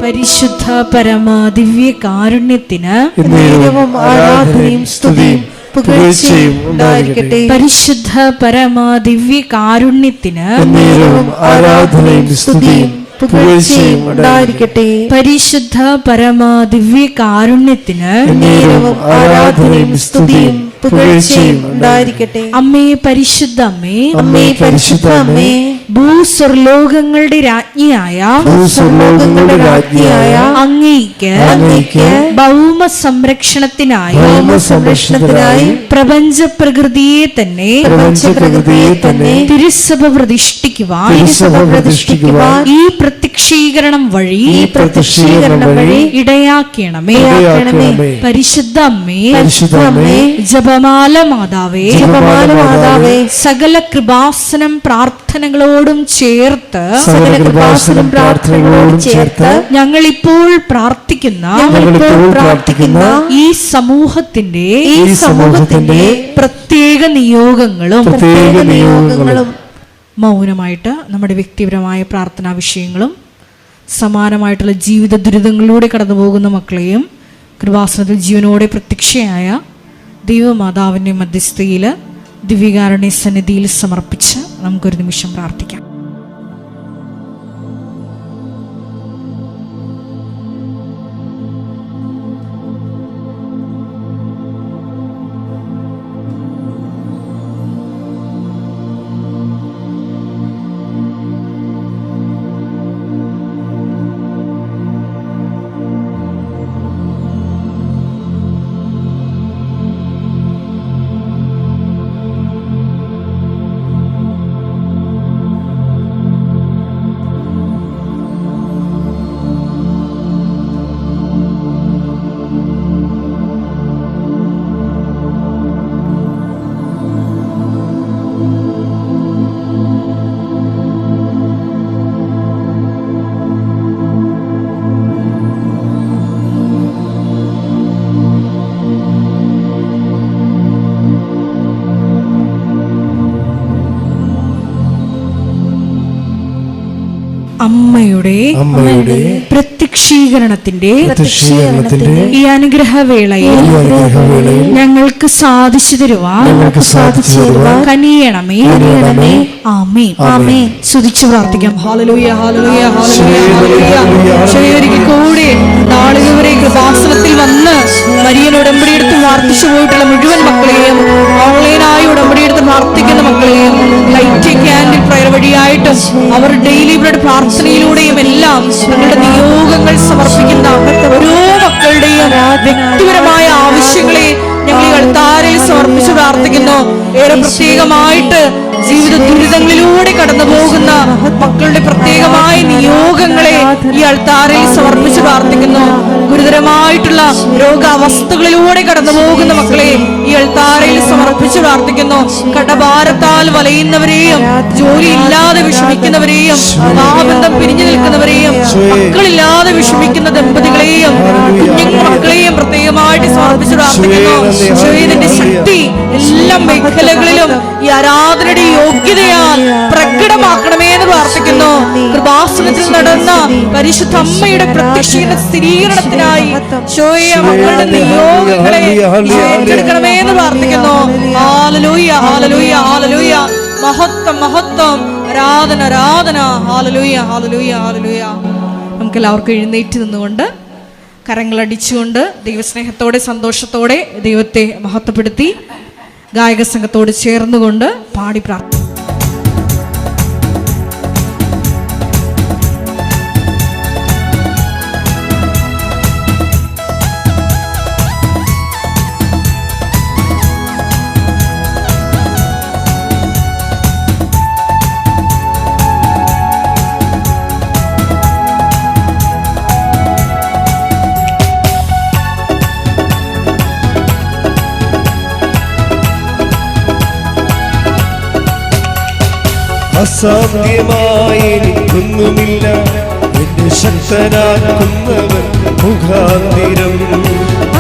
പരിശുദ്ധ പരമ ദിവ്യ കാരുണ്യത്തിന് ആരാധനയും സ്തുതിയും പുകഴ്ചയും ഉണ്ടായിരിക്കട്ടെ. പരിശുദ്ധ പരമ ദിവ്യ കാരുണ്യത്തിന് ആരാധനയും സ്തുതിയും പുകഴ്ചയും ഉണ്ടായിരിക്കട്ടെ. പരിശുദ്ധ പരമ ദിവ്യ കാരുണ്യത്തിന് ആരാധനയും സ്തുതിയും പുകഴ്ചയും ഉണ്ടായിരിക്കട്ടെ. അമ്മേ പരിശുദ്ധ അമ്മേ, അമ്മേ പരിശുദ്ധ അമ്മേ, ഭൂസ്വർലോകങ്ങളുടെ രാജ്ഞിയായ അങ്ങേയ്ക്ക് ഭൗമ സംരക്ഷണത്തിനായി പ്രപഞ്ച പ്രകൃതിയെ തന്നെ തിരുസഭ പ്രതിഷ്ഠിക്കുവാൻ ഈ പ്രത്യക്ഷീകരണം വഴി ഇടയാക്കണമേ. പരിശുദ്ധ അമ്മേ, ജപമാല മാതാവേ, സകല കൃപാസനം പ്രാർത്ഥനകളോടും ചേർത്ത് ഞങ്ങൾ ഇപ്പോൾ പ്രാർത്ഥിക്കുന്ന ഈ സമൂഹത്തിന്റെ പ്രത്യേക നിയോഗങ്ങളും മൗനമായിട്ട് നമ്മുടെ വ്യക്തിപരമായ പ്രാർത്ഥനാ വിഷയങ്ങളും സമാനമായിട്ടുള്ള ജീവിത ദുരിതങ്ങളിലൂടെ കടന്നു പോകുന്ന മക്കളെയും കൃപാസനത്തിൽ ജീവനോടെ പ്രത്യക്ഷയായ ദൈവമാതാവിൻ്റെ മധ്യസ്ഥയിൽ ദിവ്യകാരുണ്യ സന്നിധിയിൽ സമർപ്പിച്ച് നമുക്കൊരു നിമിഷം പ്രാർത്ഥിക്കാം. അമ്മയുടെ പ്രത്യക്ഷീകരണത്തിന്റെ ഈ അനുഗ്രഹവേളയിൽ ഞങ്ങൾക്ക് സാധിച്ചു തരുവാൻ കനിയണമേ. ആമേൻ, ആമേൻ. സ്തുതിച്ചു പ്രാർത്ഥിക്കാം. Hallelujah, hallelujah, hallelujah. ഒരിക്കൽ കൂടി നാളുകളെ കൃപാസനത്തിൽ വന്ന് മരിയൻ ഉടമ്പടിയെടുത്ത് പ്രാർത്ഥിച്ചു പോയിട്ടുള്ള മുഴുവൻ മക്കളെയും, ഓൺലൈനായി ഉടമ്പടിയെടുത്ത് പ്രാർത്ഥിക്കുന്ന മക്കളെയും, ലൈറ്റ് ക്യാൻഡിൽ പ്രയർ വഴിയായിട്ടും അവർ ഡെയിലി ബ്രെഡ് പ്രാർത്ഥനയിലൂടെയും എല്ലാം തങ്ങളുടെ നിയോഗങ്ങൾ സമർപ്പിക്കുന്ന ഓരോ മക്കളുടെയും വ്യക്തിപരമായ ആവശ്യങ്ങളെ ഞങ്ങൾ ഈ അൾത്താരയിൽ സമർപ്പിച്ച് പ്രാർത്ഥിക്കുന്നു. ഏറെ പ്രത്യേകമായിട്ട് ജീവിത ദുരിതങ്ങളിലൂടെ കടന്നു പോകുന്ന മക്കളുടെ പ്രത്യേകമായ നിയോഗങ്ങളെ ഈ അൾത്താരയിൽ സമർപ്പിച്ച് പ്രാർത്ഥിക്കുന്നു. ഗുരുതരമായിട്ടുള്ള രോഗാവസ്ഥകളിലൂടെ കടന്നു പോകുന്ന മക്കളെ ഈ അൾത്താരയിൽ സമർപ്പിച്ച് പ്രാർത്ഥിക്കുന്നു. കടഭാരത്താൽ വലയുന്നവരെയും, ജോലി ഇല്ലാതെ വിഷമിക്കുന്നവരെയും, വിവാഹബന്ധം പിരിഞ്ഞു നിൽക്കുന്നവരെയും, മക്കളില്ലാതെ വിഷമിക്കുന്ന ദമ്പതികളെയും, കുഞ്ഞു മക്കളെയും പ്രത്യേകമായിട്ട് സമർപ്പിച്ച് പ്രാർത്ഥിക്കുന്നു. ഇതിന്റെ ശക്തി എല്ലാ മേഖലകളിലും ഈ ആരാധനയുടെ യോഗ്യതയാൽ പ്രകടമാക്കണമേ എന്ന് പ്രാർത്ഥിക്കുന്നു. കൃപാസനത്തിൽ നടന്ന പരിശുദ്ധ അമ്മയുടെ പ്രത്യക്ഷീകരണ സ്ഥിരീകരണത്തിനായി മക്കളുടെ നിയോഗങ്ങളെ ഏറ്റെടുക്കണമേ എന്ന് പ്രാർത്ഥിക്കുന്നു. Hallelujah, hallelujah, hallelujah. മഹത്വം, മഹത്വം, ആരാധന, ആരാധന. Hallelujah, hallelujah, hallelujah. നമുക്ക് എല്ലാവർക്കും എഴുന്നേറ്റ് നിന്നുകൊണ്ട് കരങ്ങളടിച്ചുകൊണ്ട് ദൈവസ്നേഹത്തോടെ സന്തോഷത്തോടെ ദൈവത്തെ മഹത്വപ്പെടുത്തി ഗായക സംഘത്തോട് ചേർന്നുകൊണ്ട് പാടി പ്രാർത്ഥിക്കും. അസാധ്യമായി എനിക്കൊന്നുമില്ല എന്നെ ശക്തനാക്കുന്നവൻ മുഖാന്തിരം.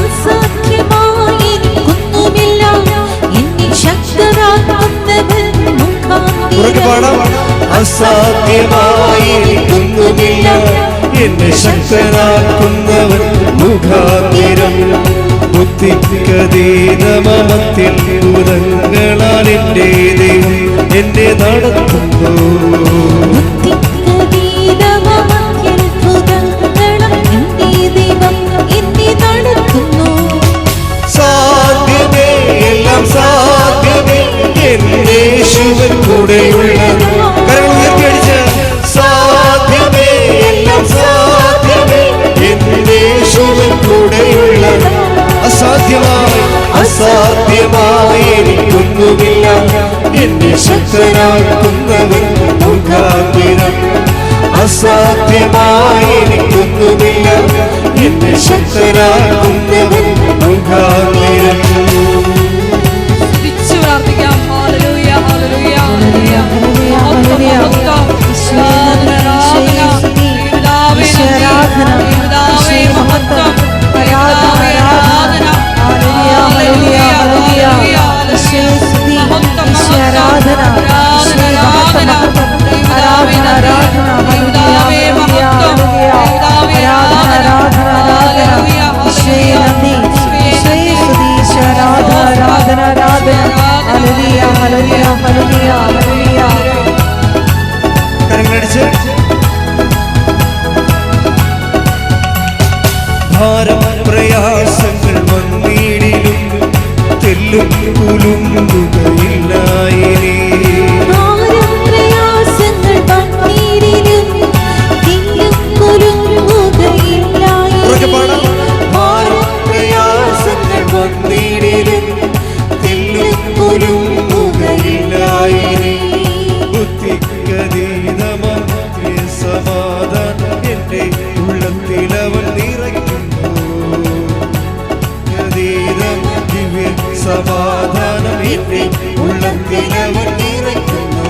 അസാധ്യമായി എനിക്കൊന്നുമില്ല എന്നെ ശക്തനാക്കുന്നവൻ മുഖാന്തിരം. അസാധ്യമായി എനിക്കൊന്നുമില്ല എന്നെ ശക്തനാക്കുന്നവൻ മുഖാന്തിരം. ബുദ്ധിക്കതീതമത്തിൽ ഭൂതങ്ങളാൽ എൻ്റെ ദൈവം എന്നെ നടത്തുന്നു. ബുദ്ധിക്കതീതമത്തിൽ ഭൂതങ്ങളാൽ എൻ്റെ ദൈവം എന്നെ നടത്തുന്നു. സാധ്യമേ എല്ലാം സാധ്യമേ എന്റെ യേശുവിൻ കൂടെയുള്ളത്. കരങ്ങൾ ഉയർത്തിയടിച്ച് സാധ്യമേ എല്ലാം സാധ്യമേ എന്റെ യേശുവിൻ കൂടെയുള്ളത്. അസാധ്യമായി എനിക്കൊന്നുമില്ല എന്നെ ശക്തനാക്കുന്നവൻ മുഖാന്തിരം. അസാധ്യമായി എനിക്കൊന്നുമില്ല എന്നെ ശക്തനാക്കുന്നവൻ മുഖാന്തിരം. സ്തുതിച്ചു പ്രാർത്ഥിക്കാം. Hallelujah, hallelujah, hallelujah. കരങ്ങളടിച്ച് ഭാരം പ്രയാസങ്ങൾ വന്നിടിലും തെല്ലും കുലുങ്ങുകയില്ലായിനി. സമാധാനം എന്റെ ഉള്ളത്തിലവൻ നിറയ്ക്കുന്നു. ദിവ്യ സമാധാനം എന്റെ ഉള്ളത്തിലവൻ നിറയ്ക്കുന്നു.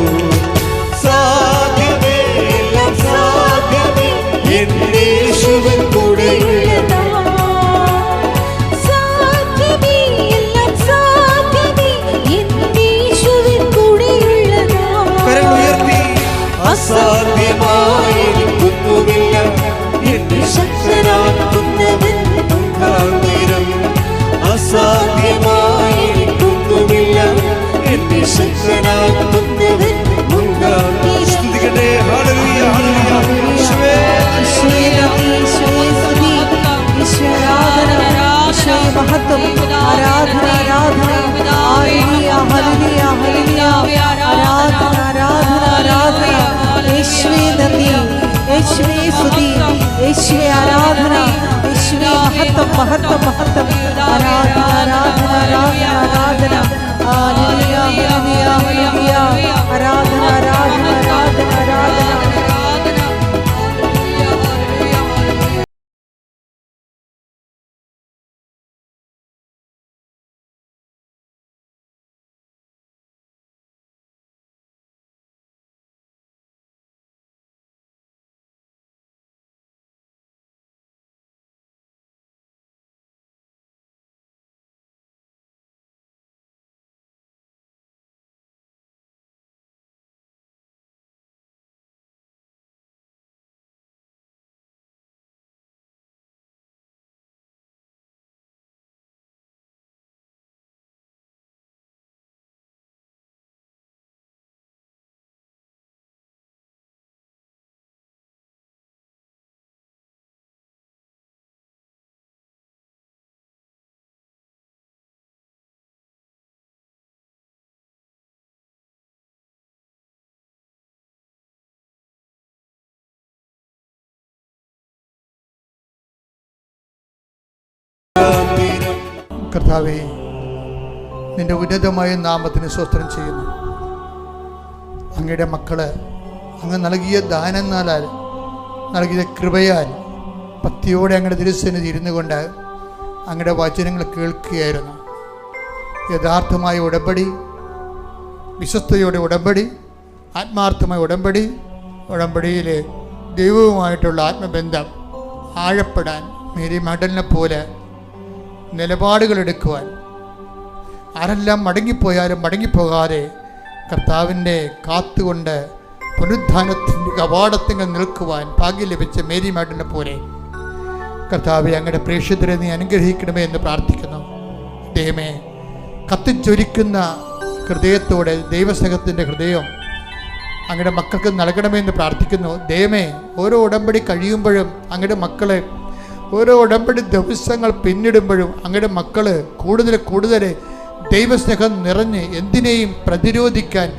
സാധ്യമേ എല്ലാം സാധ്യമേ എന്റെ യേശുവിൻ കൂടെയുള്ളത്. അസാധ്യമായി എനിക്കൊന്നുമില്ല എന്നെ ശക്തനാക്കുന്നവൻ മുഖാന്തിരം. അസാധ്യമായി എനിക്കൊന്നുമില്ല എന്നെ ശക്തനാക്കുന്നവൻ മുഖാന്തിരം. സ്തുതിക്കട്ടെ. Hallelujah, hallelujah. യേശുവേ മഹത്വം ആരാധന ആരാധന ഹല്ലേലൂയ ഹല്ലേലൂയ ഹല്ലേലൂയ ആരാധന ആരാധന ആരാധന യേശുവേ നന്ദി യേശുവേ സ്തുതി യേശുവേ ആരാധന യേശുവേ മഹത്വം മഹത്വം മഹത്വം ആരാധന ആരാധന ആരാധന ആരാധന ഹല്ലേലൂയ ഹല്ലേലൂയ ഹല്ലേലൂയ ആരാധന ആരാധന ആരാധന ആരാധന. കർത്താവേ, നിന്റെ ഉന്നതമായ നാമത്തിന് സ്തോത്രം ചെയ്യുന്നു. അങ്ങയുടെ മക്കള് അങ്ങ് നൽകിയ ദാനങ്ങളാൽ, നൽകിയ കൃപയാൽ ഭക്തിയോടെ അങ്ങയുടെ തിരുസന്നിധി ഇരുന്നു കൊണ്ട് അങ്ങയുടെ വചനങ്ങൾ കേൾക്കുകയായിരുന്നു. യഥാർത്ഥമായ ഉടമ്പടി, വിശ്വസ്തയോടെ ഉടമ്പടി ആത്മാർത്ഥമായ ഉടമ്പടിയിൽ ദൈവവുമായിട്ടുള്ള ആത്മബന്ധം ആഴപ്പെടാൻ മേരി മഗ്ദലിനെ പോലെ നിലപാടുകൾ എടുക്കുവാൻ, ആരെല്ലാം മടങ്ങിപ്പോയാലും മടങ്ങിപ്പോകാതെ കർത്താവിൻ്റെ കാത്തുകൊണ്ട് പുനരുദ്ധാനത്തിൻ്റെ കവാടത്തിങ്ങൾ നിൽക്കുവാൻ ഭാഗ്യം ലഭിച്ച മേരി മഗ്ദലിനെ പോലെ കർത്താവെ അങ്ങയുടെ പ്രേക്ഷിതരെ നീ അനുഗ്രഹിക്കണമേ എന്ന് പ്രാർത്ഥിക്കുന്നു. ദൈവമേ, കത്തിച്ചൊരിക്കുന്ന ഹൃദയത്തോടെ ദൈവസ്നേഹത്തിൻ്റെ ഹൃദയം അങ്ങയുടെ മക്കൾക്ക് നൽകണമെന്ന് പ്രാർത്ഥിക്കുന്നു. ദൈവമേ, ഓരോ ഉടമ്പടി കഴിയുമ്പോഴും അങ്ങയുടെ മക്കളെ, ഓരോ ഉടമ്പടി ദിവസങ്ങൾ പിന്നിടുമ്പോഴും അങ്ങയുടെ മക്കൾ കൂടുതൽ ദൈവസ്നേഹം നിറഞ്ഞ് എന്തിനേയും പ്രതിരോധിക്കാൻ,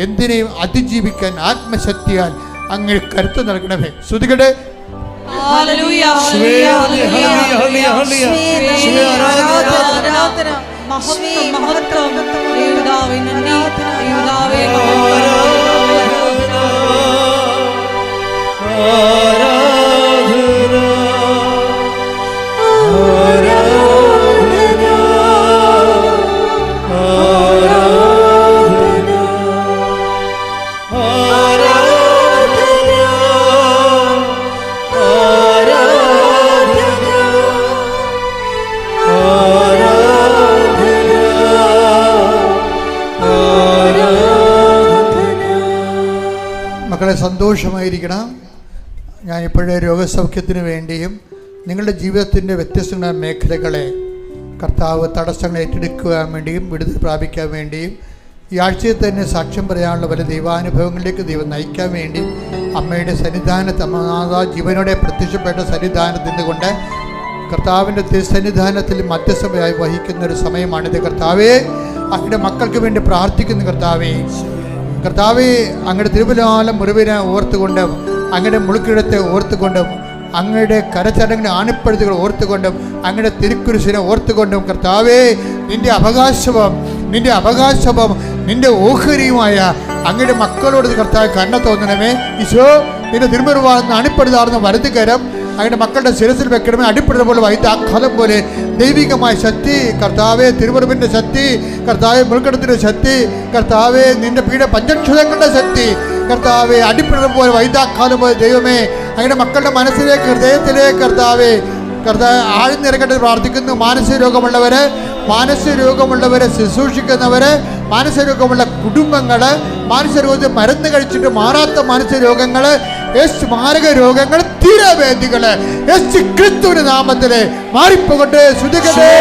എന്തിനേയും അതിജീവിക്കാൻ ആത്മശക്തിയാൽ അങ്ങ് കരുത്ത് നൽകണമേ. ശ്രുതികടെ മക്കളെ സന്തോഷമായിരിക്കണം. ഞാനിപ്പോഴേ രോഗസൗഖ്യത്തിന് വേണ്ടിയും നിങ്ങളുടെ ജീവിതത്തിൻ്റെ വ്യത്യസ്തമായ മേഖലകളെ കർത്താവ് തടസ്സങ്ങൾ ഏറ്റെടുക്കുവാൻ വേണ്ടിയും വിടുതൽ പ്രാപിക്കാൻ വേണ്ടിയും ഈ ആഴ്ചയിൽ തന്നെ സാക്ഷ്യം പറയാനുള്ള പല ദൈവാനുഭവങ്ങളിലേക്ക് ദൈവം നയിക്കാൻ വേണ്ടി അമ്മയുടെ സന്നിധാനത്ത്, അമ്മ ജീവനോടെ പ്രത്യക്ഷപ്പെട്ട സന്നിധാനത്തിൽ നിന്നുകൊണ്ട് കർത്താവിൻ്റെ തിരുസന്നിധാനത്തിൽ മധ്യസ്ഥമായി വഹിക്കുന്ന ഒരു സമയമാണിത്. കർത്താവേ, അങ്ങയുടെ മക്കൾക്ക് വേണ്ടി പ്രാർത്ഥിക്കുന്നു. കർത്താവേ, അങ്ങയുടെ തിരുബലാലം മുറിവിനെ ഓർത്തുകൊണ്ടും അങ്ങയുടെ മുളുക്കിടത്തെ ഓർത്തുകൊണ്ടും അങ്ങയുടെ കരചടങ്ങിൻ്റെ ആണിപ്പഴുതുകൾ ഓർത്തുകൊണ്ടും അങ്ങയുടെ തിരുക്കുരിശിനെ ഓർത്തുകൊണ്ടും കർത്താവേ, നിന്റെ അവകാശവും നിന്റെ ഓഹരിയുമായ അങ്ങയുടെ മക്കളോട് കർത്താവ് കരുണ തോന്നണമേ. ഈശോ, നിന്റെ തിരുമുറിവാർന്ന അണിപ്പെടുതാർന്ന വലതുകരം അങ്ങയുടെ മക്കളുടെ ശിരസിൽ വെക്കണമേ. അടിപ്പെടുന്ന പോലെ വൈദ്യാഘാതം പോലെ ദൈവികമായ ശക്തി കർത്താവെ, തിരുമുറിവിൻ്റെ ശക്തി കർത്താവെ, മുൾക്കടത്തിൻ്റെ ശക്തി കർത്താവെ, നിന്റെ പീഡ പഞ്ചക്ഷതങ്ങളുടെ ശക്തി കർത്താവെ, അടിപ്പെടുന്ന പോലെ വൈദ്യാഘാതം പോലെ ദൈവമേ, അങ്ങയുടെ മക്കളുടെ മനസ്സിലേക്ക്, ഹൃദയത്തിലേക്ക് കർത്താവെ ആഴ്ന്നിറങ്ങട്ടെ പ്രാർത്ഥിക്കുന്നു. മാനസിക രോഗമുള്ളവരെ ശുശ്രൂഷിക്കുന്നവര്, മാനസിക രോഗമുള്ള കുടുംബങ്ങള്, മാനസിക രോഗത്തിൽ മരുന്ന് കഴിച്ചിട്ട് മാറാത്ത മാനസിക രോഗങ്ങള്, മാരക രോഗങ്ങൾ, തീരവേദികള് യേശു ക്രിസ്തുവിന്റെ നാമത്തില് മാറിപ്പോകട്ടെ. ശ്രുതികട്ടെ.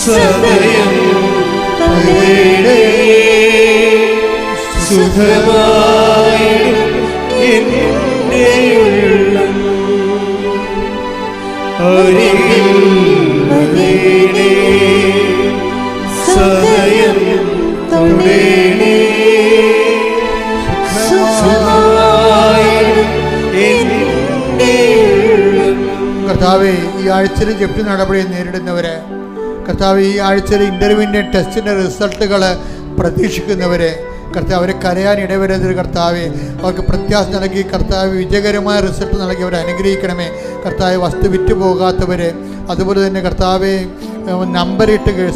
സദയം സുഖമായി എന്നെയുള്ളം സദയം തൊടേണേ കർത്താവേ, ഈ ആഴ്ചയിൽ ജപ്തി നടപടി നേരിടുന്നവരെ, കർത്താവ് ഈ ആഴ്ചയിൽ ഇൻ്റർവ്യൂവിൻ്റെ ടെസ്റ്റിൻ്റെ റിസൾട്ടുകൾ പ്രതീക്ഷിക്കുന്നവരെ കർത്താവ്, അവരെ കരയാൻ ഇടവരരുത് കർത്താവെ, അവർക്ക് പ്രത്യാശ നൽകി കർത്താവ് വിജയകരമായ റിസൾട്ട് നൽകി അവരെ അനുഗ്രഹിക്കണമേ. കർത്താവ്, വസ്തു വിറ്റ് പോകാത്തവരെ, അതുപോലെ തന്നെ കർത്താവെ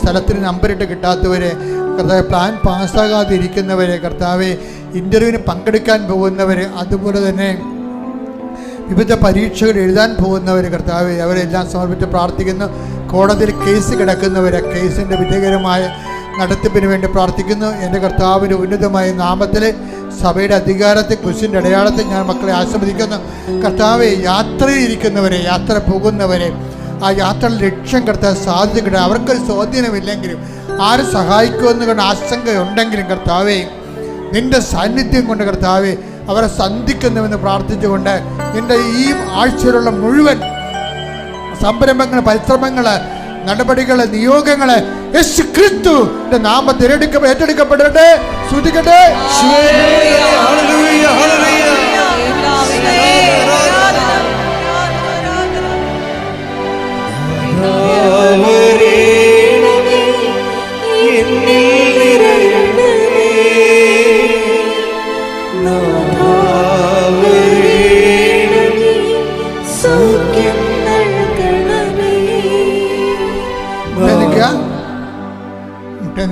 സ്ഥലത്തിന് നമ്പറിട്ട് കിട്ടാത്തവരെ, കർത്താവ് പ്ലാൻ പാസ്സാകാതിരിക്കുന്നവരെ, കർത്താവെ ഇൻ്റർവ്യൂവിന് പങ്കെടുക്കാൻ പോകുന്നവരെ, അതുപോലെ തന്നെ വിവിധ പരീക്ഷകൾ എഴുതാൻ പോകുന്നവർ കർത്താവെ, അവരെല്ലാം സമർപ്പിച്ച് പ്രാർത്ഥിക്കുന്നു. കോടതിയിൽ കേസ് കിടക്കുന്നവരെ കേസിൻ്റെ വിജയകരമായ നടത്തിപ്പിന് വേണ്ടി പ്രാർത്ഥിക്കുന്നു. എൻ്റെ കർത്താവിൻ്റെ ഉന്നതമായ നാമത്തിൽ സഭയുടെ അധികാരത്തെ കുരിശിൻ്റെ അടയാളത്തെ ഞാൻ മക്കളെ ആശീർവദിക്കുന്നു. കർത്താവെ, യാത്രയിലിരിക്കുന്നവരെ, യാത്ര പോകുന്നവരെ, ആ യാത്രയുടെ ലക്ഷ്യം കർത്താവ് സാധിക്കട്ടെ. അവർക്കൊരു സ്വാധീനമില്ലെങ്കിലും, ആര് സഹായിക്കുമെന്ന് കൊണ്ട് ആശങ്കയുണ്ടെങ്കിലും കർത്താവെ, നിൻ്റെ സാന്നിധ്യം കൊണ്ട് കർത്താവെ അവരെ സന്ധിക്കുന്നുവെന്ന് പ്രാർത്ഥിച്ചുകൊണ്ട് നിൻ്റെ ഈ ആഴ്ചയിലുള്ള മുഴുവൻ സംരംഭങ്ങൾ, പരിശ്രമങ്ങൾ, നടപടികൾ, നിയോഗങ്ങൾ യേശു ക്രിസ്തുവിന്റെ നാമത്തിൽ ഏറ്റെടുക്കപ്പെടട്ടെ. ശ്രുതിക്കട്ടെ.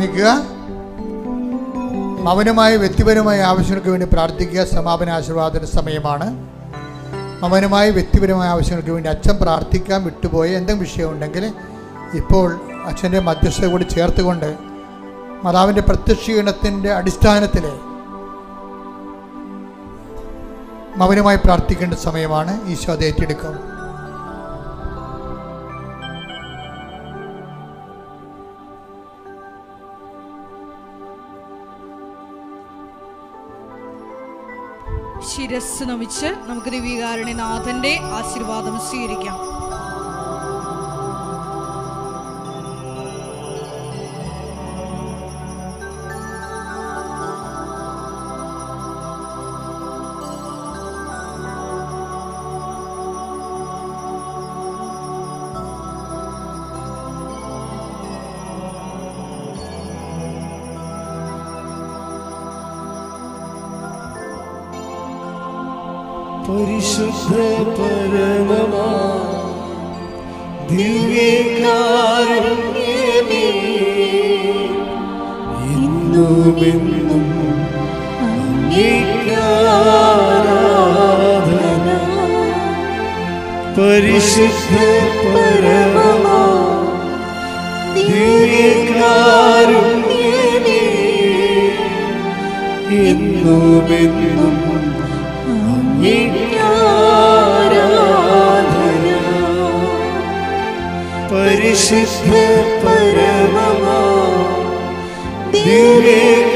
നിൽക്കുക. മൗനമായ വ്യക്തിപരമായ ആവശ്യങ്ങൾക്ക് വേണ്ടി പ്രാർത്ഥിക്കുക. സമാപന ആശീർവാദന സമയമാണ്. മൗനമായ വ്യക്തിപരമായ ആവശ്യങ്ങൾക്ക് വേണ്ടി അച്ഛൻ പ്രാർത്ഥിക്കാൻ വിട്ടുപോയ എന്തെങ്കിലും വിഷയമുണ്ടെങ്കിൽ ഇപ്പോൾ അച്ഛൻ്റെ മധ്യസ്ഥത കൂടി ചേർത്തുകൊണ്ട് മാതാവിൻ്റെ പ്രത്യക്ഷീകരണത്തിൻ്റെ അടിസ്ഥാനത്തിൽ മൗനമായി പ്രാർത്ഥിക്കേണ്ട സമയമാണ്. ഈശോ അത് ഏറ്റെടുക്കും. ശിരസ് നമിച്ച് നമുക്ക് ദിവ്യകാരുണ്യനാഥന്റെ ആശീർവാദം സ്വീകരിക്കാം. പരിശുദ്ധ പരമമാ ദിവ്യകാരുണ്യമേ, ഇന്നുമെന്നും അങ്ങേക്ക് ആരാധന. പരിശുദ്ധ പരമമാ ദിവ്യകാരുണ്യമേ, ഇന്നുമെന്നും പരിശുദ്ധ പരമമാ ദിവ്യകാരുണ്യമേ,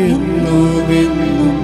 എന്നുമെന്നും